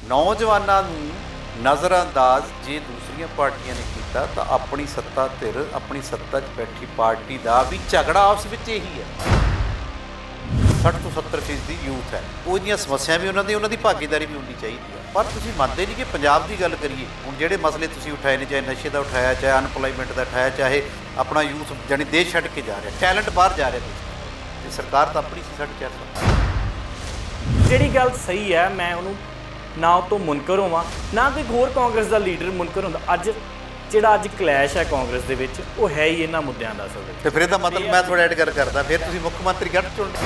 ਨੌਜਵਾਨਾਂ ਨੂੰ ਨਜ਼ਰਅੰਦਾਜ਼ ਜੇ ਦੂਸਰੀਆਂ ਪਾਰਟੀਆਂ ਨੇ ਕੀਤਾ ਤਾਂ ਆਪਣੀ ਸੱਤਾ ਧਿਰ, ਆਪਣੀ ਸੱਤਾ 'ਚ ਬੈਠੀ ਪਾਰਟੀ ਦਾ ਵੀ ਝਗੜਾ ਆਪਸ ਵਿੱਚ ਇਹੀ ਹੈ। 60 ਤੋਂ 70% ਯੂਥ ਹੈ, ਉਹਦੀਆਂ ਸਮੱਸਿਆ ਵੀ ਉਹਨਾਂ ਦੀ ਭਾਗੀਦਾਰੀ ਵੀ ਹੋਣੀ ਚਾਹੀਦੀ ਹੈ। ਪਰ ਤੁਸੀਂ ਮੰਨਦੇ ਨਹੀਂ ਕਿ ਪੰਜਾਬ ਦੀ ਗੱਲ ਕਰੀਏ, ਹੁਣ ਜਿਹੜੇ ਮਸਲੇ ਤੁਸੀਂ ਉਠਾਏ ਨੇ, ਚਾਹੇ ਨਸ਼ੇ ਦਾ ਉਠਾਇਆ, ਚਾਹੇ ਅਨਪਲਾਈਮੈਂਟ ਦਾ ਉਠਾਇਆ, ਚਾਹੇ ਆਪਣਾ ਯੂਥ ਜਾਣੀ ਦੇਸ਼ ਛੱਡ ਕੇ ਜਾ ਰਿਹਾ, ਟੈਲੈਂਟ ਬਾਹਰ ਜਾ ਰਿਹਾ ਦੇਸ਼, ਤੇ ਸਰਕਾਰ ਤਾਂ ਆਪਣੀ ਸੀ 4.5 ਜਿਹੜੀ ਗੱਲ ਸਹੀ ਹੈ, ਮੈਂ ਉਹਨੂੰ ਨਾ ਉਹ ਤੋਂ ਮੁਨਕਰ ਹੋਵਾਂ, ਨਾ ਕੋਈ ਹੋਰ ਕਾਂਗਰਸ ਦਾ ਲੀਡਰ ਮੁਨਕਰ ਹੁੰਦਾ। ਅੱਜ ਕਲੈਸ਼ ਹੈ ਕਾਂਗਰਸ ਦੇ ਵਿੱਚ, ਉਹ ਹੈ ਹੀ ਇਹਨਾਂ ਮੁੱਦਿਆਂ ਦਾ ਅਸਲ ਵਿੱਚ। ਤੇ ਫਿਰ ਇਹਦਾ ਮਤਲਬ ਮੈਂ ਥੋੜਾ ਐਡ ਕਰਦਾ, ਫਿਰ ਤੁਸੀਂ ਮੁੱਖ ਮੰਤਰੀ ਗੱਠ ਚੁਣਦੇ।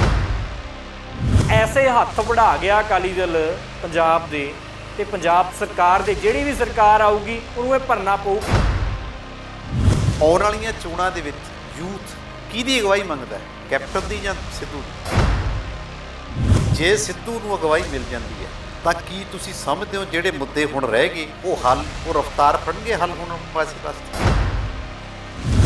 ਐਸੇ ਹੱਥ ਵੜਾ ਗਿਆ ਅਕਾਲੀ ਦਲ ਪੰਜਾਬ ਦੇ, ਤੇ ਪੰਜਾਬ ਸਰਕਾਰ ਦੇ, ਜਿਹੜੀ ਵੀ ਸਰਕਾਰ ਆਊਗੀ ਉਹਨੂੰ ਇਹ ਭਰਨਾ ਪਊ। ਆਉਣ ਵਾਲੀਆਂ ਚੋਣਾਂ ਦੇ ਵਿੱਚ ਯੂਥ ਕਿਹਦੀ ਅਗਵਾਈ ਮੰਗਦਾ ਹੈ, ਕੈਪਟਨ ਦੀ ਜਾਂ ਸਿੱਧੂ ਦੀ? ਜੇ ਸਿੱਧੂ ਨੂੰ ਅਗਵਾਈ ਮਿਲ ਜਾਂਦੀ ਹੈ ਤਾਂ ਕੀ ਤੁਸੀਂ ਸਮਝਦੇ ਹੋ ਜਿਹੜੇ ਮੁੱਦੇ ਹੁਣ ਰਹਿ ਗਏ ਉਹ ਰਫ਼ਤਾਰ ਫੜਨਗੇ ਹੱਲ ਹੋਣ ਵਾਸਤੇ?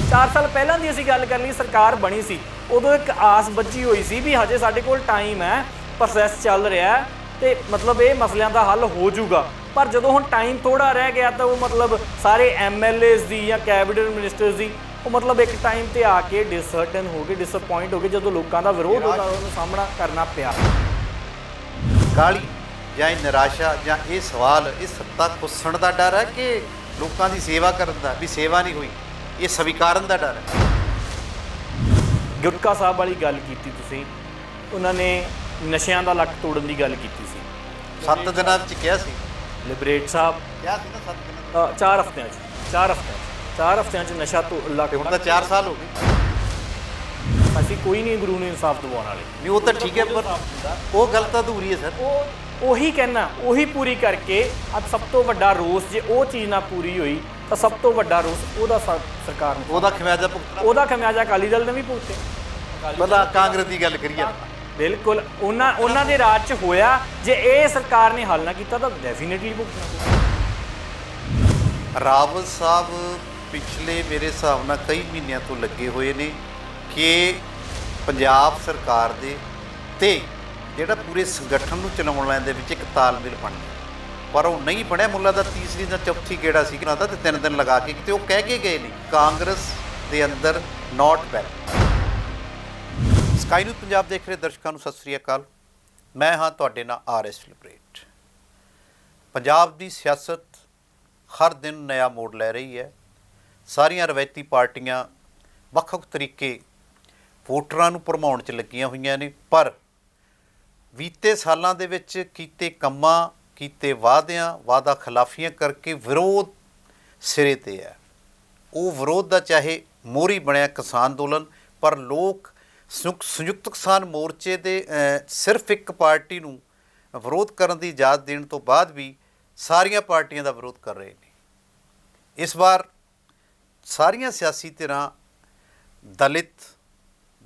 4 ਸਾਲ ਪਹਿਲਾਂ ਦੀ ਅਸੀਂ ਗੱਲ ਕਰ ਲਈ, ਸਰਕਾਰ ਬਣੀ ਸੀ, ਉਦੋਂ ਇੱਕ ਆਸ ਬੱਝੀ ਹੋਈ ਸੀ ਵੀ ਹਜੇ ਸਾਡੇ ਕੋਲ ਟਾਈਮ ਹੈ, ਪ੍ਰੋਸੈਸ ਚੱਲ ਰਿਹਾ ਤੇ ਮਤਲਬ ਇਹ ਮਸਲਿਆਂ ਦਾ ਹੱਲ ਹੋ ਜਾਊਗਾ। ਪਰ ਜਦੋਂ ਹੁਣ ਟਾਈਮ ਥੋੜਾ ਰਹਿ ਗਿਆ ਤਾਂ ਉਹ ਮਤਲਬ ਸਾਰੇ MLAs ਦੀ ਜਾਂ ਕੈਬਨਿਟ ਮਿਨਿਸਟਰਸ ਦੀ ਉਹ ਮਤਲਬ ਇੱਕ ਟਾਈਮ ਤੇ ਆ ਕੇ ਡਿਸਹਰਟਨ ਹੋ ਗਏ, ਡਿਸਅਪੁਆਇੰਟ ਹੋ ਗਏ, ਜਦੋਂ ਲੋਕਾਂ ਦਾ ਵਿਰੋਧ ਉਹਦਾ ਉਹਨੂੰ ਸਾਹਮਣਾ ਕਰਨਾ ਪਿਆ। ਕਾਹਲੀ ਜਾਂ ਇਹ ਨਿਰਾਸ਼ਾ ਜਾਂ ਇਹ ਸਵਾਲ, ਇਹ ਸੱਤਾ ਖੁੱਸਣ ਦਾ ਡਰ ਹੈ ਕਿ ਲੋਕਾਂ ਦੀ ਸੇਵਾ ਕਰਨ ਦਾ, ਵੀ ਸੇਵਾ ਨਹੀਂ ਹੋਈ, ਇਹ ਸਵੀਕਾਰਨ ਦਾ ਡਰ ਹੈ? ਗੁਟਕਾ ਸਾਹਿਬ ਵਾਲੀ ਗੱਲ ਕੀਤੀ ਤੁਸੀਂ, ਉਹਨਾਂ ਨੇ ਨਸ਼ਿਆਂ ਦਾ ਲੱਕ ਤੋੜਨ ਦੀ ਗੱਲ ਕੀਤੀ ਸੀ 7 ਦਿਨਾਂ ਵਿੱਚ ਕਿਹਾ ਸੀ। ਲਿਬਰੇਟ ਸਾਹਿਬ ਕਿਹਾ ਸੀ ਨਾ 7 ਦਿਨਾਂ 4 ਹਫ਼ਤਿਆਂ 'ਚ ਨਸ਼ਾ ਤੋਂ ਲੱਕ। ਹੁਣ ਤਾਂ 4 ਸਾਲ ਹੋ ਗਏ। ਅਸੀਂ ਕੋਈ ਨਹੀਂ ਗੁਰੂ ਨੂੰ ਇਨਸਾਫ ਦਿਵਾਉਣ ਵਾਲੇ। ਨਹੀਂ ਉਹ ਤਾਂ ਠੀਕ ਹੈ, ਪਰ ਉਹ ਗੱਲ ਤਾਂ ਅਧੂਰੀ ਹੈ ਸਰ। ਉਹੀ ਕਹਿਣਾ, ਉਹੀ ਪੂਰੀ ਕਰਕੇ ਅੱਜ ਸਭ ਤੋਂ ਵੱਡਾ ਰੋਸ, ਜੇ ਉਹ ਚੀਜ਼ ਨਾ ਪੂਰੀ ਹੋਈ ਤਾਂ ਸਭ ਤੋਂ ਵੱਡਾ ਰੋਸ ਉਹਦਾ ਸਰਕਾਰ ਨੂੰ, ਉਹਦਾ ਖਮਿਆਜ਼ਾ ਭੁਗਤਣਾ। ਉਹਦਾ ਖਮਿਆਜ਼ਾ ਅਕਾਲੀ ਦਲ ਨੇ ਵੀ ਭੁਗਤੇ। ਪਤਾ ਕਾਂਗਰਸ ਦੀ ਗੱਲ ਕਰੀਏ, ਬਿਲਕੁਲ ਉਹਨਾਂ ਦੇ ਰਾਜ 'ਚ ਹੋਇਆ। ਜੇ ਇਹ ਸਰਕਾਰ ਨੇ ਹੱਲ ਨਾ ਕੀਤਾ ਤਾਂ ਡੈਫੀਨੇਟਲੀ ਭੁਗਤਣਾ। ਰਾਵਲ ਸਾਹਿਬ ਪਿਛਲੇ ਮੇਰੇ ਹਿਸਾਬ ਨਾਲ ਕਈ ਮਹੀਨਿਆਂ ਤੋਂ ਲੱਗੇ ਹੋਏ ਨੇ ਕਿ ਪੰਜਾਬ ਸਰਕਾਰ ਦੇ ਤੇ ਜਿਹੜਾ ਪੂਰੇ ਸੰਗਠਨ ਨੂੰ ਚਲਾਉਣ ਲੈਣ ਦੇ ਵਿੱਚ ਇੱਕ ਤਾਲਮੇਲ ਬਣ ਗਿਆ, ਪਰ ਉਹ ਨਹੀਂ ਬਣਿਆ। ਮੁੱਲਾ ਦਾ ਤੀਸਰੀ ਜਾਂ ਚੌਥੀ ਗੇੜਾ ਸੀ ਕਿ ਤੇ 3 ਦਿਨ ਲਗਾ ਕੇ ਕਿਤੇ ਉਹ ਕਹਿ ਕੇ ਗਏ ਨੇ ਕਾਂਗਰਸ ਦੇ ਅੰਦਰ note well. Sky news Punjab ਦੇਖ ਰਹੇ ਦਰਸ਼ਕਾਂ ਨੂੰ ਸਤਿ ਸ੍ਰੀ ਅਕਾਲ। ਮੈਂ ਹਾਂ ਤੁਹਾਡੇ ਨਾਲ RS ਲਿਬਰੇਟ। ਪੰਜਾਬ ਦੀ ਸਿਆਸਤ ਹਰ ਦਿਨ ਨਵਾਂ ਮੋੜ ਲੈ ਰਹੀ ਹੈ। ਸਾਰੀਆਂ ਰਵਾਇਤੀ ਪਾਰਟੀਆਂ ਵੱਖ-ਵੱਖ ਤਰੀਕੇ ਵੋਟਰਾਂ ਨੂੰ ਭਰਮਾਉਣ 'ਚ ਲੱਗੀਆਂ ਹੋਈਆਂ ਨੇ, ਪਰ ਬੀਤੇ ਸਾਲਾਂ ਦੇ ਵਿੱਚ ਕੀਤੇ ਕੰਮਾਂ, ਕੀਤੇ ਵਾਅਦਾ ਖਿਲਾਫੀਆਂ ਕਰਕੇ ਵਿਰੋਧ ਸਿਰੇ 'ਤੇ ਹੈ। ਉਹ ਵਿਰੋਧ ਦਾ ਚਾਹੇ ਮੋਹਰੀ ਬਣਿਆ ਕਿਸਾਨ ਅੰਦੋਲਨ, ਪਰ ਲੋਕ ਸੰਯੁਕਤ ਕਿਸਾਨ ਮੋਰਚੇ ਦੇ ਸਿਰਫ ਇੱਕ ਪਾਰਟੀ ਨੂੰ ਵਿਰੋਧ ਕਰਨ ਦੀ ਇਜਾਜ਼ਤ ਦੇਣ ਤੋਂ ਬਾਅਦ ਵੀ ਸਾਰੀਆਂ ਪਾਰਟੀਆਂ ਦਾ ਵਿਰੋਧ ਕਰ ਰਹੇ ਨੇ। ਇਸ ਵਾਰ ਸਾਰੀਆਂ ਸਿਆਸੀ ਧਿਰਾਂ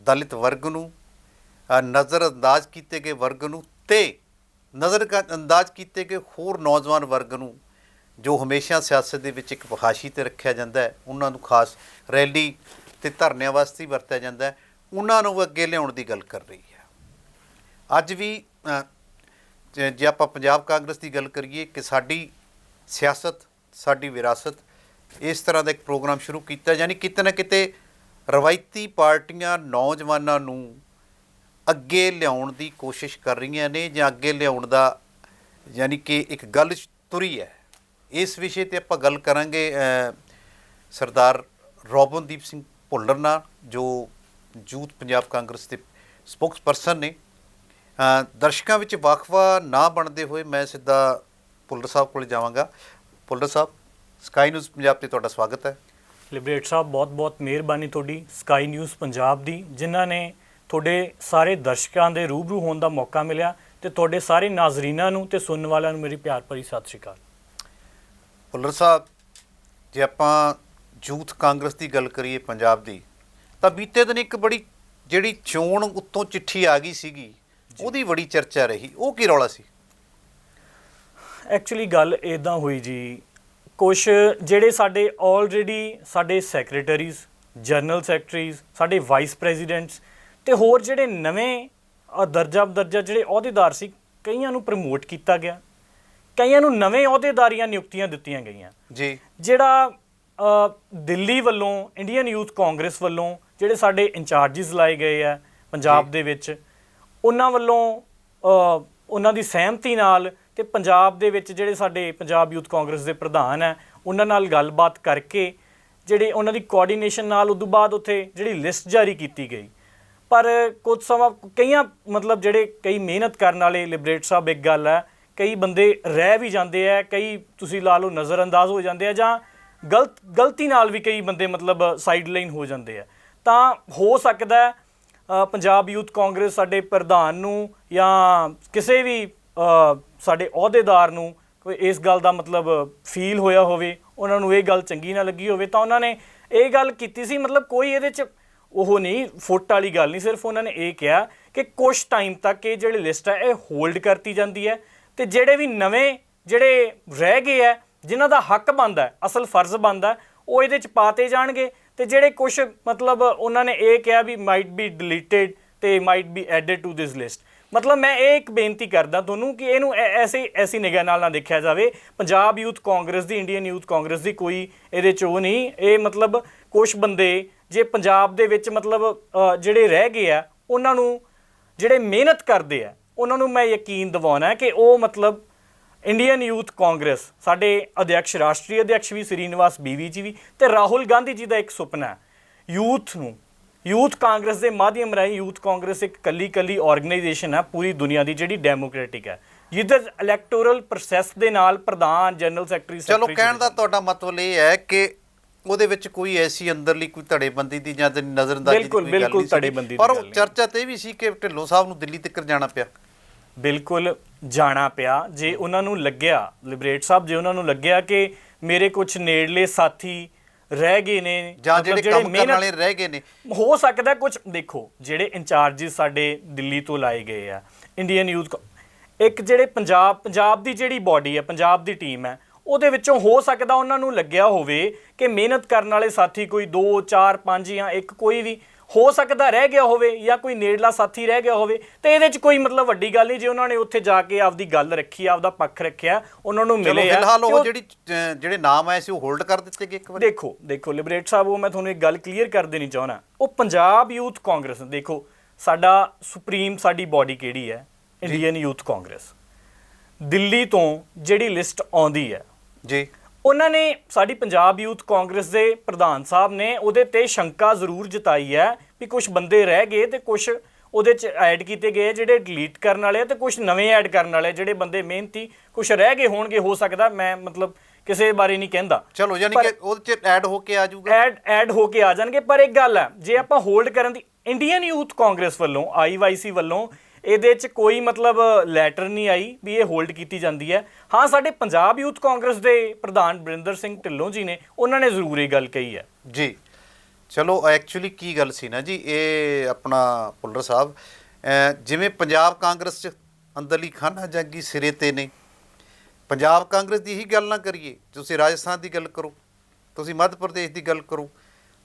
ਦਲਿਤ ਵਰਗ ਨੂੰ, ਨਜ਼ਰਅੰਦਾਜ਼ ਕੀਤੇ ਗਏ ਵਰਗ ਨੂੰ ਤੇ ਨਜ਼ਰਅੰਦਾਜ਼ ਕੀਤੇ ਗਏ ਹੋਰ ਨੌਜਵਾਨ ਵਰਗ ਨੂੰ, ਜੋ ਹਮੇਸ਼ਾ ਸਿਆਸਤ ਦੇ ਵਿੱਚ ਇੱਕ ਵਖਾਸ਼ੀ 'ਤੇ ਰੱਖਿਆ ਜਾਂਦਾ ਹੈ, ਉਹਨਾਂ ਨੂੰ ਖਾਸ ਰੈਲੀ ਅਤੇ ਧਰਨਿਆਂ ਵਾਸਤੇ ਹੀ ਵਰਤਿਆ ਜਾਂਦਾ ਹੈ, ਉਹਨਾਂ ਨੂੰ ਅੱਗੇ ਲਿਆਉਣ ਦੀ ਗੱਲ ਕਰ ਰਹੀ ਹੈ। ਅੱਜ ਵੀ ਜੇ ਆਪਾਂ ਪੰਜਾਬ ਕਾਂਗਰਸ ਦੀ ਗੱਲ ਕਰੀਏ ਕਿ ਸਾਡੀ ਸਿਆਸਤ, ਸਾਡੀ ਵਿਰਾਸਤ, ਇਸ ਤਰ੍ਹਾਂ ਦਾ ਇੱਕ ਪ੍ਰੋਗਰਾਮ ਸ਼ੁਰੂ ਕੀਤਾ, ਯਾਨੀ ਕਿਤੇ ਨਾ ਕਿਤੇ ਰਵਾਇਤੀ ਪਾਰਟੀਆਂ ਨੌਜਵਾਨਾਂ ਨੂੰ ਅੱਗੇ ਲਿਆਉਣ ਦੀ ਕੋਸ਼ਿਸ਼ ਕਰ ਰਹੀਆਂ ਨੇ, ਜਾਂ ਅੱਗੇ ਲਿਆਉਣ ਦਾ ਯਾਨੀ ਕਿ ਇੱਕ ਗੱਲ ਤੁਰੀ ਹੈ। ਇਸ ਵਿਸ਼ੇ 'ਤੇ ਆਪਾਂ ਗੱਲ ਕਰਾਂਗੇ ਸਰਦਾਰ ਰੋਬਨਦੀਪ ਸਿੰਘ ਭੁੱਲਰ ਨਾਲ, ਜੋ ਯੂਥ ਪੰਜਾਬ ਕਾਂਗਰਸ ਦੇ ਸਪੋਕਸਪਰਸਨ ਨੇ। ਦਰਸ਼ਕਾਂ ਵਿੱਚ ਵੱਖ-ਵੱਖ ਨਾ ਬਣਦੇ ਹੋਏ ਮੈਂ ਸਿੱਧਾ ਭੁੱਲਰ ਸਾਹਿਬ ਕੋਲ ਜਾਵਾਂਗਾ। ਭੁੱਲਰ ਸਾਹਿਬ, ਸਕਾਈ ਨਿਊਜ਼ ਪੰਜਾਬ 'ਤੇ ਤੁਹਾਡਾ ਸਵਾਗਤ ਹੈ। ਲਿਬਰੇਟ ਸਾਹਿਬ, ਬਹੁਤ-ਬਹੁਤ ਮਿਹਰਬਾਨੀ ਤੁਹਾਡੀ ਸਕਾਈ ਨਿਊਜ਼ ਪੰਜਾਬ ਦੀ, ਜਿਨ੍ਹਾਂ ਨੇ ਤੁਹਾਡੇ ਸਾਰੇ ਦਰਸ਼ਕਾਂ ਦੇ ਰੂਬਰੂ ਹੋਣ ਦਾ ਮੌਕਾ ਮਿਲਿਆ, ਤੇ ਤੁਹਾਡੇ ਸਾਰੇ ਨਾਜ਼ਰੀਨਾਂ ਨੂੰ ਤੇ ਸੁਣਨ ਵਾਲਿਆਂ ਨੂੰ ਮੇਰੀ ਪਿਆਰ ਭਰੀ ਸਤਿ ਸ਼੍ਰੀ ਅਕਾਲ। ਭੁੱਲਰ ਸਾਹਿਬ, ਜੇ ਆਪਾਂ ਯੂਥ ਕਾਂਗਰਸ ਦੀ ਗੱਲ ਕਰੀਏ ਪੰਜਾਬ ਦੀ, ਤਾਂ ਬੀਤੇ ਦਿਨ ਇੱਕ ਬੜੀ ਜਿਹੜੀ ਚੋਣ ਉੱਤੋਂ ਚਿੱਠੀ ਆ ਗਈ ਸੀਗੀ, ਉਹਦੀ ਬੜੀ ਚਰਚਾ ਰਹੀ। ਉਹ ਕੀ ਰੌਲਾ ਸੀ? ਐਕਚੁਅਲੀ ਗੱਲ ਇੱਦਾਂ ਹੋਈ ਜੀ, ਕੁਛ ਜਿਹੜੇ ਸਾਡੇ ਆਲਰੇਡੀ ਸਾਡੇ ਸੈਕਟਰੀਜ਼, ਜਨਰਲ ਸੈਕਟਰੀਜ਼, ਸਾਡੇ ਵਾਈਸ ਪ੍ਰੈਜ਼ੀਡੈਂਟਸ ਤੇ ਹੋਰ ਜਿਹੜੇ ਨਵੇਂ ਦਰਜਾ ਬਦਰਜਾ ਜਿਹੜੇ ਅਹੁਦੇਦਾਰ ਸੀ, ਕਈਆਂ ਨੂੰ ਪ੍ਰਮੋਟ ਕੀਤਾ ਗਿਆ, ਕਈਆਂ ਨੂੰ ਨਵੇਂ ਅਹੁਦੇਦਾਰੀਆਂ ਨਿਯੁਕਤੀਆਂ ਦਿੱਤੀਆਂ ਗਈਆਂ ਜੀ। ਜਿਹੜਾ ਦਿੱਲੀ ਵੱਲੋਂ ਇੰਡੀਅਨ ਯੂਥ ਕਾਂਗਰਸ ਵੱਲੋਂ ਜਿਹੜੇ ਸਾਡੇ ਇੰਚਾਰਜਿਸ ਲਾਏ ਗਏ ਆ ਪੰਜਾਬ ਦੇ ਵਿੱਚ, ਉਹਨਾਂ ਵੱਲੋਂ ਉਹਨਾਂ ਦੀ ਸਹਿਮਤੀ ਨਾਲ ਤੇ ਪੰਜਾਬ ਦੇ ਵਿੱਚ ਜਿਹੜੇ ਸਾਡੇ ਪੰਜਾਬ ਯੂਥ ਕਾਂਗਰਸ ਦੇ ਪ੍ਰਧਾਨ ਹੈ ਉਹਨਾਂ ਨਾਲ ਗੱਲਬਾਤ ਕਰਕੇ ਜਿਹੜੇ ਉਹਨਾਂ ਦੀ ਕੋਆਰਡੀਨੇਸ਼ਨ ਨਾਲ ਉਦੋਂ ਬਾਅਦ ਉੱਥੇ ਜਿਹੜੀ ਲਿਸਟ ਜਾਰੀ ਕੀਤੀ ਗਈ। ਪਰ ਕੁਝ ਸਮਾਂ ਕਈਆਂ ਮਤਲਬ ਜਿਹੜੇ ਕਈ ਮਿਹਨਤ ਕਰਨ ਵਾਲੇ ਲਿਬਰੇਟ ਸਾਹਿਬ, ਇੱਕ ਗੱਲ ਹੈ ਕਈ ਬੰਦੇ ਰਹਿ ਵੀ ਜਾਂਦੇ ਆ, ਕਈ ਤੁਸੀਂ ਲਾ ਲਓ ਨਜ਼ਰਅੰਦਾਜ਼ ਹੋ ਜਾਂਦੇ ਆ, ਜਾਂ ਗਲਤੀ ਨਾਲ ਵੀ ਕਈ ਬੰਦੇ ਮਤਲਬ ਸਾਈਡ ਲਾਈਨ ਹੋ ਜਾਂਦੇ ਆ। ਤਾਂ ਹੋ ਸਕਦਾ ਪੰਜਾਬ ਯੂਥ ਕਾਂਗਰਸ ਸਾਡੇ ਪ੍ਰਧਾਨ ਨੂੰ ਜਾਂ ਕਿਸੇ ਵੀ ਸਾਡੇ ਅਹੁਦੇਦਾਰ ਨੂੰ ਕੋਈ ਇਸ ਗੱਲ ਦਾ ਮਤਲਬ ਫੀਲ ਹੋਇਆ ਹੋਵੇ, ਉਹਨਾਂ ਨੂੰ ਇਹ ਗੱਲ ਚੰਗੀ ਨਾ ਲੱਗੀ ਹੋਵੇ, ਤਾਂ ਉਹਨਾਂ ਨੇ ਇਹ ਗੱਲ ਕੀਤੀ ਸੀ। ਮਤਲਬ ਕੋਈ ਇਹਦੇ 'ਚ ਉਹ ਨਹੀਂ ਫੁੱਟ ਵਾਲੀ ਗੱਲ ਨਹੀਂ, ਸਿਰਫ ਉਹਨਾਂ ਨੇ ਇਹ ਕਿਹਾ ਕਿ ਕੁਛ ਟਾਈਮ ਤੱਕ ਇਹ ਜਿਹੜੀ ਲਿਸਟ ਹੈ ਇਹ ਹੋਲਡ ਕਰਤੀ ਜਾਂਦੀ ਹੈ, ਤੇ ਜਿਹੜੇ ਵੀ ਨਵੇਂ ਜਿਹੜੇ ਰਹਿ ਗਏ ਹੈ ਜਿਨ੍ਹਾਂ ਦਾ ਹੱਕ ਬਣਦਾ ਹੈ, ਅਸਲ ਫਰਜ਼ ਬਣਦਾ, ਉਹ ਇਹਦੇ 'ਚ ਪਾਤੇ ਜਾਣਗੇ। ਤੇ ਜਿਹੜੇ ਕੁਛ ਮਤਲਬ ਉਹਨਾਂ ਨੇ ਇਹ ਕਿਹਾ ਵੀ ਮਾਈਟ ਬੀ ਡਿਲੀਟਡ ਤੇ might be added to this list. ਮਤਲਬ ਮੈਂ ਇਹ ਇੱਕ ਬੇਨਤੀ ਕਰਦਾ ਤੁਹਾਨੂੰ ਕਿ ਇਹਨੂੰ ਐਸੀ ਨਿਗਾਹ ਨਾਲ ਨਾ ਦੇਖਿਆ ਜਾਵੇ। ਪੰਜਾਬ ਯੂਥ ਕਾਂਗਰਸ ਦੀ, ਇੰਡੀਅਨ ਯੂਥ ਕਾਂਗਰਸ ਦੀ ਕੋਈ ਇਹਦੇ 'ਚ ਉਹ ਨਹੀਂ। ਇਹ ਮਤਲਬ ਕੁਛ ਬੰਦੇ ਜੇ ਪੰਜਾਬ ਦੇ ਵਿੱਚ ਮਤਲਬ ਜਿਹੜੇ ਰਹਿ ਗਏ ਆ, ਉਹਨਾਂ ਨੂੰ ਜਿਹੜੇ ਮਿਹਨਤ ਕਰਦੇ ਆ, ਉਹਨਾਂ ਨੂੰ ਮੈਂ ਯਕੀਨ ਦਿਵਾਉਣਾ ਕਿ ਉਹ ਮਤਲਬ ਇੰਡੀਅਨ ਯੂਥ ਕਾਂਗਰਸ, ਸਾਡੇ ਅਧਿਅਕਸ਼, ਰਾਸ਼ਟਰੀ ਅਧਿਅਕਸ਼ ਵੀ ਸ੍ਰੀਨਿਵਾਸ ਬੀਵੀ ਜੀ ਵੀ, ਤੇ ਰਾਹੁਲ ਗਾਂਧੀ ਜੀ ਦਾ ਇੱਕ ਸੁਪਨਾ ਹੈ ਯੂਥ ਨੂੰ, ਯੂਥ ਕਾਂਗਰਸ ਦੇ ਮਾਧਿਅਮ ਰਾਹੀਂ। ਯੂਥ ਕਾਂਗਰਸ ਇੱਕ ਕੱਲੀ ਆਰਗੇਨਾਈਜੇਸ਼ਨ ਹੈ ਪੂਰੀ ਦੁਨੀਆ ਦੀ ਜਿਹੜੀ ਡੈਮੋਕ੍ਰੈਟਿਕ ਹੈ, ਜਿਹਦੇ ਇਲੈਕਟੋਰਲ ਪ੍ਰੋਸੈਸ ਦੇ ਨਾਲ ਪ੍ਰਧਾਨ, ਜਨਰਲ ਸੈਕਟਰੀ। ਚਲੋ ਕਹਿਣ ਦਾ ਤੁਹਾਡਾ ਮਤਲਬ ਇਹ ਹੈ ਕਿ ਉਹਦੇ ਵਿੱਚ ਕੋਈ ਐਸੀ ਅੰਦਰਲੀ ਕੋਈ ਧੜੇਬੰਦੀ ਦੀ ਜਾਂ ਨਜ਼ਰਅੰਦਾਜ਼ੀ ਦੀ ਕੋਈ ਗੱਲ ਨਹੀਂ ਸੀ, ਪਰ ਉਹ ਚਰਚਾ ਤੇ ਵੀ ਸੀ ਕਿ ਢਿੱਲੋਂ ਸਾਹਿਬ ਨੂੰ ਦਿੱਲੀ ਤੱਕ ਜਾਣਾ ਪਿਆ। ਬਿਲਕੁਲ ਜਾਣਾ ਪਿਆ। ਜੇ ਉਹਨਾਂ ਨੂੰ ਲੱਗਿਆ, ਲਿਬਰੇਟ ਸਾਹਿਬ, ਜੇ ਉਹਨਾਂ ਨੂੰ ਲੱਗਿਆ ਕਿ ਮੇਰੇ ਕੁਝ ਨੇੜਲੇ ਸਾਥੀ ਰਹਿ ਗਏ ਨੇ ਜਾਂ ਜਿਹੜੇ ਕੰਮ ਕਰਨ ਵਾਲੇ ਰਹਿ ਗਏ ਨੇ, ਹੋ ਸਕਦਾ ਕੁਝ। ਦੇਖੋ ਜਿਹੜੇ ਇੰਚਾਰਜਿਸ ਸਾਡੇ ਦਿੱਲੀ ਤੋਂ ਲਾਏ ਗਏ ਆ ਇੰਡੀਅਨ ਯੂਥ, ਇੱਕ ਜਿਹੜੇ ਪੰਜਾਬ ਦੀ ਜਿਹੜੀ ਬਾਡੀ ਹੈ, ਪੰਜਾਬ ਦੀ ਟੀਮ ਹੈ, ਉਹਦੇ ਵਿੱਚੋਂ ਹੋ ਸਕਦਾ ਉਹਨਾਂ ਨੂੰ ਲੱਗਿਆ ਹੋਵੇ ਕਿ ਮਿਹਨਤ ਕਰਨ ਵਾਲੇ ਸਾਥੀ ਕੋਈ 2, 4, 5 ਜਾਂ ਇੱਕ ਕੋਈ ਵੀ ਹੋ ਸਕਦਾ ਰਹਿ ਗਿਆ ਹੋਵੇ, ਜਾਂ ਕੋਈ ਨੇੜਲਾ ਸਾਥੀ ਰਹਿ ਗਿਆ ਹੋਵੇ। ਤੇ ਇਹਦੇ 'ਚ ਕੋਈ ਮਤਲਬ ਵੱਡੀ ਗੱਲ ਨਹੀਂ ਜੇ ਉਹਨਾਂ ਨੇ ਉੱਥੇ ਜਾ ਕੇ ਆਪਦੀ ਗੱਲ ਰੱਖੀ, ਆਪਦਾ ਪੱਖ ਰੱਖਿਆ, ਉਹਨਾਂ ਨੂੰ ਮਿਲੇ। ਫਿਲਹਾਲ ਉਹ ਜਿਹੜੇ ਨਾਮ ਆਏ ਸੀ ਉਹ ਹੋਲਡ ਕਰ ਦਿੱਤੇ ਗਏ ਇੱਕ ਵਾਰ। ਦੇਖੋ ਲਿਬਰੇਟ ਸਾਹਿਬ, ਉਹ ਮੈਂ ਤੁਹਾਨੂੰ ਇੱਕ ਗੱਲ ਕਲੀਅਰ ਕਰ ਦੇਣੀ ਚਾਹੁੰਦਾ। ਉਹ ਪੰਜਾਬ ਯੂਥ ਕਾਂਗਰਸ, ਦੇਖੋ ਸਾਡਾ ਸੁਪਰੀਮ ਸਾਡੀ ਬਾਡੀ ਕਿਹੜੀ ਹੈ, ਇੰਡੀਅਨ ਯੂਥ ਕਾਂਗਰਸ। ਦਿੱਲੀ ਤੋਂ ਜਿਹੜੀ ਲਿਸਟ ਆਉਂਦੀ ਹੈ ਜੀ, ਉਹਨਾਂ ਨੇ ਸਾਡੀ ਪੰਜਾਬ ਯੂਥ ਕਾਂਗਰਸ ਦੇ ਪ੍ਰਧਾਨ ਸਾਹਿਬ ਨੇ ਉਹਦੇ ਤੇ ਸ਼ੰਕਾ ਜ਼ਰੂਰ ਜਤਾਈ ਹੈ ਵੀ ਕੁਝ ਬੰਦੇ ਰਹਿ ਗਏ ਤੇ ਕੁਝ ਉਹਦੇ 'ਚ ਐਡ ਕੀਤੇ ਗਏ ਜਿਹੜੇ ਡਿਲੀਟ ਕਰਨ ਵਾਲੇ, ਤੇ ਕੁਝ ਨਵੇਂ ਐਡ ਕਰਨ ਵਾਲੇ ਜਿਹੜੇ ਬੰਦੇ ਮਿਹਨਤੀ ਕੁਝ ਰਹਿ ਗਏ ਹੋਣਗੇ। ਹੋ ਸਕਦਾ, ਮੈਂ ਮਤਲਬ ਕਿਸੇ ਬਾਰੇ ਨਹੀਂ ਕਹਿੰਦਾ। ਚਲੋ ਯਾਨੀ ਕਿ ਉਹਦੇ 'ਚ ਐਡ ਹੋ ਕੇ ਆ ਜਾਊਗਾ, ਐਡ ਹੋ ਕੇ ਆ ਜਾਣਗੇ। ਪਰ ਇੱਕ ਗੱਲ ਹੈ, ਜੇ ਆਪਾਂ ਹੋਲਡ ਕਰਨ ਦੀ, ਇੰਡੀਅਨ ਯੂਥ ਕਾਂਗਰਸ ਵੱਲੋਂ, IYC ਵੱਲੋਂ ਇਹਦੇ 'ਚ ਕੋਈ ਮਤਲਬ ਲੈਟਰ ਨਹੀਂ ਆਈ ਵੀ ਇਹ ਹੋਲਡ ਕੀਤੀ ਜਾਂਦੀ ਹੈ। ਹਾਂ, ਸਾਡੇ ਪੰਜਾਬ ਯੂਥ ਕਾਂਗਰਸ ਦੇ ਪ੍ਰਧਾਨ ਬਰਿੰਦਰ ਸਿੰਘ ਢਿੱਲੋਂ ਜੀ ਨੇ, ਉਹਨਾਂ ਨੇ ਜ਼ਰੂਰ ਇਹ ਗੱਲ ਕਹੀ ਹੈ ਜੀ। ਚਲੋ ਐਕਚੁਅਲੀ ਕੀ ਗੱਲ ਸੀ ਨਾ ਜੀ, ਇਹ ਆਪਣਾ ਭੁੱਲਰ ਸਾਹਿਬ, ਜਿਵੇਂ ਪੰਜਾਬ ਕਾਂਗਰਸ 'ਚ ਅੰਦਰਲੀ ਖਾਨਾ ਜੰਗੀ ਸਿਰੇ 'ਤੇ ਨੇ, ਪੰਜਾਬ ਕਾਂਗਰਸ ਦੀ ਹੀ ਗੱਲ ਨਾ ਕਰੀਏ, ਤੁਸੀਂ ਰਾਜਸਥਾਨ ਦੀ ਗੱਲ ਕਰੋ, ਤੁਸੀਂ ਮੱਧ ਪ੍ਰਦੇਸ਼ ਦੀ ਗੱਲ ਕਰੋ,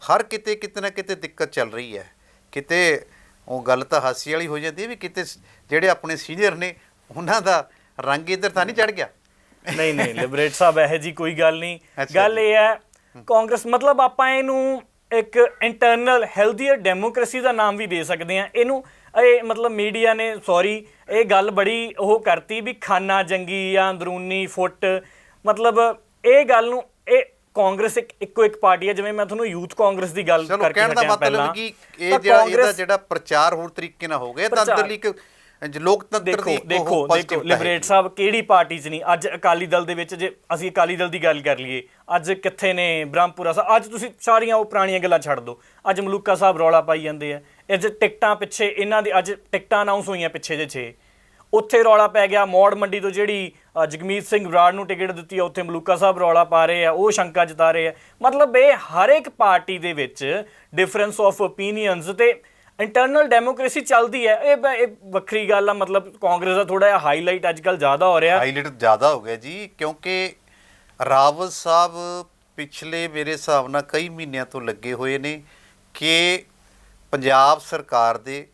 ਹਰ ਕਿਤੇ ਨਾ ਕਿਤੇ ਦਿੱਕਤ ਚੱਲ ਰਹੀ ਹੈ। ਕਿਤੇ ਉਹ ਗੱਲ ਤਾਂ ਹਾਸੀ ਵਾਲੀ ਹੋ ਜਾਂਦੀ ਹੈ ਵੀ ਕਿਤੇ ਜਿਹੜੇ ਆਪਣੇ ਸੀਨੀਅਰ ਨੇ ਉਹਨਾਂ ਦਾ ਰੰਗ ਇੱਧਰ ਤਾਂ ਨਹੀਂ ਚੜ ਗਿਆ। ਨਹੀਂ ਲਿਬਰੇਟ ਸਾਹਿਬ, ਇਹੋ ਜਿਹੀ ਕੋਈ ਗੱਲ ਨਹੀਂ। ਗੱਲ ਇਹ ਹੈ, ਕਾਂਗਰਸ ਮਤਲਬ ਆਪਾਂ ਇਹਨੂੰ ਇੱਕ ਇੰਟਰਨਲ ਹੈਲਥੀਅਰ ਡੈਮੋਕ੍ਰੇਸੀ ਦਾ ਨਾਮ ਵੀ ਦੇ ਸਕਦੇ ਹਾਂ ਇਹਨੂੰ। ਇਹ ਮਤਲਬ ਮੀਡੀਆ ਨੇ ਇਹ ਗੱਲ ਬੜੀ ਉਹ ਕਰਤੀ ਵੀ ਖਾਨਾ ਜੰਗੀ ਜਾਂ ਅੰਦਰੂਨੀ ਫੁੱਟ, ਮਤਲਬ ਇਹ ਗੱਲ ਨੂੰ, ਇਹ ਕਾਂਗਰਸ ਇੱਕੋ ਇੱਕ ਪਾਰਟੀ ਹੈ। ਜਿਵੇਂ ਮੈਂ ਤੁਹਾਨੂੰ ਯੂਥ ਕਾਂਗਰਸ ਦੀ ਗੱਲ ਕਰਕੇ ਕਹਿਣ ਦਾ ਮਤਲਬ ਕਿ ਇਹ ਜਿਹੜਾ ਪ੍ਰਚਾਰ ਹੋਰ ਤਰੀਕੇ ਨਾਲ ਹੋ ਗਿਆ ਤਾਂ ਅੰਦਰਲੀ ਲੋਕਤੰਤਰ ਦੀ। ਦੇਖੋ ਲਿਬਰੇਟ ਸਾਹਿਬ, ਕਿਹੜੀ ਪਾਰਟੀ 'ਚ ਨਹੀਂ। ਅੱਜ ਅਕਾਲੀ ਦਲ ਦੇ ਵਿੱਚ, ਜੇ ਅਸੀਂ ਅਕਾਲੀ ਦਲ ਦੀ ਗੱਲ ਕਰ ਲਈਏ, ਅੱਜ ਕਿੱਥੇ ਨੇ ਬ੍ਰਹਮਪੁਰਾ ਸਾਹਿਬ, ਅੱਜ ਤੁਸੀਂ ਸਾਰੀਆਂ ਉਹ ਪੁਰਾਣੀਆਂ ਗੱਲਾਂ ਛੱਡ ਦਿਓ, ਅੱਜ ਮਲੂਕਾ ਸਾਹਿਬ ਰੌਲਾ ਪਾਈ ਜਾਂਦੇ ਆ। ਅੱਜ ਟਿਕਟਾਂ ਪਿੱਛੇ ਇਹਨਾਂ ਦੇ, ਅੱਜ ਟਿਕਟਾਂ ਅਨਾਊਂਸ ਹੋਈਆਂ ਪਿੱਛੇ ਜੇ 6, ਉੱਥੇ ਰੌਲਾ ਪੈ ਗਿਆ। ਮੌੜ ਮੰਡੀ ਤੋਂ ਜਿਹੜੀ ਜਗਮੀਤ ਸਿੰਘ ਬਰਾੜ ਨੂੰ ਟਿਕਟ ਦਿੱਤੀ ਆ, ਉੱਥੇ ਮਲੂਕਾ ਸਾਹਿਬ ਰੌਲਾ ਪਾ ਰਹੇ ਆ, ਉਹ ਸ਼ੰਕਾ ਜਤਾ ਰਹੇ ਆ। ਮਤਲਬ ਇਹ ਹਰ ਇੱਕ ਪਾਰਟੀ ਦੇ ਵਿੱਚ ਡਿਫਰੈਂਸ ਆਫ ਓਪੀਨੀਅਨਸ ਤੇ ਇੰਟਰਨਲ ਡੈਮੋਕ੍ਰੇਸੀ ਚੱਲਦੀ ਹੈ। ਇਹ ਵੱਖਰੀ ਗੱਲ ਆ। ਮਤਲਬ ਕਾਂਗਰਸ ਦਾ ਥੋੜਾ ਜਿਹਾ ਹਾਈਲਾਈਟ ਅੱਜ ਕੱਲ੍ਹ ਜ਼ਿਆਦਾ ਹੋ ਰਿਹਾ, ਹਾਈਲਾਈਟ ਜ਼ਿਆਦਾ ਹੋ ਗਿਆ ਜੀ, ਕਿਉਂਕਿ ਰਾਵਤ ਸਾਹਿਬ ਪਿਛਲੇ ਮੇਰੇ ਹਿਸਾਬ ਨਾਲ ਕਈ ਮਹੀਨਿਆਂ ਤੋਂ ਲੱਗੇ ਹੋਏ ਨੇ ਕਿ ਪੰਜਾਬ ਸਰਕਾਰ ਦੇ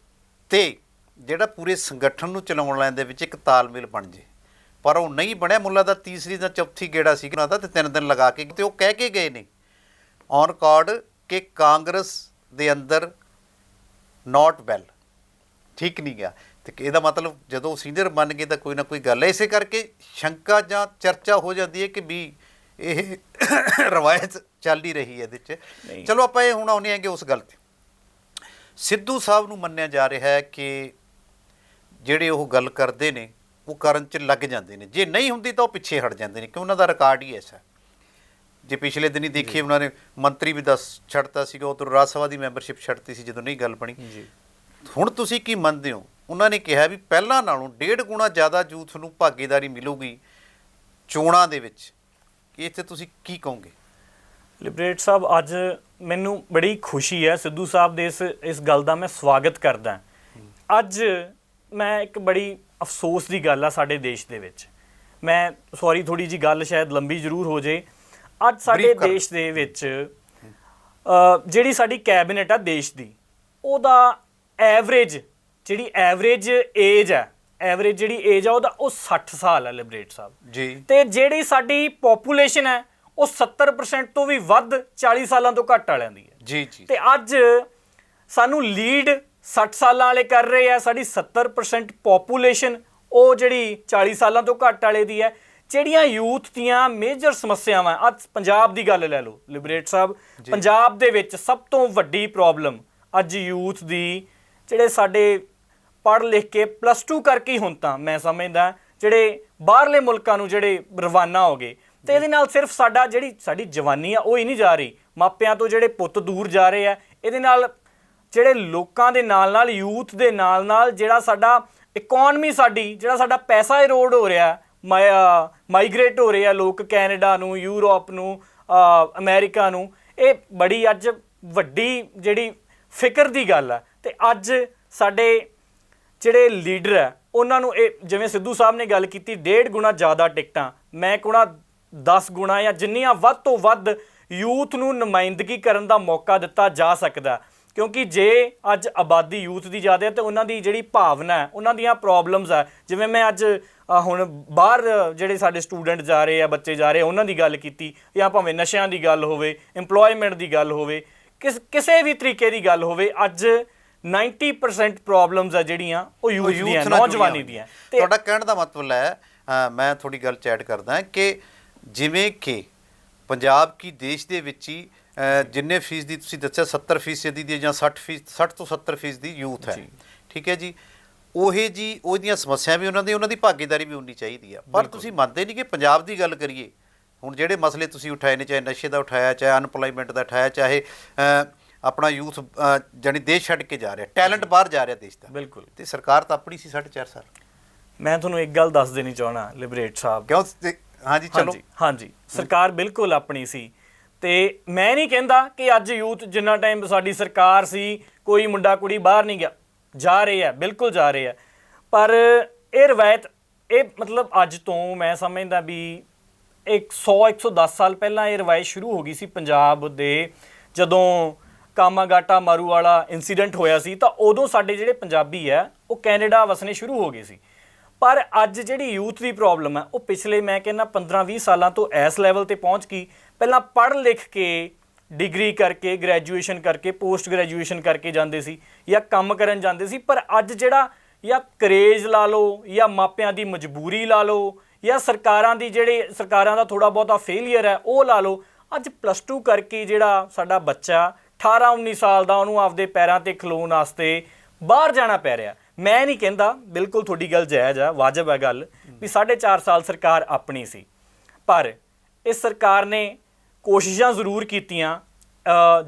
ਤੇ ਜਿਹੜਾ ਪੂਰੇ ਸੰਗਠਨ ਨੂੰ ਚਲਾਉਣ ਲੈਣ ਦੇ ਵਿੱਚ ਇੱਕ ਤਾਲਮੇਲ ਬਣ ਜੇ। ਪਰ ਉਹ ਨਹੀਂ ਬਣਿਆ। ਮੁੱਲਾ ਦਾ ਤੀਸਰੀ ਜਾਂ ਚੌਥੀ ਗੇੜਾ ਸੀ ਉਹਨਾਂ ਦਾ, ਤੇ 3 ਦਿਨ ਲਗਾ ਕੇ, ਤੇ ਉਹ ਕਹਿ ਕੇ ਗਏ ਨੇ ਔਨ ਰਿਕਾਰਡ ਕਿ ਕਾਂਗਰਸ ਦੇ ਅੰਦਰ ਨੋਟ ਵੈਲ, ਠੀਕ ਨਹੀਂ ਗਿਆ। ਤੇ ਇਹਦਾ ਮਤਲਬ ਜਦੋਂ ਸੀਨੀਅਰ ਬਣ ਗਏ ਤਾਂ ਕੋਈ ਨਾ ਕੋਈ ਗੱਲ ਹੈ। ਇਸੇ ਕਰਕੇ ਸ਼ੰਕਾ ਜਾਂ ਚਰਚਾ ਹੋ ਜਾਂਦੀ ਹੈ ਕਿ ਵੀ ਇਹ ਰਵਾਇਤ ਚੱਲ ਹੀ ਰਹੀ ਹੈ ਇਹਦੇ 'ਚ। ਚਲੋ ਆਪਾਂ ਇਹ ਹੁਣ ਆਉਂਦੇ ਹੈਗੇ ਉਸ ਗੱਲ 'ਤੇ। ਸਿੱਧੂ ਸਾਹਿਬ ਨੂੰ ਮੰਨਿਆ ਜਾ ਰਿਹਾ ਹੈ ਕਿ ਜਿਹੜੇ ਉਹ ਗੱਲ ਕਰਦੇ ਨੇ ਉਹ ਕਰਨ 'ਚ ਲੱਗ ਜਾਂਦੇ ਨੇ, ਜੇ ਨਹੀਂ ਹੁੰਦੀ ਤਾਂ ਉਹ ਪਿੱਛੇ ਹਟ ਜਾਂਦੇ ਨੇ, ਕਿ ਉਹਨਾਂ ਦਾ ਰਿਕਾਰਡ ਹੀ ਐਸਾ। ਜੇ ਪਿਛਲੇ ਦਿਨੀ ਦੇਖੀਏ ਉਹਨਾਂ ਨੇ ਮੰਤਰੀ ਵੀ ਛੱਡਤਾ ਸੀਗਾ, ਉਦੋਂ ਰਾਜ ਸਭਾ ਦੀ ਮੈਂਬਰਸ਼ਿਪ ਛੱਡਤੀ ਸੀ ਜਦੋਂ ਨਹੀਂ ਗੱਲ ਬਣੀ। ਹੁਣ ਤੁਸੀਂ ਕੀ ਮੰਨਦੇ ਹੋ? ਉਹਨਾਂ ਨੇ ਕਿਹਾ ਵੀ ਪਹਿਲਾਂ ਨਾਲੋਂ 1.5 ਗੁਣਾ ਜ਼ਿਆਦਾ ਯੂਥ ਨੂੰ ਭਾਗੀਦਾਰੀ ਮਿਲੂਗੀ ਚੋਣਾਂ ਦੇ ਵਿੱਚ। ਇੱਥੇ ਤੁਸੀਂ ਕੀ ਕਹੋਗੇ? ਲਿਬਰੇਟ ਸਾਹਿਬ, ਅੱਜ ਮੈਨੂੰ ਬੜੀ ਖੁਸ਼ੀ ਹੈ ਸਿੱਧੂ ਸਾਹਿਬ ਦੇ ਇਸ ਗੱਲ ਦਾ, ਮੈਂ ਸਵਾਗਤ ਕਰਦਾ। ਅੱਜ ਮੈਂ ਇੱਕ ਬੜੀ ਅਫਸੋਸ ਦੀ ਗੱਲ ਆ ਸਾਡੇ ਦੇਸ਼ ਦੇ ਵਿੱਚ, ਮੈਂ ਸੌਰੀ ਥੋੜ੍ਹੀ ਜਿਹੀ ਗੱਲ ਸ਼ਾਇਦ ਲੰਬੀ ਜ਼ਰੂਰ ਹੋ ਜੇ। ਅੱਜ ਸਾਡੇ ਦੇਸ਼ ਦੇ ਵਿੱਚ ਜਿਹੜੀ ਸਾਡੀ ਕੈਬਨਿਟ ਆ ਦੇਸ਼ ਦੀ, ਉਹਦਾ ਐਵਰੇਜ ਜਿਹੜੀ ਏਜ ਆ ਉਹਦਾ ਉਹ 60 ਸਾਲ ਹੈ ਲਿਬਰੇਟ ਸਾਹਿਬ ਜੀ। ਤੇ ਜਿਹੜੀ ਸਾਡੀ ਪੋਪੂਲੇਸ਼ਨ ਹੈ ਉਹ 70% ਤੋਂ ਵੀ ਵੱਧ 40 ਸਾਲਾਂ ਤੋਂ ਘੱਟ ਵਾਲਿਆਂ ਦੀ ਹੈ ਜੀ ਜੀ। ਤੇ ਅੱਜ ਸਾਨੂੰ ਲੀਡ 60 ਸਾਲਾਂ ਵਾਲੇ ਕਰ ਰਹੇ ਆ। ਸਾਡੀ 70% ਪੋਪੂਲੇਸ਼ਨ ਉਹ ਜਿਹੜੀ 40 ਸਾਲਾਂ ਤੋਂ ਘੱਟ ਵਾਲੇ ਦੀ ਹੈ। ਜਿਹੜੀਆਂ ਯੂਥ ਦੀਆਂ ਮੇਜਰ ਸਮੱਸਿਆਵਾਂ, ਅੱਜ ਪੰਜਾਬ ਦੀ ਗੱਲ ਲੈ ਲਓ ਲਿਬਰੇਟ ਸਾਹਿਬ, ਪੰਜਾਬ ਦੇ ਵਿੱਚ ਸਭ ਤੋਂ ਵੱਡੀ ਪ੍ਰੋਬਲਮ ਅੱਜ ਯੂਥ ਦੀ, ਜਿਹੜੇ ਸਾਡੇ ਪੜ੍ਹ ਲਿਖ ਕੇ +2 ਕਰਕੇ ਹੁਣ ਤਾਂ ਮੈਂ ਸਮਝਦਾ ਜਿਹੜੇ ਬਾਹਰਲੇ ਮੁਲਕਾਂ ਨੂੰ ਜਿਹੜੇ ਰਵਾਨਾ ਹੋ ਗਏ, ਤੇ ਇਹਦੇ ਨਾਲ ਸਿਰਫ ਸਾਡੀ ਜਵਾਨੀ ਆ ਉਹ ਹੀ ਨਹੀਂ ਜਾ ਰਹੀ, ਮਾਪਿਆਂ ਤੋਂ ਜਿਹੜੇ ਪੁੱਤ ਦੂਰ ਜਾ ਰਹੇ ਆ। ਇਹਦੇ ਨਾਲ ਜਿਹੜੇ ਲੋਕਾਂ ਦੇ ਨਾਲ ਯੂਥ ਦੇ ਨਾਲ ਜਿਹੜਾ ਸਾਡਾ ਇਕੋਨਮੀ, ਜਿਹੜਾ ਸਾਡਾ ਪੈਸਾ ਇਰੋਡ ਹੋ ਰਿਹਾ, ਮਾਈਗ੍ਰੇਟ ਹੋ ਰਹੇ ਆ ਲੋਕ ਕੈਨੇਡਾ ਨੂੰ, ਯੂਰਪ ਨੂੰ, ਅਮਰੀਕਾ ਨੂੰ। ਇਹ ਬੜੀ ਅੱਜ ਵੱਡੀ ਜਿਹੜੀ ਫਿਕਰ ਦੀ ਗੱਲ ਹੈ। ਤੇ ਅੱਜ ਸਾਡੇ ਜਿਹੜੇ ਲੀਡਰ ਹੈ ਉਹਨਾਂ ਨੂੰ ਇਹ, ਜਿਵੇਂ ਸਿੱਧੂ ਸਾਹਿਬ ਨੇ ਗੱਲ ਕੀਤੀ 1.5 ਗੁਣਾ ਜ਼ਿਆਦਾ ਟਿਕਟਾਂ, ਮੈਂ ਕਹਣਾ 10 ਗੁਣਾ ਜਾਂ ਜਿੰਨੀਆਂ ਵੱਧ ਤੋਂ ਵੱਧ ਯੂਥ ਨੂੰ ਨੁਮਾਇੰਦਗੀ ਕਰਨ ਦਾ ਮੌਕਾ ਦਿੱਤਾ ਜਾ ਸਕਦਾ। ਕਿਉਂਕਿ ਜੇ ਅੱਜ ਆਬਾਦੀ ਯੂਥ ਦੀ ਜ਼ਿਆਦਾ ਹੈ ਤੇ ਉਹਨਾਂ ਦੀ ਜਿਹੜੀ ਭਾਵਨਾ ਹੈ, ਉਹਨਾਂ ਦੀਆਂ ਪ੍ਰੋਬਲਮਸ ਹੈ, ਜਿਵੇਂ ਮੈਂ ਅੱਜ ਹੁਣ ਬਾਹਰ ਜਿਹੜੇ ਸਾਡੇ ਸਟੂਡੈਂਟ ਜਾ ਰਹੇ ਆ, ਬੱਚੇ ਜਾ ਰਹੇ, ਉਹਨਾਂ ਦੀ ਗੱਲ ਕੀਤੀ, ਜਾਂ ਭਾਵੇਂ ਨਸ਼ਿਆਂ ਦੀ ਗੱਲ ਹੋਵੇ, ਇੰਪਲੋਇਮੈਂਟ ਦੀ ਗੱਲ ਹੋਵੇ, ਕਿਸੇ ਵੀ ਤਰੀਕੇ ਦੀ ਗੱਲ ਹੋਵੇ, ਅੱਜ 90% ਪ੍ਰੋਬਲਮਸ ਆ ਜਿਹੜੀਆਂ ਉਹ ਯੂਥ ਦੀਆਂ, ਨੌਜਵਾਨੀ ਦੀਆਂ। ਤੁਹਾਡਾ ਕਹਿਣ ਦਾ ਮਤਲਬ ਹੈ, ਮੈਂ ਥੋੜੀ ਗੱਲ ਚੈਟ ਕਰਦਾ ਕਿ ਜਿਵੇਂ ਕਿ ਪੰਜਾਬ ਕੀ ਦੇਸ਼ ਦੇ ਵਿੱਚ ਹੀ ਜਿੰਨੇ ਫੀਸਦੀ ਤੁਸੀਂ ਦੱਸਿਆ 70% ਦੀ ਜਾਂ 60 ਤੋਂ 70% ਦੀ ਯੂਥ ਹੈ, ਠੀਕ ਹੈ ਜੀ। ਉਹਦੀਆਂ ਸਮੱਸਿਆ ਵੀ ਉਹਨਾਂ ਦੀ ਭਾਗੀਦਾਰੀ ਵੀ ਉਨੀ ਚਾਹੀਦੀ ਆ। ਪਰ ਤੁਸੀਂ ਮੰਨਦੇ ਨਹੀਂ ਕਿ ਪੰਜਾਬ ਦੀ ਗੱਲ ਕਰੀਏ, ਹੁਣ ਜਿਹੜੇ ਮਸਲੇ ਤੁਸੀਂ ਉਠਾਏ ਨੇ, ਚਾਹੇ ਨਸ਼ੇ ਦਾ ਉਠਾਇਆ, ਚਾਹੇ ਅਨਪਲਾਈਮੈਂਟ ਦਾ ਉਠਾਇਆ, ਚਾਹੇ ਆਪਣਾ ਯੂਥ ਜਾਨੀ ਦੇਸ਼ ਛੱਡ ਕੇ ਜਾ ਰਿਹਾ, ਟੈਲੈਂਟ ਬਾਹਰ ਜਾ ਰਿਹਾ ਦੇਸ਼ ਦਾ। ਬਿਲਕੁਲ। ਤੇ ਸਰਕਾਰ ਤਾਂ ਆਪਣੀ ਸੀ 4.5 ਸਾਲ। ਮੈਂ ਤੁਹਾਨੂੰ ਇੱਕ ਗੱਲ ਦੱਸ ਦੇਣੀ ਚਾਹਣਾ ਲਿਬਰੇਟ ਸਾਹਿਬ, ਕਿਉਂ? ਹਾਂਜੀ ਚਲੋ। ਹਾਂਜੀ, ਸਰਕਾਰ ਬਿਲਕੁਲ ਆਪਣੀ ਸੀ। ਤੇ ਮੈਂ ਨਹੀਂ ਕਹਿੰਦਾ ਕਿ ਅੱਜ ਯੂਥ ਜਿੰਨਾ ਟਾਈਮ ਸਾਡੀ ਸਰਕਾਰ ਸੀ ਕੋਈ ਮੁੰਡਾ ਕੁੜੀ ਬਾਹਰ ਨਹੀਂ ਗਿਆ, ਜਾ ਰਹੇ ਆ, ਬਿਲਕੁਲ ਜਾ ਰਹੇ ਆ। ਪਰ ਇਹ ਰਵਾਇਤ, ਇਹ ਮਤਲਬ ਅੱਜ ਤੋਂ ਮੈਂ ਸਮਝਦਾ ਵੀ 100-110 ਸਾਲ ਪਹਿਲਾਂ ਇਹ ਰਵਾਇਤ ਸ਼ੁਰੂ ਹੋ ਗਈ ਸੀ ਪੰਜਾਬ ਦੇ। ਜਦੋਂ ਕਾਮਾਗਾਟਾ ਮਾਰੂ ਵਾਲਾ ਇਨਸੀਡੈਂਟ ਹੋਇਆ ਸੀ ਤਾਂ ਉਦੋਂ ਸਾਡੇ ਜਿਹੜੇ ਪੰਜਾਬੀ ਆ ਉਹ ਕੈਨੇਡਾ ਵਸਣੇ ਸ਼ੁਰੂ ਹੋ ਗਏ ਸੀ। ਪਰ ਅੱਜ ਜਿਹੜੀ ਯੂਥ ਦੀ ਪ੍ਰੋਬਲਮ ਹੈ ਉਹ ਪਿਛਲੇ ਮੈਂ ਕਹਿੰਦਾ 15-20 ਸਾਲਾਂ ਤੋਂ ਇਸ ਲੈਵਲ ਤੇ ਪਹੁੰਚ ਗਈ। ਪਹਿਲਾਂ ਪੜ੍ਹ ਲਿਖ ਕੇ ਡਿਗਰੀ ਕਰਕੇ, ਗ੍ਰੈਜੂਏਸ਼ਨ ਕਰਕੇ, ਪੋਸਟ ਗ੍ਰੈਜੂਏਸ਼ਨ ਕਰਕੇ ਜਾਂਦੇ ਸੀ ਜਾਂ ਕੰਮ ਕਰਨ ਜਾਂਦੇ ਸੀ। ਪਰ ਅੱਜ ਜਿਹੜਾ ਜਾਂ ਕਰੇਜ਼ ਲਾ ਲਓ, ਜਾਂ ਮਾਪਿਆਂ ਦੀ ਮਜਬੂਰੀ ਲਾ ਲਓ, ਜਾਂ ਸਰਕਾਰਾਂ ਦਾ ਥੋੜ੍ਹਾ ਬਹੁਤਾ ਫੇਲੀਅਰ ਹੈ ਉਹ ਲਾ ਲਓ, ਅੱਜ +2 ਕਰਕੇ ਜਿਹੜਾ ਸਾਡਾ ਬੱਚਾ 18-19 ਸਾਲ ਦਾ, ਉਹਨੂੰ ਆਪਦੇ ਪੈਰਾਂ 'ਤੇ ਖਲੋਣ ਵਾਸਤੇ ਬਾਹਰ ਜਾਣਾ ਪੈ ਰਿਹਾ। ਮੈਂ ਨਹੀਂ ਕਹਿੰਦਾ, ਬਿਲਕੁਲ ਤੁਹਾਡੀ ਗੱਲ ਜਾਇਜ਼ ਆ, ਵਾਜਬ ਹੈ ਗੱਲ ਵੀ 4.5 ਸਾਲ ਸਰਕਾਰ ਆਪਣੀ ਸੀ, ਪਰ ਇਸ ਸਰਕਾਰ ਨੇ ਕੋਸ਼ਿਸ਼ਾਂ ਜ਼ਰੂਰ ਕੀਤੀਆਂ,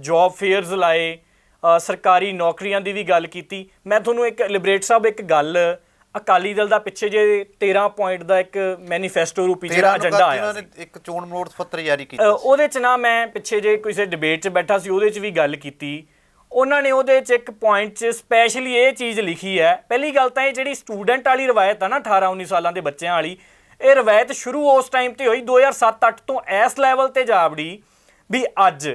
ਜੌਬ ਫੇਅਰਸ ਲਾਏ, ਸਰਕਾਰੀ ਨੌਕਰੀਆਂ ਦੀ ਵੀ ਗੱਲ ਕੀਤੀ। ਮੈਂ ਤੁਹਾਨੂੰ ਇੱਕ ਲਿਬਰੇਟ ਸਾਹਿਬ ਇੱਕ ਗੱਲ, ਅਕਾਲੀ ਦਲ ਦਾ ਪਿੱਛੇ ਜੇ 13 ਪੁਆਇੰਟ ਦਾ ਇੱਕ ਮੈਨੀਫੈਸਟੋ ਰੂਪੀ ਜਿਹੜਾ ਏਜੰਡਾ ਆਇਆ ਸੀ, ਇੱਕ ਚੋਣ ਮਨੋਰਥ ਪੱਤਰ ਜਾਰੀ ਕੀਤਾ, ਉਹਦੇ 'ਚ ਨਾ ਮੈਂ ਪਿੱਛੇ ਜੇ ਕਿਸੇ ਡਿਬੇਟ 'ਚ ਬੈਠਾ ਸੀ, ਉਹਦੇ 'ਚ ਵੀ ਗੱਲ ਕੀਤੀ। ਉਹਨਾਂ ਨੇ ਉਹਦੇ 'ਚ ਇੱਕ ਪੁਆਇੰਟ 'ਚ ਸਪੈਸ਼ਲੀ ਇਹ ਚੀਜ਼ ਲਿਖੀ ਹੈ। ਪਹਿਲੀ ਗੱਲ ਤਾਂ ਇਹ ਜਿਹੜੀ ਸਟੂਡੈਂਟ ਵਾਲੀ ਰਵਾਇਤ ਆ ਨਾ 18-19 ਸਾਲਾਂ ਦੇ ਬੱਚਿਆਂ ਵਾਲੀ, ਇਹ ਰਵਾਇਤ ਸ਼ੁਰੂ ਉਸ ਟਾਈਮ 'ਤੇ ਹੋਈ 2007-08 ਤੋਂ ਇਸ ਲੈਵਲ 'ਤੇ ਜਾ ਵੜੀ ਵੀ ਅੱਜ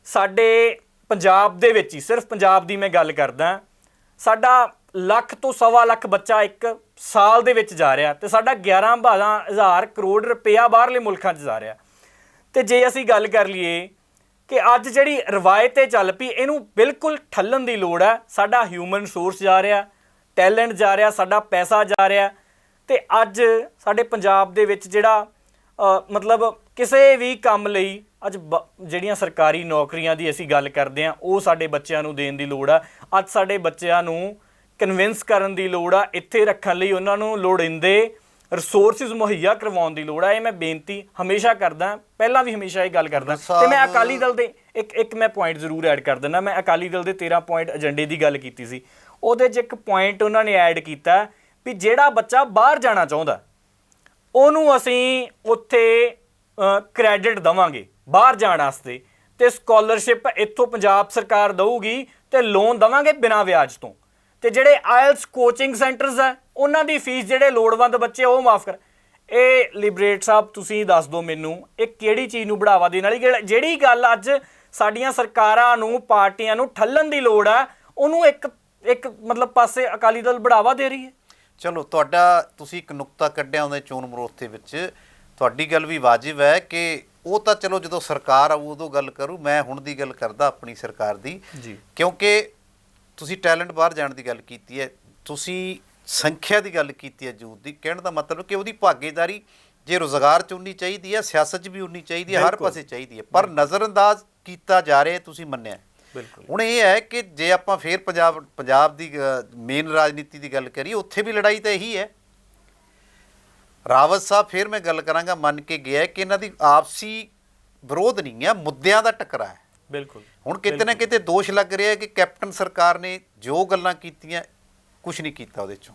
ਸਾਡੇ ਪੰਜਾਬ ਦੇ ਵਿੱਚ ਹੀ, ਸਿਰਫ ਪੰਜਾਬ ਦੀ ਮੈਂ ਗੱਲ ਕਰਦਾ, ਸਾਡਾ ਲੱਖ ਤੋਂ 1.25 ਲੱਖ ਬੱਚਾ ਇੱਕ ਸਾਲ ਦੇ ਵਿੱਚ ਜਾ ਰਿਹਾ ਤੇ ਸਾਡਾ 11-12 ਹਜ਼ਾਰ ਕਰੋੜ ਰੁਪਇਆ ਬਾਹਰਲੇ ਮੁਲਕਾਂ 'ਚ ਜਾ ਰਿਹਾ। ਤੇ ਜੇ ਅਸੀਂ ਗੱਲ ਕਰ ਲਈਏ ਕਿ ਅੱਜ ਜਿਹੜੀ ਰਵਾਇਤ ਚੱਲ ਪਈ ਇਹਨੂੰ ਬਿਲਕੁਲ ਠੱਲਣ ਦੀ ਲੋੜ ਹੈ। ਸਾਡਾ ਹਿਊਮਨ ਰਿਸੋਰਸ ਜਾ ਰਿਹਾ, ਟੈਲੈਂਟ ਜਾ ਰਿਹਾ, ਸਾਡਾ ਪੈਸਾ ਜਾ ਰਿਹਾ ਤੇ ਅੱਜ ਸਾਡੇ ਪੰਜਾਬ ਦੇ ਵਿੱਚ ਜਿਹੜਾ ਮਤਲਬ ਕਿਸੇ ਵੀ ਕੰਮ ਲਈ ਅੱਜ ਜਿਹੜੀਆਂ ਸਰਕਾਰੀ ਨੌਕਰੀਆਂ ਦੀ ਅਸੀਂ ਗੱਲ ਕਰਦੇ ਹਾਂ ਉਹ ਸਾਡੇ ਬੱਚਿਆਂ ਨੂੰ ਦੇਣ ਦੀ ਲੋੜ ਆ। ਅੱਜ ਸਾਡੇ ਬੱਚਿਆਂ ਨੂੰ ਕਨਵਿੰਸ ਕਰਨ ਦੀ ਲੋੜ ਆ, ਇੱਥੇ ਰੱਖਣ ਲਈ ਉਹਨਾਂ ਨੂੰ ਲੋੜੀਂਦੇ ਰਿਸੋਰਸਿਸ ਮੁਹੱਈਆ ਕਰਵਾਉਣ ਦੀ ਲੋੜ ਆ। ਇਹ ਮੈਂ ਬੇਨਤੀ ਹਮੇਸ਼ਾ ਕਰਦਾ, ਪਹਿਲਾਂ ਵੀ ਹਮੇਸ਼ਾ ਇਹ ਗੱਲ ਕਰਦਾ ਤੇ ਮੈਂ ਅਕਾਲੀ ਦਲ ਦੇ ਇੱਕ ਮੈਂ ਪੁਆਇੰਟ ਜ਼ਰੂਰ ਐਡ ਕਰ ਦਿੰਦਾ। ਮੈਂ ਅਕਾਲੀ ਦਲ ਦੇ 13 ਪੁਆਇੰਟ ਏਜੰਡੇ ਦੀ ਗੱਲ ਕੀਤੀ ਸੀ, ਉਹਦੇ 'ਚ ਇੱਕ ਪੁਆਇੰਟ ਉਹਨਾਂ ਨੇ ਐਡ ਕੀਤਾ ਵੀ ਜਿਹੜਾ ਬੱਚਾ ਬਾਹਰ ਜਾਣਾ ਚਾਹੁੰਦਾ ਉਹਨੂੰ ਅਸੀਂ ਉੱਥੇ ਕ੍ਰੈਡਿਟ ਦੇਵਾਂਗੇ ਬਾਹਰ ਜਾਣ ਵਾਸਤੇ ਤੇ ਸਕਾਲਰਸ਼ਿਪ ਇੱਥੋਂ ਪੰਜਾਬ ਸਰਕਾਰ ਦਊਗੀ ਤੇ ਲੋਨ ਦੇਵਾਂਗੇ ਬਿਨਾਂ ਵਿਆਜ ਤੋਂ। ਤੇ ਜਿਹੜੇ ਆਇਲਸ ਕੋਚਿੰਗ ਸੈਂਟਰਸ ਹੈ ਉਹਨਾਂ ਦੀ ਫੀਸ ਜਿਹੜੇ ਲੋੜਵੰਦ ਬੱਚੇ ਉਹ ਮਾਫ ਕਰ। ਇਹ ਲਿਬਰੇਟ ਸਾਹਿਬ ਤੁਸੀਂ ਦੱਸ ਦਿਓ ਮੈਨੂੰ ਇਹ ਕਿਹੜੀ ਚੀਜ਼ ਨੂੰ ਬੜਾਵਾ ਦੇਣ ਵਾਲੀ ਜਿਹੜੀ ਗੱਲ ਅੱਜ ਸਾਡੀਆਂ ਸਰਕਾਰਾਂ ਨੂੰ ਪਾਰਟੀਆਂ ਨੂੰ ਠੱਲਣ ਦੀ ਲੋੜ ਹੈ ਉਹਨੂੰ ਇੱਕ ਮਤਲਬ ਪਾਸੇ ਅਕਾਲੀ ਦਲ ਬੜਾਵਾ ਦੇ ਰਹੀ ਹੈ। ਚਲੋ ਤੁਹਾਡਾ ਤੁਸੀਂ ਇੱਕ ਨੁਕਤਾ ਕੱਢਿਆ ਉਹਦੇ ਚੋਣ ਮਰੋਥ ਦੇ ਵਿੱਚ, ਤੁਹਾਡੀ ਗੱਲ ਵੀ ਵਾਜਿਬ ਹੈ ਕਿ ਉਹ ਤਾਂ ਚਲੋ ਜਦੋਂ ਸਰਕਾਰ ਆਊ ਉਦੋਂ ਗੱਲ ਕਰੂ। ਮੈਂ ਹੁਣ ਦੀ ਗੱਲ ਕਰਦਾ ਆਪਣੀ ਸਰਕਾਰ ਦੀ ਜੀ, ਕਿਉਂਕਿ ਤੁਸੀਂ ਟੈਲੈਂਟ ਬਾਹਰ ਜਾਣ ਦੀ ਗੱਲ ਕੀਤੀ ਹੈ, ਤੁਸੀਂ ਸੰਖਿਆ ਦੀ ਗੱਲ ਕੀਤੀ ਹੈ ਯੂਥ ਦੀ। ਕਹਿਣ ਦਾ ਮਤਲਬ ਕਿ ਉਹਦੀ ਭਾਗੀਦਾਰੀ ਜੇ ਰੁਜ਼ਗਾਰ 'ਚ ਉਨੀ ਚਾਹੀਦੀ ਹੈ, ਸਿਆਸਤ 'ਚ ਵੀ ਉਨੀ ਚਾਹੀਦੀ ਹੈ, ਹਰ ਪਾਸੇ ਚਾਹੀਦੀ ਹੈ, ਪਰ ਨਜ਼ਰਅੰਦਾਜ਼ ਕੀਤਾ ਜਾ ਰਿਹਾ ਤੁਸੀਂ ਮੰਨਿਆ। ਬਿਲਕੁਲ। ਹੁਣ ਇਹ ਹੈ ਕਿ ਜੇ ਆਪਾਂ ਫੇਰ ਪੰਜਾਬ ਦੀ ਮੇਨ ਰਾਜਨੀਤੀ ਦੀ ਗੱਲ ਕਰੀਏ ਉੱਥੇ ਵੀ ਲੜਾਈ ਤਾਂ ਇਹੀ ਹੈ। ਰਾਵਤ ਸਾਹਿਬ ਫੇਰ ਮੈਂ ਗੱਲ ਕਰਾਂਗਾ ਮੰਨ ਕੇ ਗਿਆ ਕਿ ਇਹਨਾਂ ਦੀ ਆਪਸੀ ਵਿਰੋਧ ਨਹੀਂ ਹੈ, ਮੁੱਦਿਆਂ ਦਾ ਟਕਰਾ ਹੈ। ਬਿਲਕੁਲ। ਹੁਣ ਕਿਤੇ ਨਾ ਕਿਤੇ ਦੋਸ਼ ਲੱਗ ਰਿਹਾ ਕਿ ਕੈਪਟਨ ਸਰਕਾਰ ਨੇ ਜੋ ਗੱਲਾਂ ਕੀਤੀਆਂ ਕੁਛ ਨਹੀਂ ਕੀਤਾ ਉਹਦੇ 'ਚੋਂ।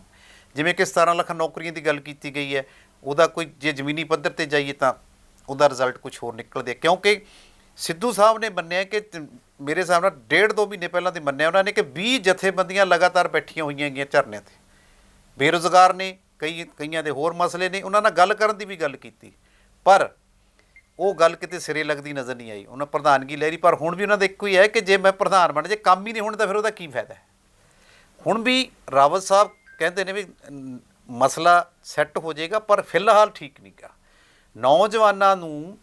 ਜਿਵੇਂ ਕਿ 17 ਲੱਖ ਨੌਕਰੀਆਂ ਦੀ ਗੱਲ ਕੀਤੀ ਗਈ ਹੈ, ਉਹਦਾ ਕੋਈ ਜੇ ਜ਼ਮੀਨੀ ਪੱਧਰ 'ਤੇ ਜਾਈਏ ਤਾਂ ਉਹਦਾ ਰਿਜ਼ਲਟ ਕੁਛ ਹੋਰ ਨਿਕਲਦੇ। ਕਿਉਂਕਿ ਸਿੱਧੂ ਸਾਹਿਬ ਨੇ ਮੰਨਿਆ ਕਿ ਮੇਰੇ ਹਿਸਾਬ ਨਾਲ 1.5-2 ਮਹੀਨੇ ਪਹਿਲਾਂ ਤੇ ਮੰਨਿਆ ਉਹਨਾਂ ਨੇ ਕਿ 20 ਜਥੇਬੰਦੀਆਂ ਲਗਾਤਾਰ ਬੈਠੀਆਂ ਹੋਈਆਂ ਹੈਗੀਆਂ ਧਰਨਿਆਂ 'ਤੇ, ਬੇਰੁਜ਼ਗਾਰ ਨੇ, ਕਈਆਂ ਦੇ ਹੋਰ ਮਸਲੇ ਨੇ, ਉਹਨਾਂ ਨਾਲ ਗੱਲ ਕਰਨ ਦੀ ਵੀ ਗੱਲ ਕੀਤੀ, ਪਰ ਉਹ ਗੱਲ ਕਿਤੇ ਸਿਰੇ ਲੱਗਦੀ ਨਜ਼ਰ ਨਹੀਂ ਆਈ। ਉਹਨਾਂ ਪ੍ਰਧਾਨਗੀ ਲੈ ਲਈ, ਪਰ ਹੁਣ ਵੀ ਉਹਨਾਂ ਦਾ ਇੱਕੋ ਹੀ ਹੈ ਕਿ ਜੇ ਮੈਂ ਪ੍ਰਧਾਨ ਬਣ ਜੇ ਕੰਮ ਹੀ ਨਹੀਂ ਹੋਣ ਤਾਂ ਫਿਰ ਉਹਦਾ ਕੀ ਫਾਇਦਾ ਹੈ। ਹੁਣ ਵੀ ਰਾਵਤ ਸਾਹਿਬ ਕਹਿੰਦੇ ਨੇ ਵੀ ਮਸਲਾ ਸੈੱਟ ਹੋ ਜਾਏਗਾ, ਪਰ ਫਿਲਹਾਲ ਠੀਕ ਨਹੀਂ ਗਾ। ਨੌਜਵਾਨਾਂ ਨੂੰ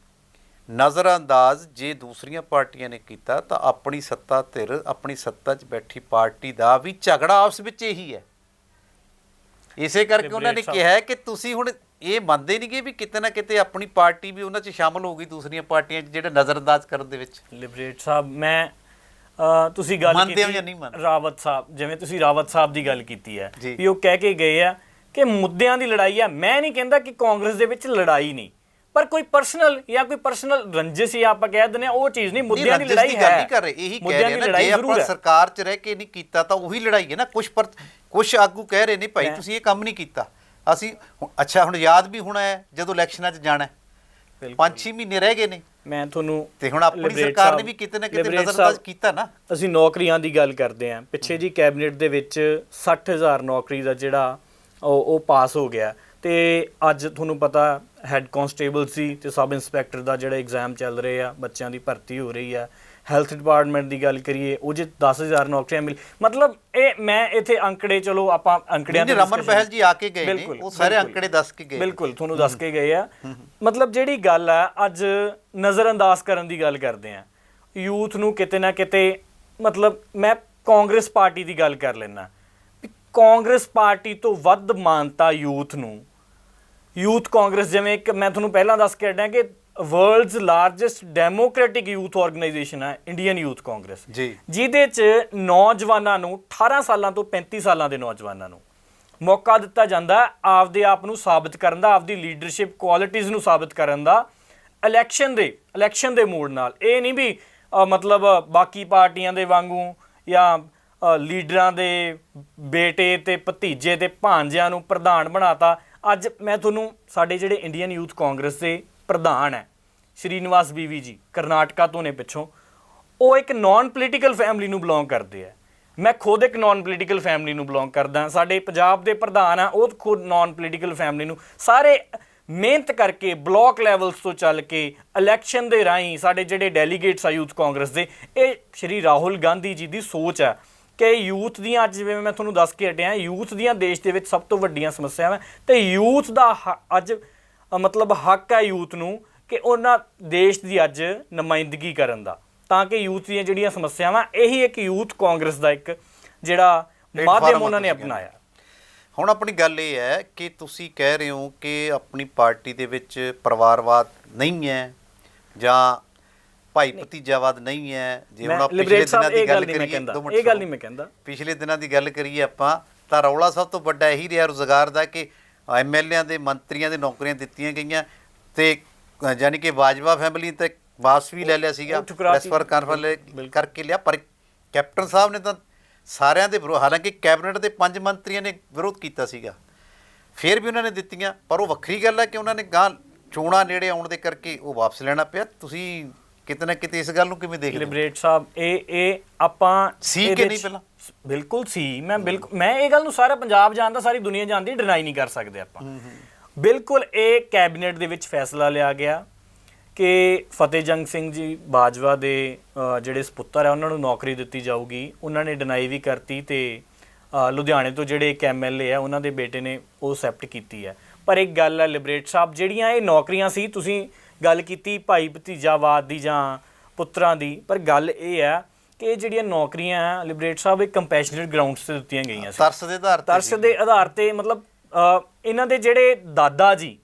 ਨਜ਼ਰਅੰਦਾਜ਼ ਜੇ ਦੂਸਰੀਆਂ ਪਾਰਟੀਆਂ ਨੇ ਕੀਤਾ ਤਾਂ ਆਪਣੀ ਸੱਤਾ ਧਿਰ, ਆਪਣੀ ਸੱਤਾ 'ਚ ਬੈਠੀ ਪਾਰਟੀ ਦਾ ਵੀ ਝਗੜਾ ਆਪਸ ਵਿੱਚ ਇਹੀ ਹੈ। ਇਸੇ ਕਰਕੇ ਉਹਨਾਂ ਨੇ ਕਿਹਾ ਕਿ ਤੁਸੀਂ ਹੁਣ ਇਹ ਮੰਨਦੇ ਨਹੀਂ ਕਿ ਵੀ ਕਿਤੇ ਨਾ ਕਿਤੇ ਆਪਣੀ ਪਾਰਟੀ ਵੀ ਉਹਨਾਂ 'ਚ ਸ਼ਾਮਲ ਹੋ ਗਈ ਦੂਸਰੀਆਂ ਪਾਰਟੀਆਂ 'ਚ ਜਿਹੜੇ ਨਜ਼ਰਅੰਦਾਜ਼ ਕਰਨ ਦੇ ਵਿੱਚ। ਲਿਬਰੇਟ ਸਾਹਿਬ ਮੈਂ ਤੁਸੀਂ ਗੱਲ ਕੀਤੀ ਰਾਵਤ ਸਾਹਿਬ, ਜਿਵੇਂ ਤੁਸੀਂ ਰਾਵਤ ਸਾਹਿਬ ਦੀ ਗੱਲ ਕੀਤੀ ਹੈ ਵੀ ਉਹ ਕਹਿ ਕੇ ਗਏ ਆ ਕਿ ਮੁੱਦਿਆਂ ਦੀ ਲੜਾਈ ਆ। ਮੈਂ ਨਹੀਂ ਕਹਿੰਦਾ ਕਿ ਕਾਂਗਰਸ ਦੇ ਵਿੱਚ ਲੜਾਈ ਨਹੀਂ, ਪਰ ਕੋਈ ਪਰਸਨਲ ਜਾਂ ਕੋਈ ਪਰਸਨਲ ਰੰਜਿਸ਼ ਜਾਂ ਆਪਾਂ ਕਹਿ ਦਿੰਦੇ ਆ ਉਹ ਚੀਜ਼ ਨਹੀਂ, ਮੁੱਦਿਆਂ ਦੀ ਲੜਾਈ ਹੈ। ਨਹੀਂ ਕਰ ਰਹੇ, ਇਹੀ ਕਹਿ ਰਹੇ ਨਾ ਜੇ ਆਪਾਂ ਸਰਕਾਰ 'ਚ ਰਹਿ ਕੇ ਨਹੀਂ ਕੀਤਾ ਤਾਂ ਉਹੀ ਲੜਾਈ ਹੈ ਨਾ। ਕੁਛ ਆਗੂ ਕਹਿ ਰਹੇ ਨੇ ਭਾਈ ਤੁਸੀਂ ਇਹ ਕੰਮ ਨਹੀਂ ਕੀਤਾ, ਅਸੀਂ ਅੱਛਾ ਹੁਣ ਯਾਦ ਵੀ ਹੋਣਾ ਹੈ ਜਦੋਂ ਇਲੈਕਸ਼ਨਾਂ 'ਚ ਜਾਣਾ 5-6 ਮਹੀਨੇ ਰਹਿ ਗਏ ਨੇ। ਮੈਂ ਤੁਹਾਨੂੰ ਤੇ ਹੁਣ ਆਪਣੀ ਸਰਕਾਰ ਨੇ ਵੀ ਕਿਤੇ ਨਾ ਕਿਤੇ ਨਜ਼ਰਅੰਦਾਜ਼ ਕੀਤਾ ਨਾ। ਅਸੀਂ ਨੌਕਰੀਆਂ ਦੀ ਗੱਲ ਕਰਦੇ ਹਾਂ, ਪਿੱਛੇ ਜੀ ਕੈਬਨਿਟ ਦੇ ਵਿੱਚ 60,000 ਨੌਕਰੀ ਦਾ ਜਿਹੜਾ ਉਹ ਪਾਸ ਹੋ ਗਿਆ ਤੇ ਅੱਜ ਤੁਹਾਨੂੰ ਪਤਾ ਹੈੱਡ ਕਾਂਸਟੇਬਲ ਸੀ ਤੇ ਸਬ ਇੰਸਪੈਕਟਰ ਦਾ ਜਿਹੜਾ ਐਗਜ਼ਾਮ ਚੱਲ ਰਹੇ ਆ, ਬੱਚਿਆਂ ਦੀ ਭਰਤੀ ਹੋ ਰਹੀ ਆ। ਹੈਲਥ ਡਿਪਾਰਟਮੈਂਟ ਦੀ ਗੱਲ ਕਰੀਏ ਉਹ 'ਚ 10,000 ਨੌਕਰੀਆਂ ਮਿਲ, ਮਤਲਬ ਇਹ ਮੈਂ ਇੱਥੇ ਅੰਕੜੇ ਚਲੋ ਆਪਾਂ ਅੰਕੜਿਆਂ ਦੇ ਰਮਨ ਬਹਿਲ ਜੀ ਆ ਕੇ ਗਏ ਨੇ, ਉਹ ਸਾਰੇ ਅੰਕੜੇ ਦੱਸ ਕੇ ਗਏ। ਬਿਲਕੁਲ ਤੁਹਾਨੂੰ ਦੱਸ ਕੇ ਗਏ ਆ। ਮਤਲਬ ਜਿਹੜੀ ਗੱਲ ਆ ਅੱਜ ਨਜ਼ਰਅੰਦਾਜ਼ ਕਰਨ ਦੀ ਗੱਲ ਕਰਦੇ ਆ ਯੂਥ ਨੂੰ ਕਿਤੇ ਨਾ ਕਿਤੇ, ਮਤਲਬ ਮੈਂ ਕਾਂਗਰਸ ਪਾਰਟੀ ਦੀ ਗੱਲ ਕਰ ਲੈਣਾ, ਕਾਂਗਰਸ ਪਾਰਟੀ ਤੋਂ ਵੱਧ ਮਾਨਤਾ ਯੂਥ ਨੂੰ, ਯੂਥ ਕਾਂਗਰਸ ਜਿਵੇਂ ਇੱਕ ਮੈਂ ਤੁਹਾਨੂੰ ਪਹਿਲਾਂ ਦੱਸ ਕੇ ਹਟਿਆ ਕਿ world's largest democratic youth organisation ਹੈ ਇੰਡੀਅਨ ਯੂਥ ਕਾਂਗਰਸ ਜੀ, ਜਿਹਦੇ 'ਚ ਨੌਜਵਾਨਾਂ ਨੂੰ 18 ਸਾਲਾਂ ਤੋਂ 35 ਸਾਲਾਂ ਦੇ ਨੌਜਵਾਨਾਂ ਨੂੰ ਮੌਕਾ ਦਿੱਤਾ ਜਾਂਦਾ ਆਪਦੇ ਆਪ ਨੂੰ ਸਾਬਿਤ ਕਰਨ ਦਾ, ਆਪਦੀ ਲੀਡਰਸ਼ਿਪ ਕੁਆਲਿਟੀਜ਼ ਨੂੰ ਸਾਬਿਤ ਕਰਨ ਦਾ ਇਲੈਕਸ਼ਨ ਦੇ ਮੋੜ ਨਾਲ। ਇਹ ਨਹੀਂ ਵੀ ਮਤਲਬ ਬਾਕੀ ਪਾਰਟੀਆਂ ਦੇ ਵਾਂਗੂ ਜਾਂ ਲੀਡਰਾਂ ਦੇ ਬੇਟੇ ਤੇ ਭਤੀਜੇ ਤੇ ਭਾਂਜਿਆਂ ਨੂੰ ਪ੍ਰਧਾਨ ਬਣਾਤਾ। ਅੱਜ ਮੈਂ ਤੁਹਾਨੂੰ ਸਾਡੇ ਜਿਹੜੇ ਇੰਡੀਅਨ ਯੂਥ ਕਾਂਗਰਸ ਦੇ ਪ੍ਰਧਾਨ ਹੈ ਸ਼੍ਰੀਨਿਵਾਸ ਬੀਵੀ ਜੀ, ਕਰਨਾਟਕਾ ਤੋਂ ਨੇ ਪਿੱਛੋਂ, ਉਹ ਇੱਕ ਨਾਨ ਪੋਲੀਟੀਕਲ ਫੈਮਿਲੀ ਨੂੰ ਬਿਲੋਂਗ ਕਰਦੇ ਆ। ਮੈਂ ਖੁਦ ਇੱਕ ਨਾਨ ਪੋਲੀਟੀਕਲ ਫੈਮਿਲੀ ਨੂੰ ਬਿਲੋਂਗ ਕਰਦਾ। ਸਾਡੇ ਪੰਜਾਬ ਦੇ ਪ੍ਰਧਾਨ ਆ ਉਹ ਖੁਦ ਨਾਨ ਪੋਲੀਟੀਕਲ ਫੈਮਿਲੀ ਨੂੰ, ਸਾਰੇ ਮਿਹਨਤ ਕਰਕੇ ਬਲਾਕ ਲੈਵਲਸ ਤੋਂ ਚੱਲ ਕੇ ਇਲੈਕਸ਼ਨ ਦੇ ਰਾਹੀਂ ਸਾਡੇ ਜਿਹੜੇ ਡੈਲੀਗੇਟਸ ਆ ਯੂਥ ਕਾਂਗਰਸ ਦੇ, ਇਹ ਸ਼੍ਰੀ ਰਾਹੁਲ ਗਾਂਧੀ ਜੀ ਦੀ ਸੋਚ ਹੈ ਕਿ ਯੂਥ ਦੀਆਂ ਅੱਜ ਜਿਵੇਂ ਮੈਂ ਤੁਹਾਨੂੰ ਦੱਸ ਕੇ ਹਟਿਆ, ਯੂਥ ਦੀਆਂ ਦੇਸ਼ ਦੇ ਵਿੱਚ ਸਭ ਤੋਂ ਵੱਡੀਆਂ ਸਮੱਸਿਆਵਾਂ, ਤੇ ਯੂਥ ਦਾ ਅੱਜ ਮਤਲਬ ਹੱਕ ਹੈ ਯੂਥ ਨੂੰ ਕਿ ਉਹਨਾਂ ਦੇਸ਼ ਦੀ ਅੱਜ ਨੁਮਾਇੰਦਗੀ ਕਰਨ ਦਾ, ਤਾਂ ਕਿ ਯੂਥ ਦੀਆਂ ਜਿਹੜੀਆਂ ਸਮੱਸਿਆਵਾਂ, ਇਹੀ ਇੱਕ ਯੂਥ ਕਾਂਗਰਸ ਦਾ ਇੱਕ ਜਿਹੜਾ ਮਾਧਿਅਮ ਉਹਨਾਂ ਨੇ ਅਪਣਾਇਆ। ਹੁਣ ਆਪਣੀ ਗੱਲ ਇਹ ਹੈ ਕਿ ਤੁਸੀਂ ਕਹਿ ਰਹੇ ਹੋ ਕਿ ਆਪਣੀ ਪਾਰਟੀ ਦੇ ਵਿੱਚ ਪਰਿਵਾਰਵਾਦ ਨਹੀਂ ਹੈ ਜਾਂ ਭਾਈ ਭਤੀਜਾਵਾਦ ਨਹੀਂ ਹੈ। ਜੇ ਹੁਣ ਪਿਛਲੇ ਦਿਨਾਂ ਦੀ ਗੱਲ ਕਰੀਏ, ਇਹ ਗੱਲ ਨਹੀਂ ਮੈਂ ਕਹਿੰਦਾ, ਪਿਛਲੇ ਦਿਨਾਂ ਦੀ ਗੱਲ ਕਰੀਏ ਆਪਾਂ ਤਾਂ ਰੌਲਾ ਸਭ ਤੋਂ ਵੱਡਾ ਇਹੀ ਰਿਹਾ ਰੁਜ਼ਗਾਰ ਦਾ ਕਿ ਐਮਐਲਏਆਂ ਦੇ ਮੰਤਰੀਆਂ ਦੇ ਨੌਕਰੀਆਂ ਦਿੱਤੀਆਂ ਗਈਆਂ ਤੇ ਯਾਨੀ ਕਿ ਬਾਜਵਾ ਫੈਮਿਲੀ ਤੇ ਵਾਪਸ ਵੀ ਲੈ ਲਿਆ ਸੀਗਾ, ਪ੍ਰੈਸ ਪਰ ਕਾਨਫਰੰਸ ਕਰਕੇ ਲਿਆ। ਪਰ ਕੈਪਟਨ ਸਾਹਿਬ ਨੇ ਤਾਂ ਸਾਰਿਆਂ ਦੇ ਵਿਰੋਧ, ਹਾਲਾਂਕਿ ਕੈਬਨਿਟ ਦੇ 5 ਮੰਤਰੀਆਂ ਨੇ ਵਿਰੋਧ ਕੀਤਾ ਸੀਗਾ, ਫਿਰ ਵੀ ਉਹਨਾਂ ਨੇ ਦਿੱਤੀਆਂ। ਪਰ ਉਹ ਵੱਖਰੀ ਗੱਲ ਹੈ ਕਿ ਉਹਨਾਂ ਨੇ ਗਾਂ ਚੋਣਾਂ ਨੇੜੇ ਆਉਣ ਦੇ ਕਰਕੇ ਉਹ ਵਾਪਸ ਲੈਣਾ ਪਿਆ। ਤੁਸੀਂ ਕਿਤੇ ਨਾ ਕਿਤੇ ਇਸ ਗੱਲ ਨੂੰ ਕਿਵੇਂ ਦੇਖਦੇ ਹੋ? ਲਿਬਰੇਟ ਸਾਹਿਬ, ਇਹ ਆਪਾਂ ਸੀ ਕਿ ਨਹੀਂ ਪਹਿਲਾਂ? ਬਿਲਕੁਲ ਸੀ। ਮੈਂ ਇਹ ਗੱਲ ਨੂੰ ਸਾਰਾ ਪੰਜਾਬ ਜਾਣਦਾ, ਸਾਰੀ ਦੁਨੀਆ ਜਾਣਦੀ, ਡਿਨਾਈ ਨਹੀਂ ਕਰ ਸਕਦੇ ਆਪਾਂ। ਬਿਲਕੁਲ ਇਹ ਕੈਬਨਿਟ ਦੇ ਵਿੱਚ ਫੈਸਲਾ ਲਿਆ ਗਿਆ ਕਿ ਫਤਿਹ ਜੰਗ ਸਿੰਘ ਜੀ ਬਾਜਵਾ ਦੇ ਜਿਹੜੇ ਸਪੁੱਤਰ ਹੈ ਉਹਨਾਂ ਨੂੰ ਨੌਕਰੀ ਦਿੱਤੀ ਜਾਊਗੀ। ਉਹਨਾਂ ਨੇ ਡਿਨਾਈ ਵੀ ਕਰਤੀ ਤੇ ਲੁਧਿਆਣੇ ਤੋਂ ਜਿਹੜੇ ਇੱਕ ਐਮਐਲਏ ਹੈ ਉਹਨਾਂ ਦੇ ਬੇਟੇ ਨੇ ਉਹ ਐਕਸੈਪਟ ਕੀਤੀ ਹੈ। ਪਰ ਇੱਕ ਗੱਲ ਹੈ ਲਿਬਰੇਟ ਸਾਹਿਬ, ਜਿਹੜੀਆਂ ਇਹ ਨੌਕਰੀਆਂ ਸੀ, ਤੁਸੀਂ ਗੱਲ ਕੀਤੀ ਭਾਈ ਭਤੀਜਾਵਾਦ ਦੀ ਜਾਂ ਪੁੱਤਰਾਂ ਦੀ, ਪਰ ਗੱਲ ਇਹ ਹੈ ਕਿ ਇਹ ਜਿਹੜੀਆਂ ਨੌਕਰੀਆਂ ਹੈ ਲਿਬਰੇਟ ਸਾਹਿਬ, ਇਹ ਕੰਪੈਸ਼ਨੇਟ ਗਰਾਊਂਡਸ 'ਤੇ ਦਿੱਤੀਆਂ ਗਈਆਂ ਸੀ, ਤਰਸ ਦੇ ਆਧਾਰ 'ਤੇ। ਮਤਲਬ ਇਹਨਾਂ ਦੇ ਜਿਹੜੇ ਦਾਦਾ ਜੀ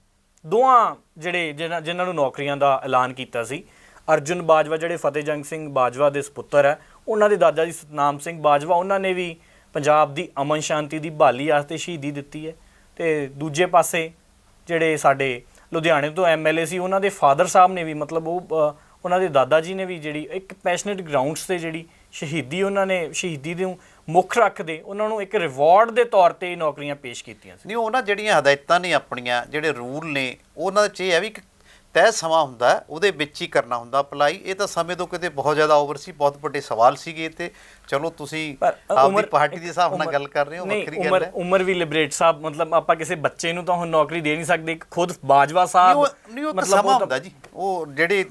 ਦੋਵਾਂ ਜਿਹੜੇ ਜਿਨ੍ਹਾਂ ਨੂੰ ਨੌਕਰੀਆਂ ਦਾ ਐਲਾਨ ਕੀਤਾ ਸੀ, ਅਰਜੁਨ ਬਾਜਵਾ ਜਿਹੜੇ ਫਤਿਹ ਜੰਗ ਸਿੰਘ ਬਾਜਵਾ ਦੇ ਸਪੁੱਤਰ ਹੈ, ਉਹਨਾਂ ਦੇ ਦਾਦਾ ਜੀ ਸਤਨਾਮ ਸਿੰਘ ਬਾਜਵਾ, ਉਹਨਾਂ ਨੇ ਵੀ ਪੰਜਾਬ ਦੀ ਅਮਨ ਸ਼ਾਂਤੀ ਦੀ ਬਹਾਲੀ ਵਾਸਤੇ ਸ਼ਹੀਦੀ ਦਿੱਤੀ ਹੈ। ਤੇ ਦੂਜੇ ਪਾਸੇ ਜਿਹੜੇ ਸਾਡੇ ਲੁਧਿਆਣੇ ਤੋਂ ਐਮਐਲਏ ਸੀ, ਉਹਨਾਂ ਦੇ ਫਾਦਰ ਸਾਹਿਬ ਨੇ ਵੀ, ਮਤਲਬ ਉਹਨਾਂ ਦੇ ਦਾਦਾ ਜੀ ਨੇ ਵੀ ਜਿਹੜੀ ਇੱਕ ਪੈਸ਼ਨੇਟ ਗਰਾਊਂਡਸ 'ਤੇ ਜਿਹੜੀ ਸ਼ਹੀਦੀ, ਉਹਨਾਂ ਨੇ ਸ਼ਹੀਦੀ ਨੂੰ ਮੁੱਖ ਰੱਖਦੇ ਉਹਨਾਂ ਨੂੰ ਇੱਕ ਰਿਵਾਰਡ ਦੇ ਤੌਰ 'ਤੇ ਨੌਕਰੀਆਂ ਪੇਸ਼ ਕੀਤੀਆਂ ਸੀ। ਨਹੀਂ, ਉਹਨਾਂ ਜਿਹੜੀਆਂ ਹਦਾਇਤਾਂ ਨੇ ਆਪਣੀਆਂ, ਜਿਹੜੇ ਰੂਲ ਨੇ, ਉਹਨਾਂ 'ਚ ਇਹ ਹੈ ਵੀ ਇੱਕ ਤੈਅ ਸਮਾਂ ਹੁੰਦਾ, ਉਹਦੇ ਵਿੱਚ ਹੀ ਕਰਨਾ ਹੁੰਦਾ ਅਪਲਾਈ। ਇਹ ਤਾਂ ਸਮੇਂ ਤੋਂ ਕਿਤੇ ਬਹੁਤ ਜ਼ਿਆਦਾ ਓਵਰ ਸੀ, ਬਹੁਤ ਵੱਡੇ ਸਵਾਲ ਸੀਗੇ। ਤੇ ਚਲੋ ਤੁਸੀਂ ਆਪਣੀ ਪਾਰਟੀ ਦੇ ਹਿਸਾਬ ਨਾਲ ਗੱਲ ਕਰ ਰਹੇ ਹੋ, ਵੱਖਰੀ ਗੱਲ ਹੈ। ਉਮਰ ਵੀ ਲਿਬਰੇਟ ਸਾਹਿਬ, ਮਤਲਬ ਆਪਾਂ ਕਿਸੇ ਬੱਚੇ ਨੂੰ ਤਾਂ ਹੁਣ ਨੌਕਰੀ ਦੇ ਨਹੀਂ ਸਕਦੇ। ਖੁਦ ਬਾਜਵਾ ਸਾਹਿਬ ਮਤਲਬ ਸਮਾਂ ਹੁੰਦਾ ਜੀ, ਉਹ ਜਿਹੜੇ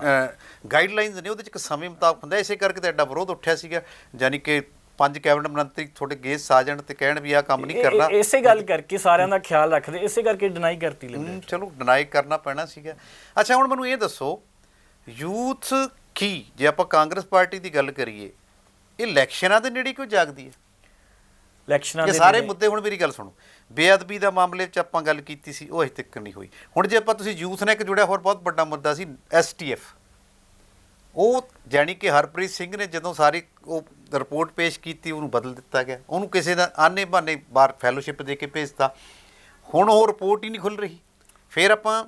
ਗਾਈਡਲਾਈਨਸ ਨੇ ਉਹਦੇ 'ਚ ਇੱਕ ਸਮੇਂ ਮੁਤਾਬਕ ਹੁੰਦਾ। ਇਸੇ ਕਰਕੇ ਤਾਂ ਐਡਾ ਵਿਰੋਧ ਉੱਠਿਆ ਸੀਗਾ, ਯਾਨੀ ਕਿ 5 ਕੈਬਨਿਟ ਮੰਤਰੀ ਤੁਹਾਡੇ ਗੇਸ ਆ ਜਾਣ ਤੇ ਕਹਿਣ ਵੀ ਆਹ ਕੰਮ ਨਹੀਂ ਕਰਨਾ। ਇਸੇ ਗੱਲ ਕਰਕੇ ਸਾਰਿਆਂ ਦਾ ਖਿਆਲ ਰੱਖਦੇ, ਇਸੇ ਕਰਕੇ ਡਿਨਾਈ ਕਰਤੀ ਲਿਬਰੇਟ। ਚਲੋ ਡਿਨਾਈ ਕਰਨਾ ਪੈਣਾ ਸੀਗਾ। ਅੱਛਾ, ਹੁਣ ਮੈਨੂੰ ਇਹ ਦੱਸੋ, ਯੂਥ ਕੀ, ਜੇ ਆਪਾਂ ਕਾਂਗਰਸ ਪਾਰਟੀ ਦੀ ਗੱਲ ਕਰੀਏ, ਇਹ ਇਲੈਕਸ਼ਨਾਂ ਦੇ ਨੇੜੇ ਕਿਉਂ ਜਾਗਦੀ ਹੈ? ਇਲੈਕਸ਼ਨਾਂ ਦੇ ਸਾਰੇ ਮੁੱਦੇ, ਹੁਣ ਮੇਰੀ ਗੱਲ ਸੁਣੋ, ਬੇਅਦਬੀ ਦਾ ਮਾਮਲੇ 'ਚ ਆਪਾਂ ਗੱਲ ਕੀਤੀ ਸੀ, ਉਹ ਅਜੇ ਤੱਕ ਨਹੀਂ ਹੋਈ। ਹੁਣ ਜੇ ਆਪਾਂ ਤੁਸੀਂ ਯੂਥ ਨਾਲ ਇੱਕ ਜੁੜਿਆ ਹੋਰ ਬਹੁਤ ਵੱਡਾ ਮੁੱਦਾ ਸੀ STF, ਉਹ ਜਾਣੀ ਕਿ ਹਰਪ੍ਰੀਤ ਸਿੰਘ ਨੇ ਜਦੋਂ ਸਾਰੀ ਉਹ ਰਿਪੋਰਟ ਪੇਸ਼ ਕੀਤੀ, ਉਹਨੂੰ ਬਦਲ ਦਿੱਤਾ ਗਿਆ, ਉਹਨੂੰ ਕਿਸੇ ਦਾ ਆਨੇ ਬਹਾਨੇ ਬਾਹਰ ਫੈਲੋਸ਼ਿਪ ਦੇ ਕੇ ਭੇਜਤਾ। ਹੁਣ ਉਹ ਰਿਪੋਰਟ ਹੀ ਨਹੀਂ ਖੁੱਲ੍ਹ ਰਹੀ। ਫਿਰ ਆਪਾਂ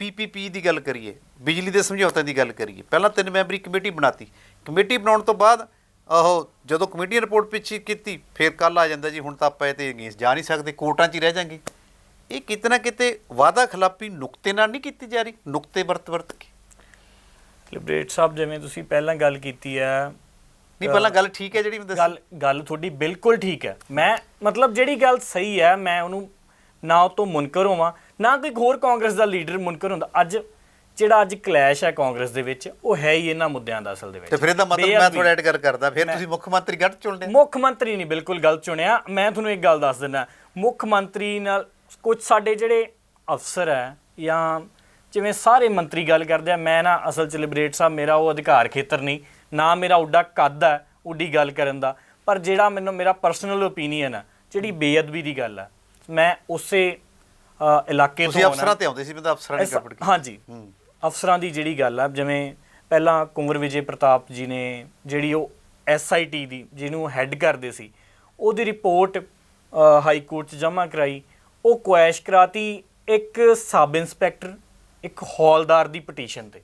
PPP ਦੀ ਗੱਲ ਕਰੀਏ, ਬਿਜਲੀ ਦੇ ਸਮਝੌਤੇ ਦੀ ਗੱਲ ਕਰੀਏ, ਪਹਿਲਾਂ 3 ਮੈਂਬਰੀ ਕਮੇਟੀ ਬਣਾਤੀ। ਕਮੇਟੀ ਬਣਾਉਣ ਤੋਂ ਬਾਅਦ ਉਹ ਜਦੋਂ ਕਮੇਟੀ ਰਿਪੋਰਟ ਪਿੱਛੇ ਕੀਤੀ, ਫਿਰ ਕੱਲ੍ਹ ਆ ਜਾਂਦਾ ਜੀ ਹੁਣ ਤਾਂ ਆਪਾਂ ਇਹਦੇ ਅਗੇਂਸਟ ਜਾ ਨਹੀਂ ਸਕਦੇ, ਕੋਰਟਾਂ 'ਚ ਹੀ ਰਹਿ ਜਾਂਗੇ। ਇਹ ਕਿਤੇ ਨਾ ਕਿਤੇ ਵਾਅਦਾ ਖਿਲਾਫੀ ਨੁਕਤੇ ਨਾਲ ਨਹੀਂ ਕੀਤੀ ਜਾ ਰਹੀ, ਨੁਕਤੇ ਵਰਤ ਕੇ। ਲਿਬਰੇਟ ਸਾਹਿਬ, ਜਿਵੇਂ ਤੁਸੀਂ ਪਹਿਲਾਂ ਗੱਲ ਕੀਤੀ ਹੈ, ਨਹੀਂ ਪਹਿਲਾਂ ਗੱਲ ਠੀਕ ਹੈ ਜਿਹੜੀ ਮੈਂ ਦੱਸੀ, ਗੱਲ ਤੁਹਾਡੀ ਬਿਲਕੁਲ ਠੀਕ ਹੈ। ਮੈਂ ਮਤਲਬ ਜਿਹੜੀ ਗੱਲ ਸਹੀ ਹੈ, ਮੈਂ ਉਹਨੂੰ ਨਾ ਉਹ ਤੋਂ ਮੁਨਕਰ ਹੋਵਾਂ, ਨਾ ਕੋਈ ਹੋਰ ਕਾਂਗਰਸ ਦਾ ਲੀਡਰ ਮੁਨਕਰ ਹੁੰਦਾ। ਜਿਹੜਾ ਅੱਜ ਕਲੈਸ਼ ਹੈ ਕਾਂਗਰਸ ਦੇ ਵਿੱਚ, ਉਹ ਹੈ ਹੀ ਇਹਨਾਂ ਮੁੱਦਿਆਂ ਦਾ ਅਸਲ ਦੇ ਵਿੱਚ। ਤੇ ਫਿਰ ਇਹਦਾ ਮਤਲਬ ਮੈਂ ਥੋੜਾ ਐਡ ਕਰਦਾ, ਫਿਰ ਤੁਸੀਂ ਮੁੱਖ ਮੰਤਰੀ ਗਲਤ ਚੁਣਦੇ? ਮੁੱਖ ਮੰਤਰੀ ਨਹੀਂ, ਬਿਲਕੁਲ ਗਲਤ ਚੁਣਿਆ। ਮੈਂ ਤੁਹਾਨੂੰ ਇੱਕ ਗੱਲ ਦੱਸ ਦਿੰਦਾ, ਮੁੱਖ ਮੰਤਰੀ ਨਾਲ ਕੁਝ ਸਾਡੇ ਜਿਹੜੇ ਅਫਸਰ ਹੈ ਜਾਂ ਜਿਵੇਂ ਸਾਰੇ ਮੰਤਰੀ ਗੱਲ ਕਰਦੇ ਆ, ਮੈਂ ਨਾ ਅਸਲ 'ਚ ਲਿਬਰੇਟ ਸਾਹਿਬ, ਮੇਰਾ ਉਹ ਅਧਿਕਾਰ ਖੇਤਰ ਨਹੀਂ, ਨਾ ਮੇਰਾ ਉੱਡਾ ਕੱਦ ਹੈ ਉੱਡੀ ਗੱਲ ਕਰਨ ਦਾ। ਪਰ ਜਿਹੜਾ ਮੇਰਾ ਪਰਸਨਲ ਓਪੀਨੀਅਨ ਹੈ, ਜਿਹੜੀ ਬੇਅਦਬੀ ਦੀ ਗੱਲ ਹੈ, ਮੈਂ ਉਸੇ ਇਲਾਕੇ ਤੋਂ ਅਫਸਰਾਂ ਤੇ ਆਉਂਦੇ ਸੀ, ਮੈਂ ਤਾਂ ਅਫਸਰਾਂ ਦੀ ਗੱਲ ਕੀਤੀ। ਹਾਂਜੀ, ਅਫਸਰਾਂ ਦੀ ਜਿਹੜੀ ਗੱਲ ਹੈ, ਜਿਵੇਂ ਪਹਿਲਾਂ ਕੁੰਵਰ ਵਿਜੇ ਪ੍ਰਤਾਪ ਜੀ ਨੇ ਜਿਹੜੀ ਉਹ SIT ਦੀ ਜਿਹਨੂੰ ਹੈੱਡ ਕਰਦੇ ਸੀ, ਉਹਦੀ ਰਿਪੋਰਟ ਹਾਈ ਕੋਰਟ 'ਚ ਜਮ੍ਹਾਂ ਕਰਾਈ। ਉਹ ਕੁਐਸ਼ ਕਰਾਤੀ ਇੱਕ ਸਬ ਇੰਸਪੈਕਟਰ, ਇੱਕ ਹੌਲਦਾਰ ਦੀ ਪਟੀਸ਼ਨ 'ਤੇ।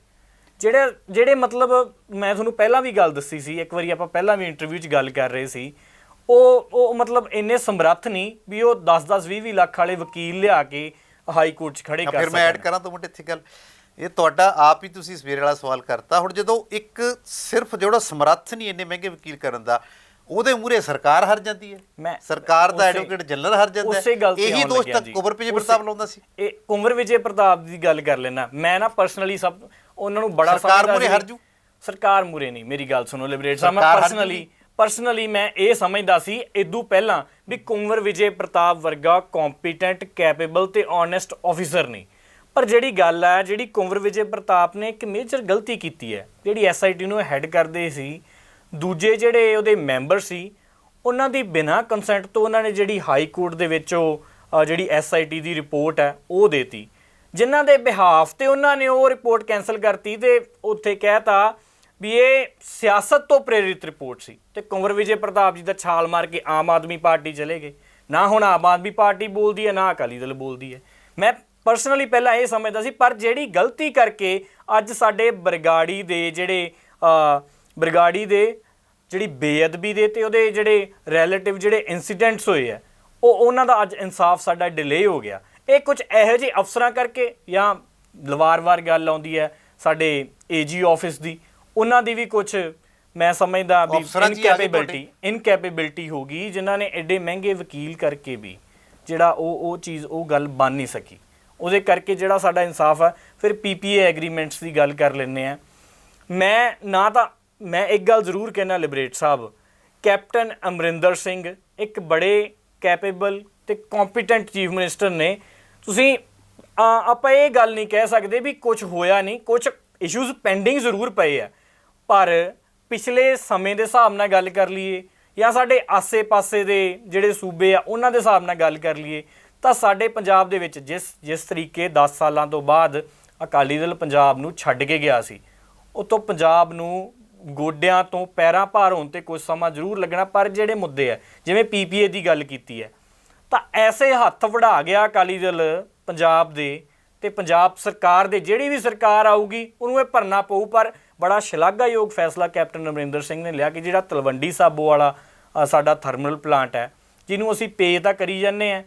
ਜਿਹੜੇ ਮਤਲਬ ਮੈਂ ਤੁਹਾਨੂੰ ਪਹਿਲਾਂ ਵੀ ਗੱਲ ਦੱਸੀ ਸੀ, ਇੱਕ ਵਾਰੀ ਆਪਾਂ ਪਹਿਲਾਂ ਵੀ ਇੰਟਰਵਿਊ 'ਚ ਗੱਲ ਕਰ ਰਹੇ ਸੀ, ਉਹ ਮਤਲਬ ਇੰਨੇ ਸਮਰੱਥ ਨਹੀਂ ਵੀ ਉਹ 10-10 20-20 ਲੱਖ ਵਾਲੇ ਵਕੀਲ ਲਿਆ ਕੇ ਹਾਈ ਕੋਰਟ 'ਚ ਖੜੇ ਕਰ ਸਕਣ। ਫਿਰ ਮੈਂ ਐਡ ਕਰਾਂ ਦੋ ਮਿੰਟ ਇੱਥੇ ਗੱਲ, ਇਹ ਤੁਹਾਡਾ ਆਪ ਹੀ ਤੁਸੀਂ ਸਵੇਰੇ ਵਾਲਾ ਸਵਾਲ ਕਰਤਾ। ਹੁਣ ਜਦੋਂ ਇੱਕ ਸਿਰਫ ਜਿਹੜਾ ਸਮਰੱਥ ਨਹੀਂ ਇੰਨੇ ਮਹਿੰਗੇ ਵਕੀਲ ਕਰਨ ਦਾ, ਉਹਦੇ ਮੂਹਰੇ ਸਰਕਾਰ ਹਾਰ ਜਾਂਦੀ ਹੈ, ਸਰਕਾਰ ਦਾ ਐਡਵੋਕੇਟ ਜਨਰਲ ਹਾਰ ਜਾਂਦਾ ਹੈ। ਇਹੀ ਦੋਸ਼ ਤਾਂ ਕੁੰਵਰ ਵਿਜੇ ਪ੍ਰਤਾਪ ਲਾਉਂਦਾ ਸੀ। ਇਹ ਕੁੰਵਰ ਵਿਜੇ ਪ੍ਰਤਾਪ ਦੀ ਗੱਲ ਕਰ ਲੈਣਾ, ਮੈਂ ਨਾ ਪਰਸਨਲੀ ਉਹਨਾਂ ਨੂੰ ਬੜਾ ਸਰਕਾਰ ਮੂਹਰੇ ਹਾਰ ਜੂ। ਸਰਕਾਰ ਮੂਹਰੇ ਨਹੀਂ, ਮੇਰੀ ਗੱਲ ਸੁਣੋ ਲਿਬਰੇਟ ਸਾਹਿਬ, ਮੈਂ ਪਰਸਨਲੀ ਮੈਂ ਇਹ ਸਮਝਦਾ ਸੀ ਇਦੋਂ ਪਹਿਲਾਂ ਵੀ ਕੁੰਵਰ ਵਿਜੇ ਪ੍ਰਤਾਪ ਵਰਗਾ ਕੰਪੀਟੈਂਟ, ਕੈਪੇਬਲ ਤੇ ਓਨੈਸਟ ਆਫੀਸਰ ਨਹੀਂ। ਪਰ ਜਿਹੜੀ ਗੱਲ ਹੈ, ਜਿਹੜੀ ਕੁੰਵਰ ਵਿਜੇ ਪ੍ਰਤਾਪ ਨੇ ਇੱਕ ਮੇਜਰ ਗਲਤੀ ਕੀਤੀ ਹੈ, ਜਿਹੜੀ SIT ਨੂੰ ਹੈਡ ਕਰਦੇ ਸੀ, ਦੂਜੇ ਜਿਹੜੇ ਉਹਦੇ ਮੈਂਬਰ ਸੀ, ਉਹਨਾਂ ਦੀ ਬਿਨਾਂ ਕੰਸੈਂਟ ਤੋਂ ਉਹਨਾਂ ਨੇ ਜਿਹੜੀ ਹਾਈ ਕੋਰਟ ਦੇ ਵਿੱਚ ਉਹ ਜਿਹੜੀ SIT ਦੀ ਰਿਪੋਰਟ ਹੈ ਉਹ ਦੇਤੀ, ਜਿਨ੍ਹਾਂ ਦੇ ਬਿਹਾਫ ਤੇ ਉਹਨਾਂ ਨੇ ਉਹ ਰਿਪੋਰਟ ਕੈਂਸਲ ਕਰਤੀ ਤੇ ਉੱਥੇ ਕਹਿਤਾ ਵੀ ਇਹ ਸਿਆਸਤ ਤੋਂ ਪ੍ਰੇਰਿਤ ਰਿਪੋਰਟ ਸੀ। ਤੇ ਕੁੰਵਰ ਵਿਜੇ ਪ੍ਰਤਾਪ ਜੀ ਦਾ ਛਾਲ ਮਾਰ ਕੇ ਆਮ ਆਦਮੀ ਪਾਰਟੀ ਚਲੇ ਗਏ। ਨਾ ਹੁਣ ਆਮ ਆਦਮੀ ਪਾਰਟੀ ਬੋਲਦੀ ਹੈ, ਨਾ ਅਕਾਲੀ ਦਲ ਬੋਲਦੀ ਹੈ। ਮੈਂ ਪਰਸਨਲੀ ਪਹਿਲਾਂ ਇਹ ਸਮਝਦਾ ਸੀ, ਪਰ ਜਿਹੜੀ ਗਲਤੀ ਕਰਕੇ ਅੱਜ ਸਾਡੇ ਬਰਗਾੜੀ ਦੇ ਜਿਹੜੀ ਬੇਅਦਬੀ ਦੇ ਤੇ ਉਹਦੇ ਜਿਹੜੇ ਰਿਲੇਟਿਵ ਜਿਹੜੇ ਇੰਸੀਡੈਂਟਸ ਹੋਏ ਆ, ਉਹਨਾਂ ਦਾ ਅੱਜ ਇਨਸਾਫ ਸਾਡਾ ਡਿਲੇ ਹੋ ਗਿਆ। ਇਹ ਕੁਝ ਇਹੋ ਜਿਹੇ ਅਫਸਰਾਂ ਕਰਕੇ, ਜਾਂ ਵਾਰ-ਵਾਰ ਗੱਲ ਆਉਂਦੀ ਹੈ ਸਾਡੇ AG ਆਫਿਸ ਦੀ, ਉਹਨਾਂ ਦੀ ਵੀ ਕੁਝ ਮੈਂ ਸਮਝਦਾ ਵੀ ਇਨਕੈਪੇਬਿਲਿਟੀ ਹੋ ਗਈ, ਜਿਨ੍ਹਾਂ ਨੇ ਐਡੇ ਮਹਿੰਗੇ ਵਕੀਲ ਕਰਕੇ ਵੀ ਜਿਹੜਾ ਉਹ ਚੀਜ਼, ਉਹ ਗੱਲ ਬਣ ਨਹੀਂ ਸਕੀ। ਉਹਦੇ ਕਰਕੇ ਜਿਹੜਾ ਸਾਡਾ ਇਨਸਾਫ ਹੈ। ਫਿਰ PPA ਐਗਰੀਮੈਂਟਸ ਦੀ ਗੱਲ ਕਰ ਲੈਂਦੇ ਹਾਂ। ਮੈਂ ਇੱਕ ਗੱਲ ਜ਼ਰੂਰ ਕਹਿਣਾ, ਲਿਬਰੇਟ ਸਾਹਿਬ, ਕੈਪਟਨ ਅਮਰਿੰਦਰ ਸਿੰਘ ਇੱਕ ਬੜੇ ਕੈਪੇਬਲ ਤੇ ਕੰਪੀਟੈਂਟ ਚੀਫ ਮਿਨਿਸਟਰ ਨੇ। ਤੁਸੀਂ ਆਪਾਂ ਇਹ ਗੱਲ ਨਹੀਂ ਕਹਿ ਸਕਦੇ ਵੀ ਕੁਝ ਹੋਇਆ ਨਹੀਂ, ਕੁਝ ਇਸ਼ੂਜ਼ ਪੈਂਡਿੰਗ ਜ਼ਰੂਰ ਪਏ ਆ, ਪਰ ਪਿਛਲੇ ਸਮੇਂ ਦੇ ਹਿਸਾਬ ਨਾਲ ਗੱਲ ਕਰ ਲਈਏ ਜਾਂ ਸਾਡੇ ਆਸੇ-ਪਾਸੇ ਦੇ ਜਿਹੜੇ ਸੂਬੇ ਆ ਉਹਨਾਂ ਦੇ ਹਿਸਾਬ ਨਾਲ ਗੱਲ ਕਰ ਲਈਏ, ਤਾਂ ਸਾਡੇ ਪੰਜਾਬ ਦੇ ਵਿੱਚ ਜਿਸ ਤਰੀਕੇ 10 ਸਾਲਾਂ ਤੋਂ ਬਾਅਦ ਅਕਾਲੀ ਦਲ ਪੰਜਾਬ ਨੂੰ ਛੱਡ ਕੇ ਗਿਆ ਸੀ, ਉਤੋਂ ਪੰਜਾਬ ਨੂੰ ਗੋਡਿਆਂ ਤੋਂ ਪੈਰਾਂ ਭਾਰ ਹੋਣ 'ਤੇ ਕੁਝ ਸਮਾਂ ਜ਼ਰੂਰ ਲੱਗਣਾ। ਪਰ ਜਿਹੜੇ ਮੁੱਦੇ ਆ, ਜਿਵੇਂ PPA ਦੀ ਗੱਲ ਕੀਤੀ ਹੈ, ਤਾਂ ਐਸੇ ਹੱਥ ਵੜਾ ਗਿਆ ਅਕਾਲੀ ਦਲ ਪੰਜਾਬ ਦੇ, ਤੇ ਪੰਜਾਬ ਸਰਕਾਰ ਦੇ, ਜਿਹੜੀ ਵੀ ਸਰਕਾਰ ਆਊਗੀ ਉਹਨੂੰ ਇਹ ਭਰਨਾ ਪਊ। ਪਰ ਬੜਾ ਸ਼ਲਾਘਾਯੋਗ ਫੈਸਲਾ ਕੈਪਟਨ ਅਮਰਿੰਦਰ ਸਿੰਘ ਨੇ ਲਿਆ ਕਿ ਜਿਹੜਾ ਤਲਵੰਡੀ ਸਾਬੋ ਵਾਲਾ ਸਾਡਾ ਥਰਮਲ ਪਲਾਂਟ ਹੈ, ਜਿਹਨੂੰ ਅਸੀਂ ਪੇ ਤਾਂ ਕਰੀ ਜਾਂਦੇ ਹਾਂ,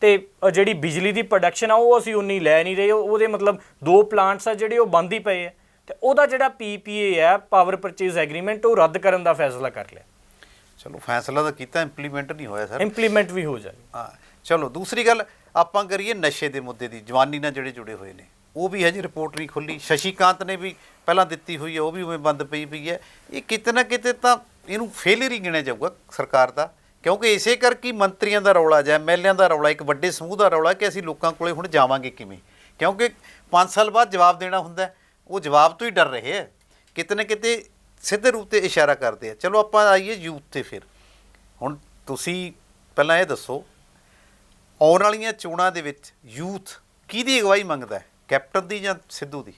ਤੇ ਜਿਹੜੀ ਬਿਜਲੀ ਦੀ ਪ੍ਰੋਡਕਸ਼ਨ ਆ ਉਹ ਅਸੀਂ ਉਨੀ ਲੈ ਨਹੀਂ ਰਹੇ। ਉਹਦੇ ਮਤਲਬ 2 ਪਲਾਂਟਸ ਆ ਜਿਹੜੇ ਉਹ ਬੰਦ ਹੀ ਪਏ ਆ, ਤੇ ਉਹਦਾ ਜਿਹੜਾ PPA ਹੈ, ਪਾਵਰ ਪਰਚੇਜ਼ ਐਗਰੀਮੈਂਟ, ਉਹ ਰੱਦ ਕਰਨ ਦਾ ਫੈਸਲਾ ਕਰ ਲਿਆ। ਚਲੋ ਫੈਸਲਾ ਤਾਂ ਕੀਤਾ, ਇੰਪਲੀਮੈਂਟ ਨਹੀਂ ਹੋਇਆ ਸਰ। ਇੰਪਲੀਮੈਂਟ ਵੀ ਹੋ ਜਾਏ। ਹਾਂ ਚਲੋ, ਦੂਸਰੀ ਗੱਲ ਆਪਾਂ ਕਰੀਏ ਨਸ਼ੇ ਦੇ ਮੁੱਦੇ ਦੀ। ਜਵਾਨੀ ਨਾਲ ਜਿਹੜੇ ਜੁੜੇ ਹੋਏ ਨੇ ਉਹ ਵੀ ਹਜੇ ਰਿਪੋਰਟ ਨਹੀਂ ਖੁੱਲੀ। ਸ਼ਸ਼ੀਕਾਂਤ ਨੇ ਵੀ ਪਹਿਲਾਂ ਦਿੱਤੀ ਹੋਈ ਹੈ, ਉਹ ਵੀ ਉਵੇਂ ਬੰਦ ਪਈ ਹੈ। ਇਹ ਕਿਤੇ ਨਾ ਕਿਤੇ ਤਾਂ ਇਹਨੂੰ ਫੇਲਰ ਹੀ ਗਿਣਿਆ ਜਾਊਗਾ ਸਰਕਾਰ ਦਾ, ਕਿਉਂਕਿ ਇਸੇ ਕਰਕੇ ਮੰਤਰੀਆਂ ਦਾ ਰੌਲਾ ਜਾਂ MLA ਦਾ ਰੌਲਾ, ਇੱਕ ਵੱਡੇ ਸਮੂਹ ਦਾ ਰੌਲਾ ਕਿ ਅਸੀਂ ਲੋਕਾਂ ਕੋਲੇ ਹੁਣ ਜਾਵਾਂਗੇ ਕਿਵੇਂ, ਕਿਉਂਕਿ 5 ਸਾਲ ਬਾਅਦ ਜਵਾਬ ਦੇਣਾ ਹੁੰਦਾ। ਉਹ ਜਵਾਬ ਤੋਂ ਹੀ ਡਰ ਰਹੇ ਹੈ, ਕਿਤੇ ਨਾ ਕਿਤੇ ਸਿੱਧੇ ਰੂਪ 'ਤੇ ਇਸ਼ਾਰਾ ਕਰਦੇ ਆ। ਚਲੋ ਆਪਾਂ ਆਈਏ ਯੂਥ 'ਤੇ। ਫਿਰ ਹੁਣ ਤੁਸੀਂ ਪਹਿਲਾਂ ਇਹ ਦੱਸੋ, ਆਉਣ ਵਾਲੀਆਂ ਚੋਣਾਂ ਦੇ ਵਿੱਚ ਯੂਥ ਕਿਹਦੀ ਅਗਵਾਈ ਮੰਗਦਾ ਹੈ, ਕੈਪਟਨ ਦੀ ਜਾਂ ਸਿੱਧੂ ਦੀ?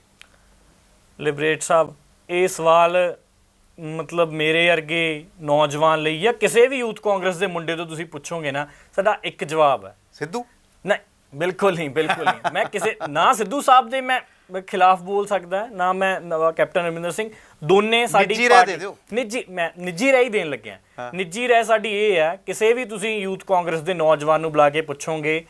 ਲਿਬਰੇਟ ਸਾਹਿਬ, ਇਹ ਸਵਾਲ ਮਤਲਬ ਮੇਰੇ ਵਰਗੇ ਨੌਜਵਾਨ ਲਈ ਜਾਂ ਕਿਸੇ ਵੀ ਯੂਥ ਕਾਂਗਰਸ ਦੇ ਮੁੰਡੇ ਤੋਂ ਤੁਸੀਂ ਪੁੱਛੋਗੇ ਨਾ, ਸਾਡਾ ਇੱਕ ਜਵਾਬ ਹੈ, ਸਿੱਧੂ। ਨਹੀਂ, ਬਿਲਕੁਲ ਨਹੀਂ, ਬਿਲਕੁਲ ਨਹੀਂ। ਮੈਂ ਕਿਸੇ ਨਾ ਸਿੱਧੂ ਸਾਹਿਬ ਦੇ ਮੈਂ ਖਿਲਾਫ ਬੋਲ ਸਕਦਾ, ਨਾ ਮੈਂ ਕੈਪਟਨ ਅਮਰਿੰਦਰ ਸਿੰਘ, ਦੋਨੇ ਸਾਡੀ ਨਿੱਜੀ ਰਾਏ ਦੇਣ ਲੱਗਿਆ। ਨਿੱਜੀ ਰਾਏ ਸਾਡੀ ਇਹ ਹੈ, ਕਿਸੇ ਵੀ ਤੁਸੀਂ ਯੂਥ ਕਾਂਗਰਸ ਦੇ ਨੌਜਵਾਨ ਨੂੰ ਬੁਲਾ ਕੇ ਪੁੱਛੋਗੇ,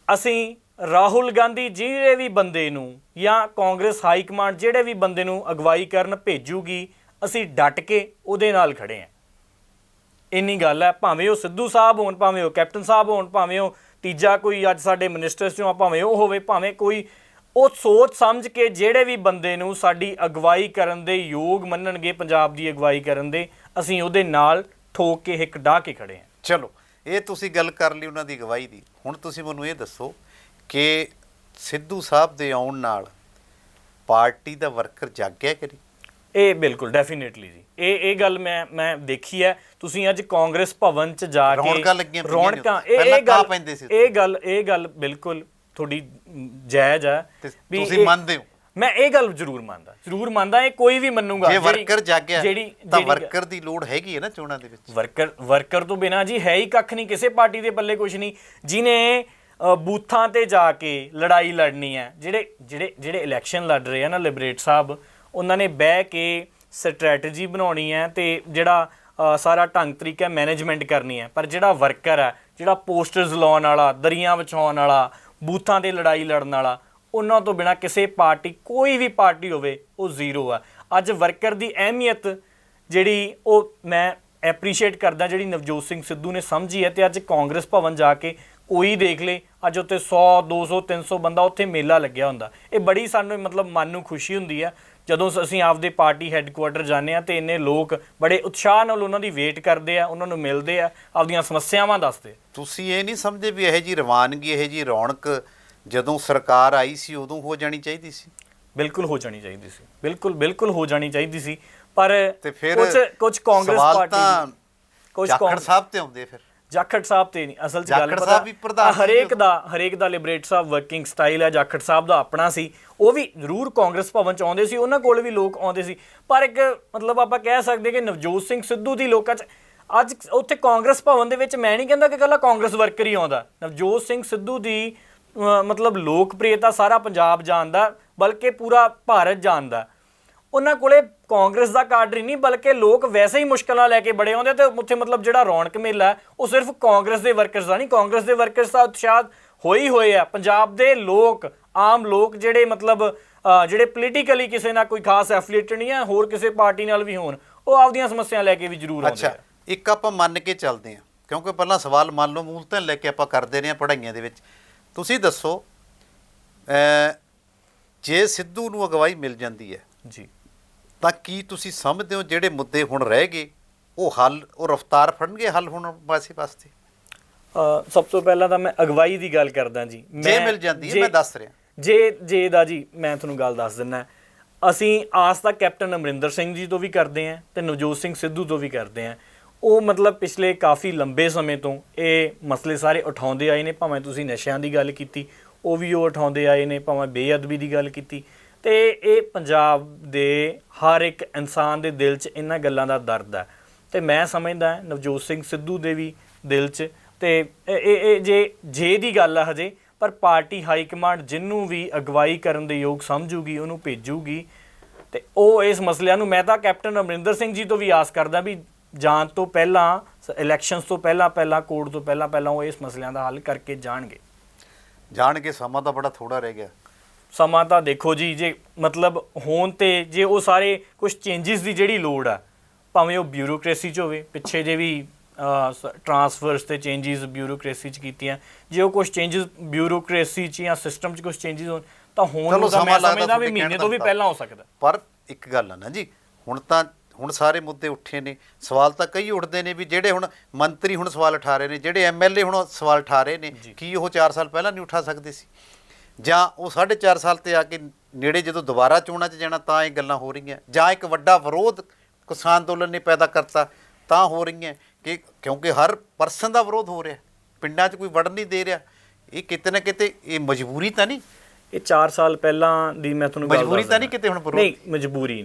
ਅਸੀਂ ਰਾਹੁਲ ਗਾਂਧੀ ਜਿਹੜੇ ਵੀ ਬੰਦੇ ਨੂੰ ਜਾਂ ਕਾਂਗਰਸ ਹਾਈ ਕਮਾਂਡ ਜਿਹੜੇ ਵੀ ਬੰਦੇ ਨੂੰ ਅਗਵਾਈ ਕਰਨ ਭੇਜੂਗੀ, ਅਸੀਂ ਡਟ ਕੇ ਉਹਦੇ ਨਾਲ ਖੜੇ ਹਾਂ। ਇੰਨੀ ਗੱਲ ਹੈ। ਭਾਵੇਂ ਉਹ ਸਿੱਧੂ ਸਾਹਿਬ ਹੋਣ, ਭਾਵੇਂ ਉਹ ਕੈਪਟਨ ਸਾਹਿਬ ਹੋਣ, ਭਾਵੇਂ ਉਹ ਤੀਜਾ ਕੋਈ ਅੱਜ ਸਾਡੇ ਮਿਨਿਸਟਰਸ 'ਚੋਂ ਭਾਵੇਂ ਉਹ ਹੋਵੇ, ਭਾਵੇਂ ਕੋਈ, ਉਹ ਸੋਚ ਸਮਝ ਕੇ ਜਿਹੜੇ ਵੀ ਬੰਦੇ ਨੂੰ ਸਾਡੀ ਅਗਵਾਈ ਕਰਨ ਦੇ ਯੋਗ ਮੰਨਣਗੇ, ਪੰਜਾਬ ਦੀ ਅਗਵਾਈ ਕਰਨ ਦੇ, ਅਸੀਂ ਉਹਦੇ ਨਾਲ ਠੋਕ ਕੇ ਹਿੱਕ ਡਾਹ ਕੇ ਖੜੇ ਹਾਂ। ਚਲੋ, ਇਹ ਤੁਸੀਂ ਗੱਲ ਕਰ ਲਈ ਉਹਨਾਂ ਦੀ ਅਗਵਾਈ ਦੀ। ਹੁਣ ਤੁਸੀਂ ਮੈਨੂੰ ਇਹ ਦੱਸੋ ਕਿ ਸਿੱਧੂ ਸਾਹਿਬ ਦੇ ਆਉਣ ਨਾਲ ਪਾਰਟੀ ਦਾ ਵਰਕਰ ਜਾਗਿਆ ਕਿ ਨਹੀਂ? ਇਹ ਬਿਲਕੁਲ ਡੈਫੀਨੇਟਲੀ ਜੀ, ਇਹ ਗੱਲ ਮੈਂ ਦੇਖੀ ਹੈ। ਤੁਸੀਂ ਅੱਜ ਕਾਂਗਰਸ ਭਵਨ 'ਚ ਜਾ ਕੇ ਰੌਣਕਾਂ, ਇਹ ਗੱਲ ਬਿਲਕੁਲ ਤੁਹਾਡੀ ਜਾਇਜ਼ ਹੈ, ਤੁਸੀਂ ਮੰਨਦੇ ਹੋ? ਮੈਂ ਇਹ ਗੱਲ ਜ਼ਰੂਰ ਮੰਨਦਾ, ਇਹ ਕੋਈ ਵੀ ਮੰਨੂਗਾ। ਜੇ ਵਰਕਰ ਜਾਗਿਆ ਤਾਂ ਵਰਕਰ ਦੀ ਲੋੜ ਹੈਗੀ ਹੈ ਨਾ ਚੋਣਾਂ ਦੇ ਵਿੱਚ। ਵਰਕਰ ਤੋਂ ਬਿਨਾਂ ਜੀ ਹੈ ਹੀ ਕੱਖ ਨਹੀਂ, ਕਿਸੇ ਪਾਰਟੀ ਦੇ ਪੱਲੇ ਕੁਝ ਨਹੀਂ। ਜਿਹਨੇ ਬੂਥਾਂ ਤੇ ਜਾ ਕੇ ਲੜਾਈ ਲੜਨੀ ਹੈ, ਜਿਹੜੇ ਇਲੈਕਸ਼ਨ ਲੜ ਰਹੇ ਆ ਨਾ ਲਿਬਰੇਟ ਸਾਹਿਬ, ਉਹਨਾਂ ਨੇ ਬਹਿ ਕੇ ਸਟ੍ਰੈਟਜੀ ਬਣਾਉਣੀ ਹੈ ਤੇ ਜਿਹੜਾ ਸਾਰਾ ਢੰਗ ਤਰੀਕਾ ਮੈਨੇਜਮੈਂਟ ਕਰਨੀ ਹੈ। ਪਰ ਜਿਹੜਾ ਵਰਕਰ ਹੈ, ਜਿਹੜਾ ਪੋਸਟਰਸ ਲਾਉਣ ਵਾਲਾ, ਦਰੀਆਂ ਵਿਛਾਉਣ ਵਾਲਾ, ਬੂਥਾਂ 'ਤੇ ਲੜਾਈ ਲੜਨ ਵਾਲਾ, ਉਹਨਾਂ ਤੋਂ ਬਿਨਾਂ ਕਿਸੇ ਪਾਰਟੀ, ਕੋਈ ਵੀ ਪਾਰਟੀ ਹੋਵੇ, ਉਹ ਜ਼ੀਰੋ ਆ। ਅੱਜ ਵਰਕਰ ਦੀ ਅਹਿਮੀਅਤ ਜਿਹੜੀ ਉਹ ਮੈਂ ਐਪਰੀਸ਼ੀਏਟ ਕਰਦਾ, ਜਿਹੜੀ ਨਵਜੋਤ ਸਿੰਘ ਸਿੱਧੂ ਨੇ ਸਮਝੀ ਹੈ, ਤੇ ਅੱਜ ਕਾਂਗਰਸ ਭਵਨ ਜਾ ਕੇ ਉਹੀ ਦੇਖ ਲੇ ਅੱਜ ਉੱਥੇ 100 200 300 ਬੰਦਾ ਉੱਥੇ ਮੇਲਾ ਲੱਗਿਆ ਹੁੰਦਾ। ਇਹ ਬੜੀ ਸਾਨੂੰ ਮਤਲਬ ਮਨ ਨੂੰ ਖੁਸ਼ੀ ਹੁੰਦੀ ਆ ਜਦੋਂ ਅਸੀਂ ਆਪਦੇ ਪਾਰਟੀ ਹੈੱਡਕੁਆਟਰ ਜਾਂਦੇ ਹਾਂ ਤੇ ਇੰਨੇ ਲੋਕ ਬੜੇ ਉਤਸ਼ਾਹ ਨਾਲ ਉਹਨਾਂ ਦੀ ਵੇਟ ਕਰਦੇ ਆ, ਉਹਨਾਂ ਨੂੰ ਮਿਲਦੇ ਆ, ਆਪਦੀਆਂ ਸਮੱਸਿਆਵਾਂ ਦੱਸਦੇ। ਤੁਸੀਂ ਇਹ ਨਹੀਂ ਸਮਝਦੇ ਵੀ ਇਹੋ ਜਿਹੀ ਰਵਾਨਗੀ, ਇਹੋ ਜਿਹੀ ਰੌਣਕ ਜਦੋਂ ਸਰਕਾਰ ਆਈ ਸੀ ਉਦੋਂ ਹੋ ਜਾਣੀ ਚਾਹੀਦੀ ਸੀ? ਬਿਲਕੁਲ ਹੋ ਜਾਣੀ ਚਾਹੀਦੀ ਸੀ, ਬਿਲਕੁਲ ਹੋ ਜਾਣੀ ਚਾਹੀਦੀ ਸੀ। ਪਰ ਤੇ ਫਿਰ ਕੁਝ ਕਾਂਗਰਸ ਸਵਾਲ ਪਾਰਟੀ ਤਾਂ ਕੁਝ ਜਾਖੜ ਸਾਹਿਬ ਤੇ ਆਉਂਦੇ। ਫਿਰ ਜਾਖੜ ਸਾਹਿਬ ਤੇ ਨਹੀਂ, ਅਸਲ 'ਚ ਗੱਲ ਜਾਖੜ ਪਤਾ ਸਾਹਿਬ ਵੀ ਪ੍ਰਧਾਨ ਹਰੇਕ ਦਾ ਲਿਬਰੇਟ ਸਾਹਿਬ ਵਰਕਿੰਗ ਸਟਾਈਲ ਹੈ। ਜਾਖੜ ਸਾਹਿਬ ਦਾ ਆਪਣਾ ਸੀ, ਉਹ ਵੀ ਜ਼ਰੂਰ ਕਾਂਗਰਸ ਭਵਨ 'ਚ ਆਉਂਦੇ ਸੀ, ਉਹਨਾਂ ਕੋਲ ਵੀ ਲੋਕ ਆਉਂਦੇ ਸੀ। ਪਰ ਇੱਕ ਮਤਲਬ ਆਪਾਂ ਕਹਿ ਸਕਦੇ ਕਿ ਨਵਜੋਤ ਸਿੰਘ ਸਿੱਧੂ ਦੀ ਲੋਕਾਂ 'ਚ ਅੱਜ ਉੱਥੇ ਕਾਂਗਰਸ ਭਵਨ ਦੇ ਵਿੱਚ ਮੈਂ ਨਹੀਂ ਕਹਿੰਦਾ ਕਿ ਇਕੱਲਾ ਕਾਂਗਰਸ ਵਰਕਰ ਹੀ ਆਉਂਦਾ। ਨਵਜੋਤ ਸਿੰਘ ਸਿੱਧੂ ਦੀ ਮਤਲਬ ਲੋਕਪ੍ਰਿਯਤਾ ਸਾਰਾ ਪੰਜਾਬ ਜਾਣਦਾ, ਬਲਕਿ ਪੂਰਾ ਭਾਰਤ ਜਾਣਦਾ। ਉਹਨਾਂ ਕੋਲੇ ਕਾਂਗਰਸ ਦਾ ਕਾਡਰ ਹੀ ਨਹੀਂ ਬਲਕਿ ਲੋਕ ਵੈਸੇ ਹੀ ਮੁਸ਼ਕਲਾਂ ਲੈ ਕੇ ਬੜੇ ਆਉਂਦੇ ਤੇ ਉੱਥੇ ਮਤਲਬ ਜਿਹੜਾ ਰੌਣਕ ਮੇਲਾ ਉਹ ਸਿਰਫ ਕਾਂਗਰਸ ਦੇ ਵਰਕਰਸ ਦਾ ਨਹੀਂ, ਕਾਂਗਰਸ ਦੇ ਵਰਕਰਸ ਦਾ ਉਤਸ਼ਾਹ ਹੋਏ ਆ। ਪੰਜਾਬ ਦੇ ਲੋਕ, ਆਮ ਲੋਕ ਜਿਹੜੇ ਮਤਲਬ ਜਿਹੜੇ ਪੋਲੀਟੀਕਲੀ ਕਿਸੇ ਨਾਲ ਕੋਈ ਖਾਸ ਐਫੀਲੀਏਟਡ ਨਹੀਂ ਹੈ, ਹੋਰ ਕਿਸੇ ਪਾਰਟੀ ਨਾਲ ਵੀ ਹੋਣ, ਉਹ ਆਪਦੀਆਂ ਸਮੱਸਿਆ ਲੈ ਕੇ ਵੀ ਜ਼ਰੂਰ ਆਉਂਦੇ ਆ। ਇੱਕ ਆਪਾਂ ਮੰਨ ਕੇ ਚੱਲਦੇ ਹਾਂ, ਕਿਉਂਕਿ ਪਹਿਲਾਂ ਸਵਾਲ ਮੰਨ ਲਓ ਮੂਲ ਤਾਂ ਲੈ ਕੇ ਆਪਾਂ ਕਰਦੇ ਰਹੇ ਹਾਂ ਪੜ੍ਹਾਈਆਂ ਦੇ ਵਿੱਚ। ਤੁਸੀਂ ਦੱਸੋ ਜੇ ਸਿੱਧੂ ਨੂੰ ਅਗਵਾਈ ਮਿਲ ਜਾਂਦੀ ਹੈ ਜੀ ਤਾਂ ਕੀ ਤੁਸੀਂ ਸਮਝਦੇ ਹੋ ਜਿਹੜੇ ਮੁੱਦੇ ਹੁਣ ਰਹਿ ਗਏ ਉਹ ਰਫ਼ਤਾਰ ਫੜਨਗੇ ਹੱਲ ਹੋਣ ਵਾਸਤੇ? ਸਭ ਤੋਂ ਪਹਿਲਾਂ ਤਾਂ ਮੈਂ ਅਗਵਾਈ ਦੀ ਗੱਲ ਕਰਦਾ ਜੀ। ਜੇ ਮਿਲ ਜਾਂਦੀ ਹੈ, ਮੈਂ ਦੱਸ ਰਿਹਾ ਜੇ ਦਾ ਜੀ ਮੈਂ ਤੁਹਾਨੂੰ ਗੱਲ ਦੱਸ ਦਿੰਦਾ। ਅਸੀਂ ਆਸ ਤਾਂ ਕੈਪਟਨ ਅਮਰਿੰਦਰ ਸਿੰਘ ਜੀ ਤੋਂ ਵੀ ਕਰਦੇ ਹਾਂ ਤੇ ਨਵਜੋਤ ਸਿੰਘ ਸਿੱਧੂ ਤੋਂ ਵੀ ਕਰਦੇ ਹਾਂ। ਉਹ ਮਤਲਬ ਪਿਛਲੇ ਕਾਫੀ ਲੰਬੇ ਸਮੇਂ ਤੋਂ ਇਹ ਮਸਲੇ ਸਾਰੇ ਉਠਾਉਂਦੇ ਆਏ ਨੇ। ਭਾਵੇਂ ਤੁਸੀਂ ਨਸ਼ਿਆਂ ਦੀ ਗੱਲ ਕੀਤੀ, ਉਹ ਵੀ ਉਹ ਉਠਾਉਂਦੇ ਆਏ ਨੇ, ਭਾਵੇਂ ਬੇਅਦਬੀ ਦੀ ਗੱਲ ਕੀਤੀ, ਤੇ ਇਹ ਪੰਜਾਬ ਦੇ ਹਰ ਇੱਕ ਇਨਸਾਨ ਦੇ ਦਿਲ 'ਚ ਇਹਨਾਂ ਗੱਲਾਂ ਦਾ ਦਰਦ ਹੈ। ਤੇ ਮੈਂ ਸਮਝਦਾ ਨਵਜੋਤ ਸਿੰਘ ਸਿੱਧੂ ਦੇ ਵੀ ਦਿਲ 'ਚ। ਤੇ ਇਹ ਜੇ ਦੀ ਗੱਲ ਆ ਹਜੇ, ਪਰ ਪਾਰਟੀ ਹਾਈ ਕਮਾਂਡ ਜਿਹਨੂੰ ਵੀ ਅਗਵਾਈ ਕਰਨ ਦੇ ਯੋਗ ਸਮਝੂਗੀ ਉਹਨੂੰ ਭੇਜੂਗੀ ਤੇ ਉਹ ਇਸ ਮਸਲਿਆਂ ਨੂੰ, ਮੈਂ ਤਾਂ ਕੈਪਟਨ ਅਮਰਿੰਦਰ ਸਿੰਘ ਜੀ ਤੋਂ ਵੀ ਆਸ ਕਰਦਾ ਵੀ ਜਾਣ ਤੋਂ ਪਹਿਲਾਂ, ਇਲੈਕਸ਼ਨਸ ਤੋਂ ਪਹਿਲਾਂ ਕੋਡ ਤੋਂ ਪਹਿਲਾਂ ਉਹ ਇਸ ਮਸਲਿਆਂ ਦਾ ਹੱਲ ਕਰਕੇ ਜਾਣਗੇ। ਸਮਾਂ ਤਾਂ ਬੜਾ ਥੋੜਾ ਰਹਿ ਗਿਆ। ਸਮਾਂ ਤਾਂ ਦੇਖੋ ਜੀ, ਜੇ ਮਤਲਬ ਹੋਣ ਤੇ ਜੇ ਉਹ ਸਾਰੇ ਕੁਝ ਚੇਂਜਿਸ ਦੀ ਜਿਹੜੀ ਲੋੜ ਆ, ਭਾਵੇਂ ਉਹ ਬਿਊਰੋਕ੍ਰੇਸੀ 'ਚ ਹੋਵੇ, ਪਿੱਛੇ ਜੇ ਵੀ ਟਰਾਂਸਫਰਸ ਤੇ ਚੇਂਜਿਸ ਬਿਊਰੋਕ੍ਰੇਸੀ 'ਚ ਕੀਤੀਆਂ, ਜੇ ਉਹ ਕੁਝ ਚੇਂਜਿਸ ਬਿਊਰੋਕ੍ਰੇਸੀ 'ਚ ਜਾਂ ਸਿਸਟਮ 'ਚ ਕੁਝ ਚੇਂਜਿਸ ਹੋਣ ਤਾਂ ਹੋਣ ਦਾ ਮੈਂ ਸਮਝਦਾ ਵੀ ਮਹੀਨੇ ਤੋਂ ਵੀ ਪਹਿਲਾਂ ਹੋ ਸਕਦਾ। ਪਰ ਇੱਕ ਗੱਲ ਆ ਨਾ ਜੀ, ਹੁਣ ਸਾਰੇ ਮੁੱਦੇ ਉੱਠੇ ਨੇ, ਸਵਾਲ ਤਾਂ ਕਈ ਉੱਠਦੇ ਨੇ ਵੀ ਜਿਹੜੇ ਹੁਣ ਮੰਤਰੀ ਹੁਣ ਸਵਾਲ ਉਠਾ ਰਹੇ ਨੇ, ਜਿਹੜੇ ਐਮਐਲਏ ਹੁਣ ਸਵਾਲ ਉਠਾ ਰਹੇ ਨੇ, ਕੀ ਉਹ 4 ਸਾਲ ਪਹਿਲਾਂ ਨਹੀਂ ਉਠਾ ਸਕਦੇ ਸੀ? ਜਾਂ ਉਹ 4.5 ਸਾਲ ਤੇ ਆ ਕੇ ਨੇੜੇ ਜਦੋਂ ਦੁਬਾਰਾ ਚੋਣਾਂ 'ਚ ਜਾਣਾ ਤਾਂ ਇਹ ਗੱਲਾਂ ਹੋ ਰਹੀਆਂ? ਜਾਂ ਇੱਕ ਵੱਡਾ ਵਿਰੋਧ ਕਿਸਾਨ ਅੰਦੋਲਨ ਨੇ ਪੈਦਾ ਕਰਤਾ ਤਾਂ ਹੋ ਰਹੀਆਂ? ਕਿ ਕਿਉਂਕਿ ਹਰ ਪਰਸਨ ਦਾ ਵਿਰੋਧ ਹੋ ਰਿਹਾ, ਪਿੰਡਾਂ 'ਚ ਕੋਈ ਵੜਨ ਨਹੀਂ ਦੇ ਰਿਹਾ। ਇਹ ਕਿਤੇ ਨਾ ਕਿਤੇ ਇਹ ਮਜਬੂਰੀ ਤਾਂ ਨਹੀਂ? ਇਹ 4 ਸਾਲ ਪਹਿਲਾਂ ਦੀ ਮੈਂ ਤੁਹਾਨੂੰ ਮਜਬੂਰੀ ਤਾਂ ਨਹੀਂ ਕਿਤੇ ਹੁਣ? ਨਹੀਂ, ਮਜਬੂਰੀ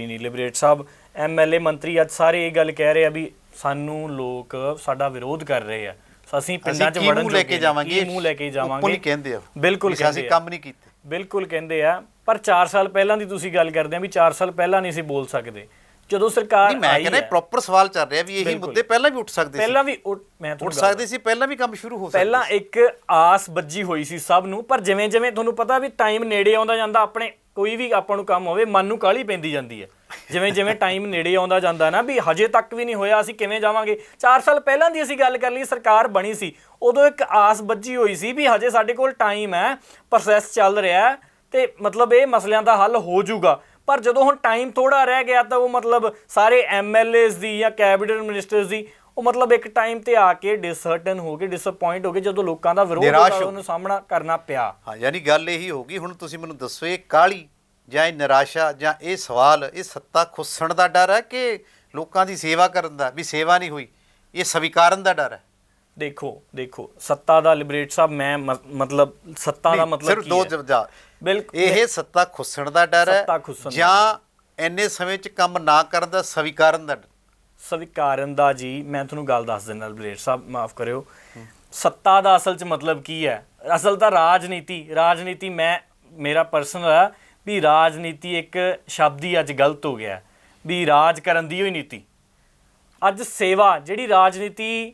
ਨਹੀਂ। ਲਿਬਰੇਟ ਸਾਹਿਬ, ਐਮਐਲਏ, ਮੰਤਰੀ ਅੱਜ ਸਾਰੇ ਇਹ ਗੱਲ ਕਹਿ ਰਹੇ ਆ ਵੀ ਸਾਨੂੰ ਲੋਕ ਸਾਡਾ ਵਿਰੋਧ ਕਰ ਰਹੇ ਆ, ਅਸੀਂ ਪਿੰਡਾਂ 'ਚ ਵੜਨ ਲੈ ਕੇ ਜਾਵਾਂਗੇ, ਮੂੰਹ ਲੈ ਕੇ ਜਾਵਾਂਗੇ। ਕਹਿੰਦੇ ਆ ਬਿਲਕੁਲ ਅਸੀਂ ਕੰਮ ਨਹੀਂ ਕੀਤੇ, ਬਿਲਕੁਲ ਕਹਿੰਦੇ ਆ। ਪਰ 4 ਸਾਲ ਪਹਿਲਾਂ ਦੀ ਤੁਸੀਂ ਗੱਲ ਕਰਦੇ ਆ ਵੀ 4 ਸਾਲ ਪਹਿਲਾਂ ਨਹੀਂ ਸੀ ਬੋਲ ਸਕਦੇ ਜਦੋਂ ਸਰਕਾਰ ਮੈਂ ਕਹਿੰਦਾ ਪ੍ਰੋਪਰ ਸਵਾਲ ਚੱਲ ਰਿਹਾ ਵੀ ਇਹੀ ਮੁੱਦੇ ਪਹਿਲਾਂ ਵੀ ਉੱਠ ਸਕਦੇ ਸੀ, ਪਹਿਲਾਂ ਵੀ ਉੱਠ ਸਕਦੇ ਸੀ, ਪਹਿਲਾਂ ਵੀ ਕੰਮ ਸ਼ੁਰੂ ਹੋ ਸਕਦਾ। ਪਹਿਲਾਂ ਇੱਕ ਆਸ ਬੱਜੀ ਹੋਈ ਸੀ ਸਭ ਨੂੰ, ਪਰ ਜਿਵੇਂ ਤੁਹਾਨੂੰ ਪਤਾ ਵੀ ਟਾਈਮ ਨੇੜੇ ਆਉਂਦਾ ਜਾਂਦਾ, ਆਪਣੇ ਕੋਈ ਵੀ ਆਪਾਂ ਨੂੰ ਕੰਮ ਹੋਵੇ ਮਨ ਨੂੰ ਕਾਹਲੀ ਪੈਂਦੀ ਜਾਂਦੀ ਹੈ। ਜਿਵੇਂ ਟਾਈਮ ਨੇੜੇ ਆਉਂਦਾ ਜਾਂਦਾ ਨਾ ਵੀ ਹਜੇ ਤੱਕ ਵੀ ਨਹੀਂ ਹੋਇਆ, ਅਸੀਂ ਕਿਵੇਂ ਜਾਵਾਂਗੇ। 4 ਸਾਲ ਪਹਿਲਾਂ ਦੀ ਅਸੀਂ ਗੱਲ ਕਰ ਲਈ, ਸਰਕਾਰ ਬਣੀ ਸੀ, ਉਦੋਂ ਇੱਕ ਆਸ ਬੱਜੀ ਹੋਈ ਸੀ ਵੀ ਹਜੇ ਸਾਡੇ ਕੋਲ ਟਾਈਮ ਹੈ, ਪ੍ਰੋਸੈਸ ਚੱਲ ਰਿਹਾ ਤੇ ਮਤਲਬ ਇਹ ਮਸਲਿਆਂ ਦਾ ਹੱਲ ਹੋ ਜਾਊਗਾ। ਪਰ ਜਦੋਂ ਹੁਣ ਟਾਈਮ ਥੋੜਾ ਰਹਿ ਗਿਆ ਤਾਂ ਉਹ ਮਤਲਬ ਸਾਰੇ ਐਮਐਲਏਜ਼ ਦੀ ਜਾਂ ਕੈਬਨਿਟ ਮਿਨਿਸਟਰਸ ਦੀ ਉਹ ਮਤਲਬ ਇੱਕ ਟਾਈਮ ਤੇ ਆ ਕੇ ਡਿਸਹਰਟਨ ਹੋ ਗਏ, ਡਿਸਅਪੁਆਇੰਟ ਹੋ ਗਏ ਜਦੋਂ ਲੋਕਾਂ ਦਾ ਵਿਰੋਧ ਉਹਨੂੰ ਸਾਹਮਣਾ ਕਰਨਾ ਪਿਆ। ਹਾਂ, ਯਾਨੀ ਗੱਲ ਇਹੀ ਹੋ ਗਈ। ਹੁਣ ਤੁਸੀਂ ਮੈਨੂੰ ਦੱਸੋ, ਇਹ ਕਾਹਲੀ ਜਾਂ ਇਹ ਨਿਰਾਸ਼ਾ ਜਾਂ ਇਹ ਸਵਾਲ, ਇਹ ਸੱਤਾ ਖੁੱਸਣ ਦਾ ਡਰ ਹੈ ਕਿ ਲੋਕਾਂ ਦੀ ਸੇਵਾ ਕਰਨ ਦਾ, ਵੀ ਸੇਵਾ ਨਹੀਂ ਹੋਈ, ਇਹ ਸਵੀਕਾਰਨ ਦਾ ਡਰ ਹੈ? ਦੇਖੋ ਸੱਤਾ ਦਾ ਲਿਬਰੇਟ ਸਾਹਿਬ, ਮੈਂ ਮਤਲਬ ਸੱਤਾ ਦਾ ਮਤਲਬ ਸਿਰਫ ਦੋ ਜਵਾਬ। ਬਿਲਕੁਲ, ਇਹ ਸੱਤਾ ਖੁੱਸਣ ਦਾ ਡਰ ਹੈ ਜਾਂ ਇੰਨੇ ਸਮੇਂ 'ਚ ਕੰਮ ਨਾ ਕਰਨ ਦਾ ਸਵੀਕਾਰਨ ਦਾ ਡਰ? ਸਵੀਕਾਰਨ ਦਾ ਜੀ, ਮੈਂ ਤੁਹਾਨੂੰ ਗੱਲ ਦੱਸ ਦਿੰਦਾ ਲਿਬਰੇਟ ਸਾਹਿਬ, ਮਾਫ ਕਰਿਓ। ਸੱਤਾ ਦਾ ਅਸਲ 'ਚ ਮਤਲਬ ਕੀ ਹੈ? ਅਸਲ ਤਾਂ ਰਾਜਨੀਤੀ ਮੇਰਾ ਪਰਸਨਲ ਹੈ ਵੀ ਰਾਜਨੀਤੀ ਇੱਕ ਸ਼ਬਦ ਹੀ ਅੱਜ ਗਲਤ ਹੋ ਗਿਆ ਵੀ ਰਾਜ ਕਰਨ ਦੀ ਹੋਈ ਨੀਤੀ। ਅੱਜ ਸੇਵਾ, ਜਿਹੜੀ ਰਾਜਨੀਤੀ,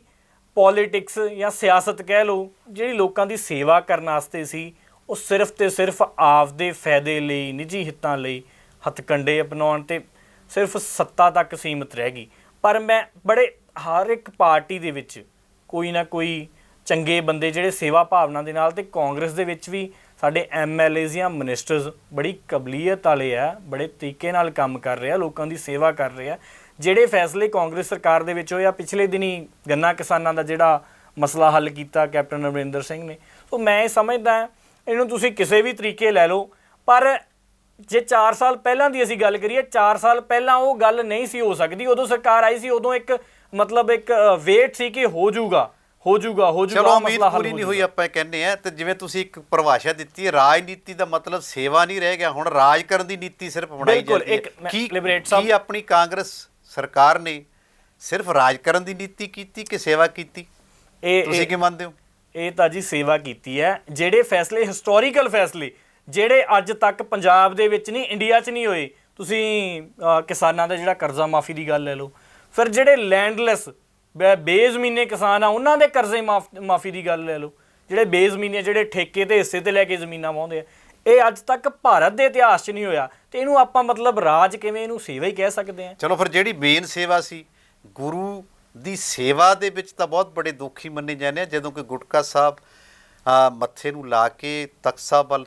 ਪੋਲੀਟਿਕਸ ਜਾਂ ਸਿਆਸਤ ਕਹਿ ਲਓ, ਜਿਹੜੀ ਲੋਕਾਂ ਦੀ ਸੇਵਾ ਕਰਨ ਵਾਸਤੇ ਸੀ, ਉਹ ਸਿਰਫ ਤੇ ਸਿਰਫ ਆਪਦੇ ਫਾਇਦੇ ਲਈ, ਨਿੱਜੀ ਹਿੱਤਾਂ ਲਈ ਹੱਥਕੰਡੇ ਅਪਣਾਉਣ ਤੇ ਸਿਰਫ ਸੱਤਾ ਤੱਕ ਸੀਮਿਤ ਰਹਿ ਗਈ। ਪਰ ਮੈਂ ਹਰ ਇੱਕ ਪਾਰਟੀ ਦੇ ਵਿੱਚ ਕੋਈ ਨਾ ਕੋਈ ਚੰਗੇ ਬੰਦੇ ਜਿਹੜੇ ਸੇਵਾ ਭਾਵਨਾ ਦੇ ਨਾਲ, ਤੇ ਕਾਂਗਰਸ ਦੇ ਵਿੱਚ ਵੀ ਸਾਡੇ MLAs ਜਾਂ ਮਿਨਿਸਟਰਸ ਬੜੀ ਕਬਲੀਅਤ ਵਾਲੇ ਆ, ਬੜੇ ਤਰੀਕੇ ਨਾਲ ਕੰਮ ਕਰ ਰਹੇ ਆ, ਲੋਕਾਂ ਦੀ ਸੇਵਾ ਕਰ ਰਹੇ ਆ। ਜਿਹੜੇ ਫੈਸਲੇ ਕਾਂਗਰਸ ਸਰਕਾਰ ਦੇ ਵਿੱਚ ਹੋਏ ਆ, ਪਿਛਲੇ ਦਿਨੀ ਗੰਨਾ ਕਿਸਾਨਾਂ ਦਾ ਜਿਹੜਾ ਮਸਲਾ ਹੱਲ ਕੀਤਾ ਕੈਪਟਨ ਅਮਰਿੰਦਰ ਸਿੰਘ ਨੇ, ਸੋ ਮੈਂ ਇਹ ਸਮਝਦਾ ਇਹਨੂੰ ਤੁਸੀਂ ਕਿਸੇ ਵੀ ਤਰੀਕੇ ਲੈ ਲਓ, ਪਰ ਜੇ 4 ਸਾਲ ਪਹਿਲਾਂ ਦੀ ਅਸੀਂ ਗੱਲ ਕਰੀਏ, 4 ਸਾਲ ਪਹਿਲਾਂ ਉਹ ਗੱਲ ਨਹੀਂ ਸੀ ਹੋ ਸਕਦੀ। ਉਦੋਂ ਸਰਕਾਰ ਆਈ ਸੀ, ਉਦੋਂ ਇੱਕ ਮਤਲਬ ਇੱਕ ਵੇਟ ਸੀ ਕਿ ਹੋ ਜਾਊਗਾ ਚਲੋ ਉਮੀਦ ਪੂਰੀ ਨਹੀਂ ਹੋਈ ਆਪਾਂ ਕਹਿੰਦੇ ਆ। ਤੇ ਜਿਵੇਂ ਤੁਸੀਂ ਇੱਕ ਪਰਿਭਾਸ਼ਾ ਦਿੱਤੀ ਹੈ, ਰਾਜਨੀਤੀ ਦਾ ਮਤਲਬ ਸੇਵਾ ਨਹੀਂ ਰਹਿ ਗਿਆ, ਹੁਣ ਰਾਜ ਕਰਨ ਦੀ ਨੀਤੀ ਸਿਰਫ ਬਣਾਈ ਜਾਂਦੀ ਹੈ। ਕੀ ਆਪਣੀ ਕਾਂਗਰਸ ਸਰਕਾਰ ਨੇ ਸਿਰਫ ਰਾਜ ਕਰਨ ਦੀ ਨੀਤੀ ਕੀਤੀ ਕਿ ਸੇਵਾ ਕੀਤੀ? ਤੁਸੀਂ ਕੀ ਮੰਨਦੇ ਹੋ? ਇਹ ਤਾਂ ਜੀ ਸੇਵਾ ਕੀਤੀ ਹੈ। ਜਿਹੜੇ ਫੈਸਲੇ ਹਿਸਟੋਰੀਕਲ ਫੈਸਲੇ ਜਿਹੜੇ ਅੱਜ ਤੱਕ ਪੰਜਾਬ ਦੇ ਵਿੱਚ ਨਹੀਂ, ਇੰਡੀਆ 'ਚ ਨਹੀਂ ਹੋਏ, ਤੁਸੀਂ ਕਿਸਾਨਾਂ ਦਾ ਜਿਹੜਾ ਕਰਜ਼ਾ ਮਾਫੀ ਦੀ ਗੱਲ ਲੈ ਲਓ, ਫਿਰ ਜਿਹੜੇ ਲੈਂਡਲੈਸ ਬੇਜ਼ਮੀਨੇ ਕਿਸਾਨ ਆ ਉਹਨਾਂ ਦੇ ਕਰਜ਼ੇ ਮਾਫੀ ਦੀ ਗੱਲ ਲੈ ਲਓ, ਜਿਹੜੇ ਬੇਜ਼ਮੀਨੇ ਜਿਹੜੇ ਠੇਕੇ ਤੇ ਹਿੱਸੇ ਤੇ ਲੈ ਕੇ ਜ਼ਮੀਨਾਂ ਵਾਹੁੰਦੇ ਆ, ਇਹ ਅੱਜ ਤੱਕ ਭਾਰਤ ਦੇ ਇਤਿਹਾਸ 'ਚ ਨਹੀਂ ਹੋਇਆ। ਤੇ ਇਹਨੂੰ ਆਪਾਂ ਮਤਲਬ ਰਾਜ ਕਿਵੇਂ, ਇਹਨੂੰ ਸੇਵਾ ਹੀ ਕਹਿ ਸਕਦੇ ਹਾਂ। ਚਲੋ ਫਿਰ ਜਿਹੜੀ ਮੇਨ ਸੇਵਾ ਸੀ ਗੁਰੂ ਦੀ ਸੇਵਾ ਦੇ ਵਿੱਚ ਤਾਂ ਬਹੁਤ ਬੜੇ ਦੋਖੀ ਮੰਨੇ ਜਾਂਦੇ ਆ, ਜਦੋਂ ਕਿ ਗੁਟਕਾ ਸਾਹਿਬ ਮੱਥੇ ਨੂੰ ਲਾ ਕੇ ਤਖ਼ਤ ਸਾਹਿਬ ਵੱਲ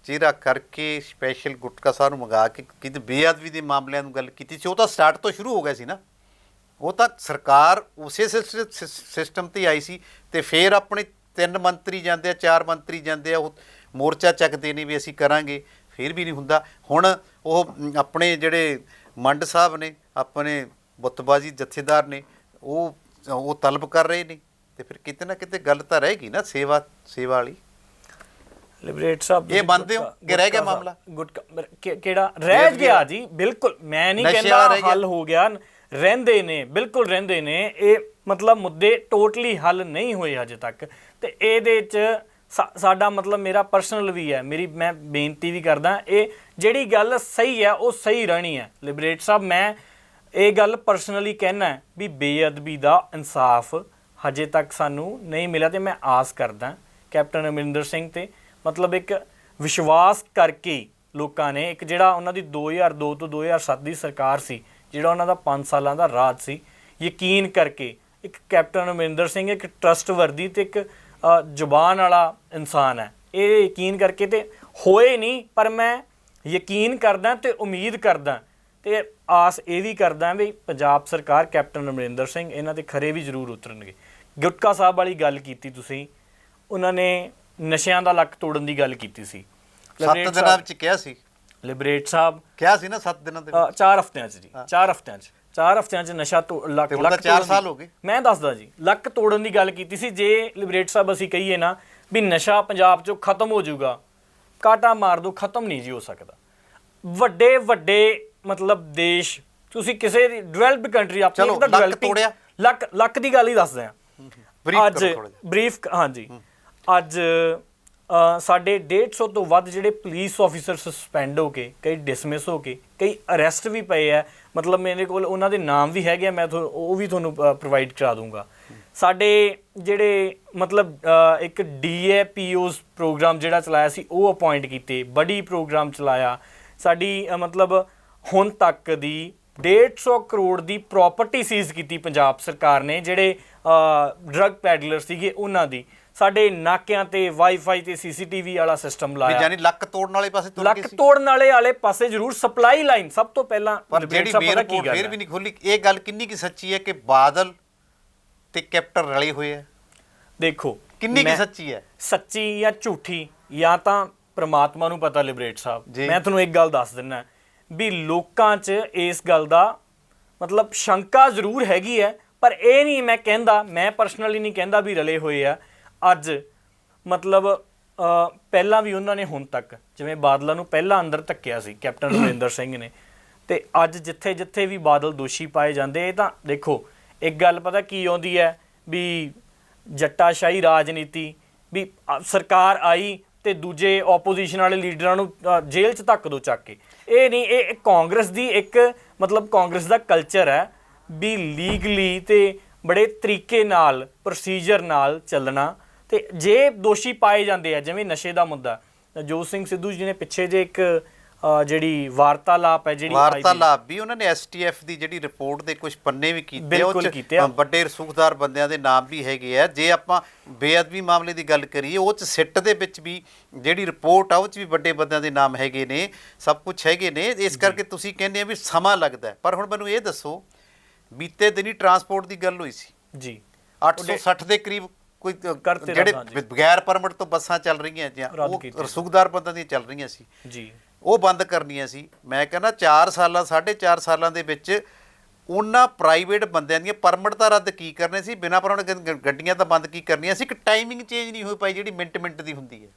ਚਿਹਰਾ ਕਰਕੇ ਸਪੈਸ਼ਲ ਗੁਟਕਾ ਸਾਹਿਬ ਨੂੰ ਮੰਗਾ ਕੇ ਕਿਤੇ ਬੇਅਦਬੀ ਦੇ ਮਾਮਲਿਆਂ ਨੂੰ ਗੱਲ ਕੀਤੀ ਸੀ। ਉਹ ਤਾਂ ਸਟਾਰਟ ਤੋਂ ਸ਼ੁਰੂ ਹੋ ਗਿਆ ਸੀ ਨਾ, ਉਹ ਤਾਂ ਸਰਕਾਰ ਉਸੇ ਸਿਸਟਮ 'ਤੇ ਆਈ ਸੀ। ਤੇ ਫਿਰ ਆਪਣੇ 3 ਮੰਤਰੀ ਜਾਂਦੇ ਆ, 4 ਮੰਤਰੀ ਜਾਂਦੇ ਆ, ਉਹ ਮੋਰਚਾ ਚੱਕਦੇ ਨੇ ਵੀ ਅਸੀਂ ਕਰਾਂਗੇ, ਫਿਰ ਵੀ ਨਹੀਂ ਹੁੰਦਾ। ਹੁਣ ਉਹ ਆਪਣੇ ਜਿਹੜੇ ਮੰਡ ਸਾਹਿਬ ਨੇ, ਆਪਣੇ ਬੁੱਤਬਾਜ਼ੀ ਜਥੇਦਾਰ ਨੇ, ਉਹ ਤਲਬ ਕਰ ਰਹੇ ਨੇ, ਤੇ ਫਿਰ ਕਿਤੇ ਨਾ ਕਿਤੇ ਗੱਲ ਤਾਂ ਰਹੇਗੀ ਨਾ ਸੇਵਾ ਵਾਲੀ। ਲਿਬਰੇਟ ਸਾਹਿਬ ਇਹ ਮੰਨਦੇ ਹੋ ਕਿ ਰਹਿ ਗਿਆ ਮਾਮਲਾ? ਗੁਟਕਾ ਕਿਹੜਾ ਰਹਿ ਗਿਆ ਜੀ? ਬਿਲਕੁਲ, ਮੈਂ ਨਹੀਂ ਕਹਿੰਦਾ ਹੱਲ ਹੋ ਗਿਆ, ਰਹਿੰਦੇ ਨੇ, ਬਿਲਕੁਲ ਰਹਿੰਦੇ ਨੇ। ਇਹ ਮਤਲਬ ਮੁੱਦੇ ਟੋਟਲੀ ਹੱਲ ਨਹੀਂ ਹੋਏ ਹਜੇ ਤੱਕ। ਤੇ ਇਹਦੇ 'ਚ ਸਾਡਾ ਮਤਲਬ ਮੇਰਾ ਪਰਸਨਲ ਵੀ ਹੈ, ਮੈਂ ਬੇਨਤੀ ਵੀ ਕਰਦਾ, ਇਹ ਜਿਹੜੀ ਗੱਲ ਸਹੀ ਹੈ ਉਹ ਸਹੀ ਰਹਿਣੀ ਹੈ। ਲਿਬਰੇਟ ਸਾਹਿਬ, ਮੈਂ ਇਹ ਗੱਲ ਪਰਸਨਲੀ ਕਹਿਣਾ ਵੀ ਬੇਅਦਬੀ ਦਾ ਇਨਸਾਫ ਹਜੇ ਤੱਕ ਸਾਨੂੰ ਨਹੀਂ ਮਿਲਿਆ, ਤੇ ਮੈਂ ਆਸ ਕਰਦਾ ਕੈਪਟਨ ਅਮਰਿੰਦਰ ਸਿੰਘ ਤੇ ਮਤਲਬ ਇੱਕ ਵਿਸ਼ਵਾਸ ਕਰਕੇ ਲੋਕਾਂ ਨੇ, ਇੱਕ ਜਿਹੜਾ ਉਹਨਾਂ ਦੀ 2002 ਤੋਂ 2007 ਦੀ ਸਰਕਾਰ ਸੀ, ਜਿਹੜਾ ਉਹਨਾਂ ਦਾ 5 ਸਾਲਾਂ ਦਾ ਰਾਜ ਸੀ, ਯਕੀਨ ਕਰਕੇ ਇੱਕ ਕੈਪਟਨ ਅਮਰਿੰਦਰ ਸਿੰਘ ਇੱਕ ਟਰਸਟਵਰਦੀ ਤੇ ਇੱਕ ਜ਼ੁਬਾਨ ਵਾਲਾ ਇਨਸਾਨ ਹੈ। ਇਹ ਯਕੀਨ ਕਰਕੇ ਤੇ ਹੋਏ ਨਹੀਂ, ਪਰ ਮੈਂ ਯਕੀਨ ਕਰਦਾ ਤੇ ਉਮੀਦ ਕਰਦਾ ਤੇ ਆਸ ਇਹ ਵੀ ਕਰਦਾ ਵੀ ਪੰਜਾਬ ਸਰਕਾਰ, ਕੈਪਟਨ ਅਮਰਿੰਦਰ ਸਿੰਘ ਇਹਨਾਂ ਦੇ ਖਰੇ ਵੀ ਜ਼ਰੂਰ ਉਤਰਨਗੇ। ਗੁਟਕਾ ਸਾਹਿਬ ਵਾਲੀ ਗੱਲ ਕੀਤੀ ਤੁਸੀਂ, ਉਹਨਾਂ ਨੇ ਨਸ਼ਿਆਂ ਦਾ ਲੱਕ ਤੋੜਨ ਦੀ ਗੱਲ ਕੀਤੀ ਸੀ। 7 ਦਿਨਾਂ ਵਿੱਚ ਕਿਹਾ ਸੀ ਲਿਬਰੇਟ ਸਾਹਿਬ, ਕਿਹਾ ਸੀ ਨਾ 7 ਦਿਨਾਂ ਦੇ ਵਿੱਚ, 4 ਹਫ਼ਤਿਆਂ 'ਚ ਜੀ, 4 ਹਫ਼ਤਿਆਂ 'ਚ ਨਸ਼ਾ ਲੱਕ 4 ਸਾਲ ਹੋ ਗਏ। ਮੈਂ ਦੱਸਦਾ ਜੀ, ਲੱਕ ਤੋੜਨ ਦੀ ਗੱਲ ਕੀਤੀ ਸੀ। ਜੇ ਲਿਬਰੇਟ ਸਾਹਿਬ ਅਸੀਂ ਕਹੀਏ ਨਾ ਵੀ ਨਸ਼ਾ ਪੰਜਾਬ 'ਚੋਂ ਖਤਮ ਹੋ ਜਾਊਗਾ, ਕਾਟਾ ਮਾਰ ਦੋ, ਖਤਮ ਨਹੀਂ ਜੀ ਹੋ ਸਕਦਾ। ਵੱਡੇ ਮਤਲਬ ਦੇਸ਼, ਤੁਸੀਂ ਕਿਸੇ ਦੀ ਡਿਵੈਲਪਡ ਕੰਟਰੀ, ਆਪਣੀ ਤਾਂ ਡਿਵੈਲਪਿੰਗ ਲੱਕ ਦੀ ਗੱਲ ਹੀ ਦੱਸਦੇ ਆ ਅੱਜ ਬਰੀਫ। ਹਾਂਜੀ, ਅੱਜ ਸਾਡੇ 150 ਤੋਂ ਵੱਧ ਜਿਹੜੇ ਪੁਲਿਸ ਆਫੀਸਰ ਸਸਪੈਂਡ ਹੋ ਕੇ, ਕਈ ਡਿਸਮਿਸ ਹੋ ਕੇ, ਕਈ ਅਰੈਸਟ ਵੀ ਪਏ ਆ। ਮਤਲਬ ਮੇਰੇ ਕੋਲ ਉਹਨਾਂ ਦੇ ਨਾਮ ਵੀ ਹੈਗੇ ਆ, ਮੈਂ ਉਹ ਵੀ ਤੁਹਾਨੂੰ ਪ੍ਰੋਵਾਈਡ ਕਰਾ ਦੂੰਗਾ। ਸਾਡੇ ਜਿਹੜੇ ਮਤਲਬ ਇੱਕ DAPOs ਪ੍ਰੋਗਰਾਮ ਜਿਹੜਾ ਚਲਾਇਆ ਸੀ, ਉਹ ਅਪੁਆਇੰਟ ਕੀਤੇ, ਬੜੀ ਪ੍ਰੋਗਰਾਮ ਚਲਾਇਆ। ਸਾਡੀ ਮਤਲਬ ਹੁਣ ਤੱਕ ਦੀ 150 ਕਰੋੜ ਦੀ ਪ੍ਰਾਪਰਟੀ ਸੀਜ਼ ਕੀਤੀ ਪੰਜਾਬ ਸਰਕਾਰ ਨੇ, ਜਿਹੜੇ ਡਰੱਗ ਪੈਡਲਰ ਸੀਗੇ ਉਹਨਾਂ ਦੀ। ਸਾਡੇ ਨਾਕਿਆਂ ਤੇ ਵਾਈਫਾਈ ਤੇ CCTV ਵਾਲਾ ਸਿਸਟਮ ਲਾਇਆ। ਯਾਨੀ ਲੱਕ ਤੋੜਨ ਵਾਲੇ ਪਾਸੇ ਲੱਕ ਤੋੜਨ ਵਾਲੇ ਪਾਸੇ ਜ਼ਰੂਰ ਸਪਲਾਈ ਲਾਈਨ ਸਭ ਤੋਂ ਪਹਿਲਾਂ, ਪਰ ਜਿਹੜੀ ਮੇਨ ਰਿਪੋਰਟ ਫਿਰ ਵੀ ਨਹੀਂ ਖੋਲੀ। ਇਹ ਗੱਲ ਕਿੰਨੀ ਕੀ ਸੱਚੀ ਹੈ ਕਿ ਬਾਦਲ ਤੇ ਕੈਪਟਨ ਰਲੇ ਹੋਏ ਆ? ਦੇਖੋ ਕਿੰਨੀ ਕੀ ਸੱਚੀ ਹੈ, ਸੱਚੀ ਜਾਂ ਝੂਠੀ ਜਾਂ ਤਾਂ ਪ੍ਰਮਾਤਮਾ ਨੂੰ ਪਤਾ। ਲਿਬਰੇਟ ਸਾਹਿਬ, ਮੈਂ ਤੁਹਾਨੂੰ ਇੱਕ ਗੱਲ ਦੱਸ ਦਿੰਦਾ ਵੀ ਲੋਕਾਂ 'ਚ ਇਸ ਗੱਲ ਦਾ ਮਤਲਬ ਸ਼ੰਕਾ ਜ਼ਰੂਰ ਹੈਗੀ ਹੈ, ਪਰ ਇਹ ਨਹੀਂ ਮੈਂ ਕਹਿੰਦਾ, ਮੈਂ ਪਰਸਨਲੀ ਨਹੀਂ ਕਹਿੰਦਾ ਵੀ ਰਲੇ ਹੋਏ ਆ। ਅੱਜ ਮਤਲਬ ਪਹਿਲਾਂ ਵੀ ਉਹਨਾਂ ਨੇ, ਹੁਣ ਤੱਕ ਜਿਵੇਂ ਬਾਦਲਾਂ ਨੂੰ ਪਹਿਲਾਂ ਅੰਦਰ ਧੱਕਿਆ ਸੀ ਕੈਪਟਨ ਅਮਰਿੰਦਰ ਸਿੰਘ ਨੇ, ਤੇ ਅੱਜ ਜਿੱਥੇ ਵੀ ਬਾਦਲ ਦੋਸ਼ੀ ਪਾਏ ਜਾਂਦੇ, ਇਹ ਤਾਂ ਦੇਖੋ ਇੱਕ ਗੱਲ ਪਤਾ ਕੀ ਆਉਂਦੀ ਹੈ ਵੀ ਜੱਟਾਸ਼ਾਹੀ ਰਾਜਨੀਤੀ, ਵੀ ਸਰਕਾਰ ਆਈ ਤੇ ਦੂਜੇ ਆਪੋਜੀਸ਼ਨ ਵਾਲੇ ਲੀਡਰਾਂ ਨੂੰ ਜੇਲ੍ਹ 'ਚ ਧੱਕ ਦੋ ਚੱਕ ਕੇ। ਇਹ ਨਹੀਂ, ਇਹ ਕਾਂਗਰਸ ਦੀ ਇੱਕ ਮਤਲਬ ਕਾਂਗਰਸ ਦਾ ਕਲਚਰ ਹੈ ਵੀ ਲੀਗਲੀ ਤੇ ਬੜੇ ਤਰੀਕੇ ਨਾਲ, ਪ੍ਰੋਸੀਜਰ ਨਾਲ ਚੱਲਣਾ। ਤੇ ਜੇ ਦੋਸ਼ੀ ਪਾਏ ਜਾਂਦੇ ਆ, ਜਿਵੇਂ ਨਸ਼ੇ ਦਾ ਮੁੱਦਾ, ਨਵਜੋਤ ਸਿੰਘ ਸਿੱਧੂ ਜੀ ਨੇ ਪਿੱਛੇ ਜੇ ਇੱਕ ਜਿਹੜੀ ਵਾਰਤਾਲਾਪ ਹੈ ਜਿਹੜੀ ਵਾਰਤਾਲਾਪ ਵੀ ਉਹਨਾਂ ਨੇ ਐਸਟੀਐਫ ਦੀ ਜਿਹੜੀ ਰਿਪੋਰਟ ਦੇ ਕੁਝ ਪੰਨੇ ਵੀ ਕੀਤੇ, ਬਿਲਕੁਲ ਕੀਤੇ ਆ। ਵੱਡੇ ਰਸੂਖਦਾਰ ਬੰਦਿਆਂ ਦੇ ਨਾਮ ਵੀ ਹੈਗੇ ਆ। ਜੇ ਆਪਾਂ ਬੇਅਦਬੀ ਮਾਮਲੇ ਦੀ ਗੱਲ ਕਰੀਏ, ਉਹ 'ਚ ਸਿੱਟ ਦੇ ਵਿੱਚ ਵੀ ਜਿਹੜੀ ਰਿਪੋਰਟ ਆ ਉਹ 'ਚ ਵੀ ਵੱਡੇ ਬੰਦਿਆਂ ਦੇ ਨਾਮ ਹੈਗੇ ਨੇ, ਸਭ ਕੁਝ ਹੈਗੇ ਨੇ। ਇਸ ਕਰਕੇ ਤੁਸੀਂ ਕਹਿੰਦੇ ਆ ਵੀ ਸਮਾਂ ਲੱਗਦਾ ਹੈ। ਪਰ ਹੁਣ ਮੈਨੂੰ ਇਹ ਦੱਸੋ, ਬੀਤੇ ਦਿਨੀ ਟਰਾਂਸਪੋਰਟ ਦੀ ਗੱਲ ਹੋਈ ਸੀ ਜੀ, 860 ਦੇ ਕਰੀਬ ਕੋਈ ਜਿਹੜੇ ਬਗੈਰ ਪਰਮਿਟ ਤੋਂ ਬੱਸਾਂ ਚੱਲ ਰਹੀਆਂ ਜਾਂ ਉਹ ਰਸੂਖਦਾਰ ਬੰਦਿਆਂ ਦੀਆਂ ਚੱਲ ਰਹੀਆਂ ਸੀ ਜੀ, ਉਹ ਬੰਦ ਕਰਨੀਆਂ ਸੀ। ਮੈਂ ਕਹਿੰਦਾ 4 ਸਾਲਾਂ 4.5 ਸਾਲਾਂ ਦੇ ਵਿੱਚ ਉਹਨਾਂ ਪ੍ਰਾਈਵੇਟ ਬੰਦਿਆਂ ਦੀਆਂ ਪਰਮਿਟ ਤਾਂ ਰੱਦ ਕੀ ਕਰਨੇ ਸੀ, ਬਿਨਾਂ ਪਰਮਿਟ ਗੱਡੀਆਂ ਤਾਂ ਬੰਦ ਕੀ ਕਰਨੀਆਂ ਸੀ। ਇੱਕ ਟਾਈਮਿੰਗ ਚੇਂਜ ਨਹੀਂ ਹੋਈ ਪਾਈ ਜਿਹੜੀ ਮਿੰਟ ਦੀ ਹੁੰਦੀ ਹੈ।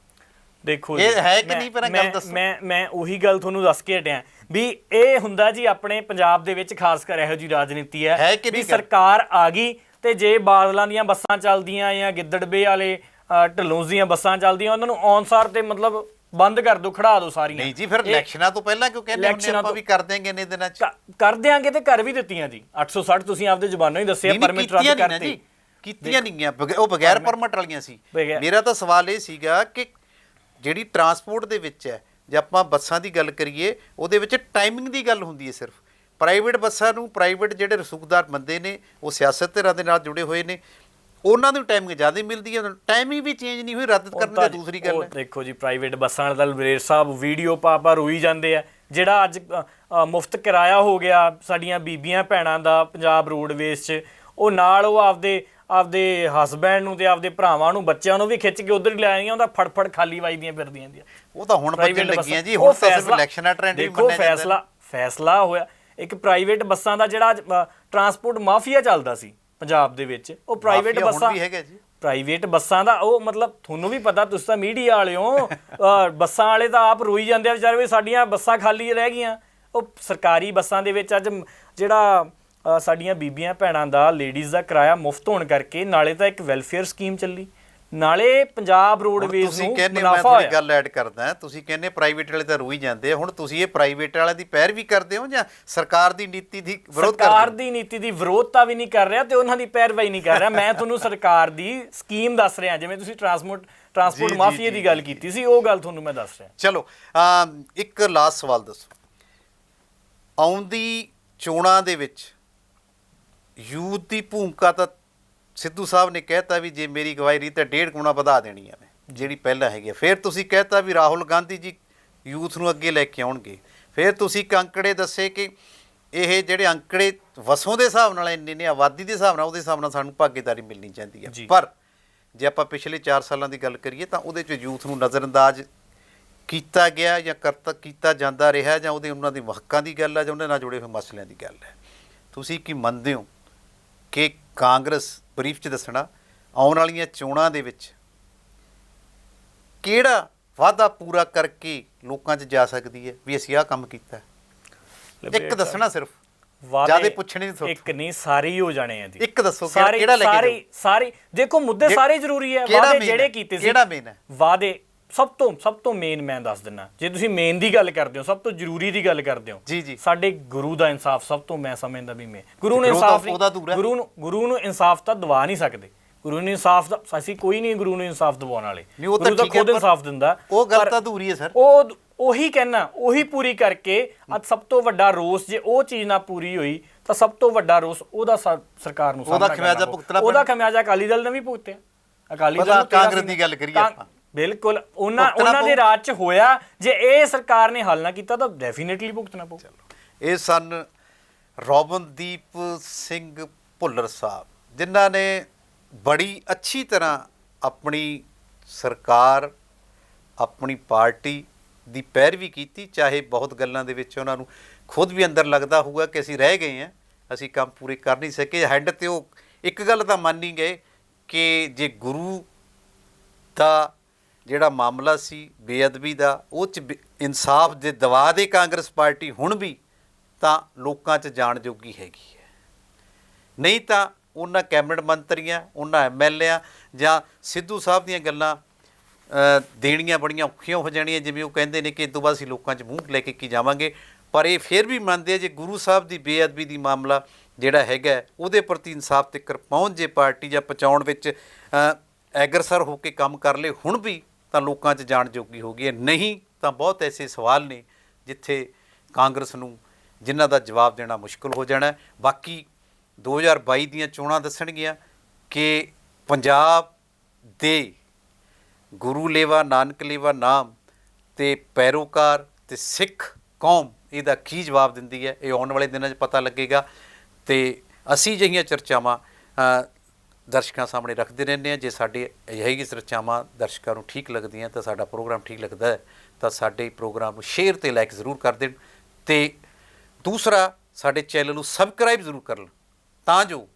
ਦੇਖੋ ਇਹ ਹੈ ਕਿ ਨਹੀਂ, ਪਰ ਗੱਲ ਦੱਸੋ। ਮੈਂ ਉਹੀ ਗੱਲ ਤੁਹਾਨੂੰ ਦੱਸ ਕੇ ਹਟਿਆ ਵੀ ਇਹ ਹੁੰਦਾ ਜੀ ਆਪਣੇ ਪੰਜਾਬ ਦੇ ਵਿੱਚ ਖਾਸ ਕਰ ਇਹੋ ਜਿਹੀ ਰਾਜਨੀਤੀ ਹੈ ਵੀ ਸਰਕਾਰ ਆ ਗਈ ਤੇ ਜੇ ਬਾਦਲਾਂ ਦੀਆਂ ਬੱਸਾਂ ਚੱਲਦੀਆਂ ਜਾਂ ਗਿੱਦੜਵੇ ਵਾਲੇ ਢਲੋਂ ਦੀਆਂ ਬੱਸਾਂ ਚੱਲਦੀਆਂ, ਉਹਨਾਂ ਨੂੰ ਔਨਸਾਰ ਤੇ ਮਤਲਬ ਬੰਦ ਕਰ ਦੋ, ਖੜਾ ਦੋ ਸਾਰੀਆਂ। ਨਹੀਂ ਜੀ, ਫਿਰ ਇਲੈਕਸ਼ਨਾਂ ਤੋਂ ਪਹਿਲਾਂ ਕਿਉਂ ਕਹਿੰਦੇ ਹੁੰਦੇ ਆਪਾਂ ਵੀ ਕਰ ਦੇਾਂਗੇ ਇੰਨੇ ਦਿਨਾਂ 'ਚ? ਕਰ ਦਿਆਂਗੇ ਤੇ ਕਰ ਵੀ ਦਿੱਤੀਆਂ ਜੀ। 860 ਤੁਸੀਂ ਆਪਦੇ ਜ਼ੁਬਾਨੋਂ ਹੀ ਦੱਸਿਆ, ਪਰਮਿਟ ਰੱਦ ਕਰਤੇ। ਕੀਤੀਆਂ ਨਹੀਂ ਗਈਆਂ, ਉਹ ਬਗੈਰ ਪਰਮਿਟ ਵਾਲੀਆਂ ਸੀ। ਮੇਰਾ ਤਾਂ ਸਵਾਲ ਇਹ ਸੀਗਾ ਕਿ ਜਿਹੜੀ ਟਰਾਂਸਪੋਰਟ ਦੇ ਵਿੱਚ ਹੈ, ਜੇ ਆਪਾਂ ਬੱਸਾਂ ਦੀ ਗੱਲ ਕਰੀਏ, ਉਹਦੇ ਵਿੱਚ ਟਾਈਮਿੰਗ ਦੀ ਗੱਲ ਹੁੰਦੀ ਹੈ ਸਿਰਫ। ਪ੍ਰਾਈਵੇਟ ਬੱਸਾਂ ਨੂੰ ਪ੍ਰਾਈਵੇਟ ਜਿਹੜੇ ਰਸੂਖਦਾਰ ਬੰਦੇ ਨੇ, ਉਹ ਸਿਆਸਤ ਧਿਰਾਂ ਦੇ ਨਾਲ ਜੁੜੇ ਹੋਏ ਨੇ, ਉਹਨਾਂ ਨੂੰ ਟਾਈਮਿੰਗ ਜ਼ਿਆਦਾ ਮਿਲਦੀ ਹੈ। ਟਾਈਮਿੰਗ ਵੀ ਚੇਂਜ ਨਹੀਂ ਹੋਈ, ਰੱਦ ਕਰਨ ਦੀ ਦੂਸਰੀ ਗੱਲ ਹੈ। ਦੇਖੋ ਜੀ, ਪ੍ਰਾਈਵੇਟ ਬੱਸਾਂ ਵਾਲੇ ਤਾਂ ਲਬਰੇਰ ਸਾਹਿਬ ਵੀਡੀਓ ਪਾ ਰੋਈ ਜਾਂਦੇ ਆ। ਜਿਹੜਾ ਅੱਜ ਮੁਫਤ ਕਿਰਾਇਆ ਹੋ ਗਿਆ ਸਾਡੀਆਂ ਬੀਬੀਆਂ ਭੈਣਾਂ ਦਾ ਪੰਜਾਬ ਰੋਡਵੇਜ਼ 'ਚ, ਉਹ ਨਾਲ ਉਹ ਆਪਦੇ ਹਸਬੈਂਡ ਨੂੰ ਤੇ ਆਪਦੇ ਭਰਾਵਾਂ ਨੂੰ, ਬੱਚਿਆਂ ਨੂੰ ਵੀ ਖਿੱਚ ਕੇ ਉਧਰ ਹੀ ਲੈ ਆਈਆਂ। ਉਹਦਾ ਫੜ ਖਾਲੀ ਵੱਜਦੀਆਂ ਫਿਰਦੀਆਂ ਦੀਆਂ। ਉਹ ਤਾਂ ਹੁਣ ਵੱਜਣ ਲੱਗੀਆਂ ਜੀ, ਹੁਣ ਤਾਂ ਸਿਰਫ ਇਲੈਕਸ਼ਨਾਂ ਟ੍ਰੈਂਡ ਵੀ ਮੰਨਿਆ ਜਾਂਦਾ। ਫੈਸਲਾ ਹੋਇਆ ਇੱਕ ਪ੍ਰਾਈਵੇਟ ਬੱਸਾਂ ਦਾ, ਜਿਹੜਾ ਟਰਾਂਸਪੋਰਟ ਮਾਫੀਆ ਚੱਲਦਾ ਸੀ ਪੰਜਾਬ ਦੇ ਵਿੱਚ, ਉਹ ਪ੍ਰਾਈਵੇਟ ਬੱਸਾਂ ਦਾ ਉਹ ਮਤਲਬ ਤੁਹਾਨੂੰ ਵੀ ਪਤਾ, ਤੁਸੀਂ ਤਾਂ ਮੀਡੀਆ ਵਾਲੇ ਹੋ। ਬੱਸਾਂ ਵਾਲੇ ਤਾਂ ਆਪ ਰੋਈ ਜਾਂਦੇ ਆ ਵਿਚਾਰੇ ਵੀ ਸਾਡੀਆਂ ਬੱਸਾਂ ਖਾਲੀ ਰਹਿ ਗਈਆਂ। ਉਹ ਸਰਕਾਰੀ ਬੱਸਾਂ ਦੇ ਵਿੱਚ ਅੱਜ ਜਿਹੜਾ ਸਾਡੀਆਂ ਬੀਬੀਆਂ ਭੈਣਾਂ ਦਾ, ਲੇਡੀਜ਼ ਦਾ ਕਿਰਾਇਆ ਮੁਫਤ ਹੋਣ ਕਰਕੇ, ਨਾਲੇ ਤਾਂ ਇੱਕ ਵੈਲਫੇਅਰ ਸਕੀਮ ਚੱਲੀ, ਨਾਲੇ ਪੰਜਾਬ ਰੋਡਵੇਜ਼ ਨੂੰ ਮੁਨਾਫਾ ਹੋਇਆ। ਗੱਲ ਐਡ ਕਰਦਾ, ਤੁਸੀਂ ਕਹਿੰਦੇ ਪ੍ਰਾਈਵੇਟ ਵਾਲੇ ਤਾਂ ਰੋਈ ਜਾਂਦੇ ਆ, ਹੁਣ ਤੁਸੀਂ ਇਹ ਪ੍ਰਾਈਵੇਟ ਵਾਲਿਆਂ ਦੀ ਪੈਰ ਵੀ ਕਰਦੇ ਹੋ ਜਾਂ ਸਰਕਾਰ ਦੀ ਨੀਤੀ ਦੀ ਵਿਰੋਧ ਕਰਦੇ ਹੋ? ਸਰਕਾਰ ਦੀ ਨੀਤੀ ਦੀ ਵਿਰੋਧਤਾ ਵੀ ਨਹੀਂ ਕਰ ਰਿਹਾ ਤੇ ਉਹਨਾਂ ਦੀ ਪੈਰਵਾਈ ਨਹੀਂ ਕਰ ਰਿਹਾ। ਮੈਂ ਤੁਹਾਨੂੰ ਸਰਕਾਰ ਦੀ ਸਕੀਮ ਦੱਸ ਰਿਹਾ, ਜਿਵੇਂ ਤੁਸੀਂ ਟਰਾਂਸਪੋਰਟ ਮਾਫੀਆ ਦੀ ਗੱਲ ਕੀਤੀ ਸੀ, ਉਹ ਗੱਲ ਤੁਹਾਨੂੰ ਮੈਂ ਦੱਸ ਰਿਹਾ। ਚਲੋ ਇੱਕ ਲਾਸਟ ਸਵਾਲ ਦੱਸੋ, ਆਉਂਦੀ ਚੋਣਾਂ ਦੇ ਵਿੱਚ ਯੂਥ ਦੀ ਭੂਮਿਕਾ ਤਾਂ ਸਿੱਧੂ ਸਾਹਿਬ ਨੇ ਕਹਿਤਾ ਵੀ ਜੇ ਮੇਰੀ ਗਵਾਹੀ ਰਹੀ ਤਾਂ 1.5 ਗੁਣਾ ਵਧਾ ਦੇਣੀ ਆ ਮੈਂ, ਜਿਹੜੀ ਪਹਿਲਾਂ ਹੈਗੀ। ਫਿਰ ਤੁਸੀਂ ਕਹਿਤਾ ਵੀ ਰਾਹੁਲ ਗਾਂਧੀ ਜੀ ਯੂਥ ਨੂੰ ਅੱਗੇ ਲੈ ਕੇ ਆਉਣਗੇ। ਫਿਰ ਤੁਸੀਂ ਅੰਕੜੇ ਦੱਸੇ ਕਿ ਇਹ ਜਿਹੜੇ ਅੰਕੜੇ ਵਸੋਂ ਦੇ ਹਿਸਾਬ ਨਾਲ ਇੰਨੇ ਨੇ, ਆਬਾਦੀ ਦੇ ਹਿਸਾਬ ਨਾਲ, ਉਹਦੇ ਹਿਸਾਬ ਨਾਲ ਸਾਨੂੰ ਭਾਗੀਦਾਰੀ ਮਿਲਣੀ ਚਾਹੀਦੀ ਹੈ। ਪਰ ਜੇ ਆਪਾਂ ਪਿਛਲੇ 4 ਸਾਲਾਂ ਦੀ ਗੱਲ ਕਰੀਏ ਤਾਂ ਉਹਦੇ 'ਚ ਯੂਥ ਨੂੰ ਨਜ਼ਰਅੰਦਾਜ਼ ਕੀਤਾ ਗਿਆ ਜਾਂ ਕੀਤਾ ਜਾਂਦਾ ਰਿਹਾ, ਜਾਂ ਉਹਨਾਂ ਦੀ ਹੱਕਾਂ ਦੀ ਗੱਲ ਹੈ ਜਾਂ ਉਹਨਾਂ ਨਾਲ ਜੁੜੇ ਹੋਏ ਮਸਲਿਆਂ ਦੀ ਗੱਲ ਹੈ। ਤੁਸੀਂ ਕੀ ਮੰਨਦੇ ਹੋ ਕਿ ਕਾਂਗਰਸ, ਬਰੀਫ 'ਚ ਦੱਸਣਾ, ਆਉਣ ਵਾਲੀਆਂ ਚੋਣਾਂ ਦੇ ਵਿੱਚ ਕਿਹੜਾ ਵਾਅਦਾ ਪੂਰਾ ਕਰਕੇ ਲੋਕਾਂ 'ਚ ਜਾ ਸਕਦੀ ਹੈ ਵੀ ਅਸੀਂ ਆਹ ਕੰਮ ਕੀਤਾ? ਇੱਕ ਦੱਸਣਾ ਸਿਰਫ, ਜਿਆਦਾ ਪੁੱਛਣੇ ਨਹੀਂ। ਇੱਕ ਨਹੀਂ, ਸਾਰੇ ਹੀ ਹੋ ਜਾਣੇ ਆ ਜੀ। ਇੱਕ ਦੱਸੋ ਕਿਹੜਾ ਲੈ ਕੇ? ਸਾਰੇ ਦੇਖੋ, ਮੁੱਦੇ ਸਾਰੇ ਜ਼ਰੂਰੀ ਹੈ। ਵਾਅਦੇ ਜਿਹੜੇ ਕੀਤੇ ਸੀ, ਕਿਹੜਾ ਮੇਨ ਹੈ? ਵਾਅਦੇ ਸਭ ਤੋਂ ਮੇਨ ਮੈਂ ਦੱਸ ਦਿੰਦਾ। ਜੇ ਤੁਸੀਂ ਮੇਨ ਦੀ ਗੱਲ ਕਰਦੇ ਹੋ, ਸਭ ਤੋਂ ਜ਼ਰੂਰੀ ਦੀ ਗੱਲ ਕਰਦੇ ਹੋ, ਜੀ, ਸਾਡੇ ਗੁਰੂ ਦਾ ਇਨਸਾਫ ਸਭ ਤੋਂ, ਮੈਂ ਸਮਝਦਾ ਵੀ ਗੁਰੂ ਨੂੰ ਇਨਸਾਫ, ਗੁਰੂ ਨੂੰ ਇਨਸਾਫ ਤਾਂ ਦਵਾ ਨਹੀਂ ਸਕਦੇ। ਗੁਰੂ ਨੂੰ ਇਨਸਾਫ ਦਾ ਅਸੀਂ ਕੋਈ ਨਹੀਂ ਗੁਰੂ ਨੂੰ ਇਨਸਾਫ ਦਿਵਾਉਣ ਵਾਲੇ, ਗੁਰੂ ਤਾਂ ਖੁਦ ਇਨਸਾਫ ਦਿੰਦਾ। ਉਹ ਗੱਲ ਤਾਂ ਅਧੂਰੀ ਹੈ ਸਰ। ਉਹੀ ਕਹਿਣਾ, ਉਹੀ ਪੂਰੀ ਕਰਕੇ ਅੱਜ ਸਭ ਤੋਂ ਵੱਡਾ ਰੋਸ, ਜੇ ਉਹ ਚੀਜ਼ ਨਾ ਪੂਰੀ ਹੋਈ ਤਾਂ ਸਭ ਤੋਂ ਵੱਡਾ ਰੋਸ ਉਹਦਾ ਸਰਕਾਰ ਨੂੰ ਸਾਹਮਣਾ ਕਰਨਾ ਪਊ। ਉਹਦਾ ਖਮਿਆਜਾ ਅਕਾਲੀ ਦਲ ਨੇ ਵੀ ਭੁਗਤਿਆ। ਅਕਾਲੀ ਦਲ, ਕਾਂਗਰਸ ਦੀ ਗੱਲ ਕਰੀਏ ਆਪਾਂ, ਬਿਲਕੁਲ ਉਹਨਾਂ ਦੇ ਰਾਜ 'ਚ ਹੋਇਆ। ਜੇ ਇਹ ਸਰਕਾਰ ਨੇ ਹੱਲ ਨਾ ਕੀਤਾ ਤਾਂ ਡੈਫੀਨੇਟਲੀ ਭੁਗਤਣਾ ਪਊ। ਇਹ ਸਨ ਰੋਬਨਦੀਪ ਸਿੰਘ ਭੁੱਲਰ ਸਾਹਿਬ, ਜਿਨ੍ਹਾਂ ਨੇ ਬੜੀ ਅੱਛੀ ਤਰ੍ਹਾਂ ਆਪਣੀ ਸਰਕਾਰ, ਆਪਣੀ ਪਾਰਟੀ ਦੀ ਪੈਰਵੀ ਕੀਤੀ। ਚਾਹੇ ਬਹੁਤ ਗੱਲਾਂ ਦੇ ਵਿੱਚ ਉਹਨਾਂ ਨੂੰ ਖੁਦ ਵੀ ਅੰਦਰ ਲੱਗਦਾ ਹੋਊਗਾ ਕਿ ਅਸੀਂ ਰਹਿ ਗਏ ਹਾਂ, ਅਸੀਂ ਕੰਮ ਪੂਰੇ ਕਰ ਨਹੀਂ ਸਕੇ। ਹੈੱਡ 'ਤੇ ਉਹ ਇੱਕ ਗੱਲ ਤਾਂ ਮੰਨ ਹੀ ਗਏ ਕਿ ਜੇ ਗੁਰੂ ਦਾ ਜਿਹੜਾ ਮਾਮਲਾ ਸੀ ਬੇਅਦਬੀ ਦਾ, ਉਹ 'ਚ ਇਨਸਾਫ ਜੇ ਦਵਾ ਦੇ ਕਾਂਗਰਸ ਪਾਰਟੀ ਹੁਣ ਵੀ, ਤਾਂ ਲੋਕਾਂ 'ਚ ਜਾਣ ਜੋਗੀ ਹੈਗੀ ਹੈ। ਨਹੀਂ ਤਾਂ ਉਹਨਾਂ ਕੈਬਨਿਟ ਮੰਤਰੀਆਂ, ਉਹਨਾਂ MLA ਜਾਂ ਸਿੱਧੂ ਸਾਹਿਬ ਦੀਆਂ ਗੱਲਾਂ ਦੇਣੀਆਂ ਬੜੀਆਂ ਔਖੀਆਂ ਹੋ ਜਾਣੀਆਂ। ਜਿਵੇਂ ਉਹ ਕਹਿੰਦੇ ਨੇ ਕਿ ਇਸ ਤੋਂ ਬਾਅਦ ਅਸੀਂ ਲੋਕਾਂ 'ਚ ਮੂੰਹ ਲੈ ਕੇ ਕੀ ਜਾਵਾਂਗੇ। ਪਰ ਇਹ ਫਿਰ ਵੀ ਮੰਨਦੇ ਆ ਜੇ ਗੁਰੂ ਸਾਹਿਬ ਦੀ ਬੇਅਦਬੀ ਦੀ ਮਾਮਲਾ ਜਿਹੜਾ ਹੈਗਾ, ਉਹਦੇ ਪ੍ਰਤੀ ਇਨਸਾਫ ਤੱਕ ਪਹੁੰਚ ਜੇ ਪਾਰਟੀ ਜਾਂ ਪਹੁੰਚਾਉਣ ਵਿੱਚ ਐਗਰਸਰ ਹੋ ਕੇ ਕੰਮ ਕਰ ਲਏ ਹੁਣ ਵੀ, ਤਾਂ ਲੋਕਾਂ 'ਚ ਜਾਣ ਜੋਗੀ ਹੋ ਗਈ ਹੈ। ਨਹੀਂ ਤਾਂ ਬਹੁਤ ਐਸੇ ਸਵਾਲ ਨੇ ਜਿੱਥੇ ਕਾਂਗਰਸ ਨੂੰ ਜਿਨ੍ਹਾਂ ਦਾ ਜਵਾਬ ਦੇਣਾ ਮੁਸ਼ਕਲ ਹੋ ਜਾਣਾ। ਬਾਕੀ 2022 ਦੀਆਂ ਚੋਣਾਂ ਦੱਸਣਗੀਆਂ ਕਿ ਪੰਜਾਬ ਦੇ ਗੁਰੂ ਲੇਵਾ ਨਾਨਕ ਲੇਵਾ ਨਾਮ ਤੇ ਪੈਰੋਕਾਰ ਤੇ ਸਿੱਖ ਕੌਮ ਇਹਦਾ ਕੀ ਜਵਾਬ ਦਿੰਦੀ ਹੈ, ਇਹ ਆਉਣ ਵਾਲੇ ਦਿਨਾਂ 'ਚ ਪਤਾ ਲੱਗੇਗਾ। ਤੇ ਅਸੀਂ ਜਿਹੀਆਂ ਚਰਚਾਵਾਂ ਦਰਸ਼ਕਾਂ ਸਾਹਮਣੇ ਰੱਖਦੇ ਰਹਿੰਦੇ ਹਾਂ। ਜੇ ਸਾਡੇ ਅਜਿਹੀ ਚਰਚਾਵਾਂ ਦਰਸ਼ਕਾਂ ਨੂੰ ਠੀਕ ਲੱਗਦੀਆਂ ਤਾਂ ਸਾਡਾ ਪ੍ਰੋਗਰਾਮ ਠੀਕ ਲੱਗਦਾ ਹੈ ਤਾਂ ਸਾਡੇ ਪ੍ਰੋਗਰਾਮ ਨੂੰ ਸ਼ੇਅਰ ਤੇ ਲਾਈਕ ਜ਼ਰੂਰ ਕਰ ਦੇਣ ਤੇ ਦੂਸਰਾ ਸਾਡੇ ਚੈਨਲ ਨੂੰ ਸਬਸਕ੍ਰਾਈਬ ਜ਼ਰੂਰ ਕਰ ਲੈਣ ਤਾਂ ਜੋ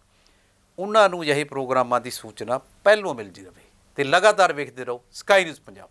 ਉਹਨਾਂ ਨੂੰ ਅਜਿਹੇ ਪ੍ਰੋਗਰਾਮਾਂ ਦੀ ਸੂਚਨਾ ਪਹਿਲੋਂ ਮਿਲਦੀ ਰਹੇ। ਤੇ ਲਗਾਤਾਰ ਵੇਖਦੇ ਰਹੋ ਸਕਾਈ ਨਿਊਜ਼ ਪੰਜਾਬ।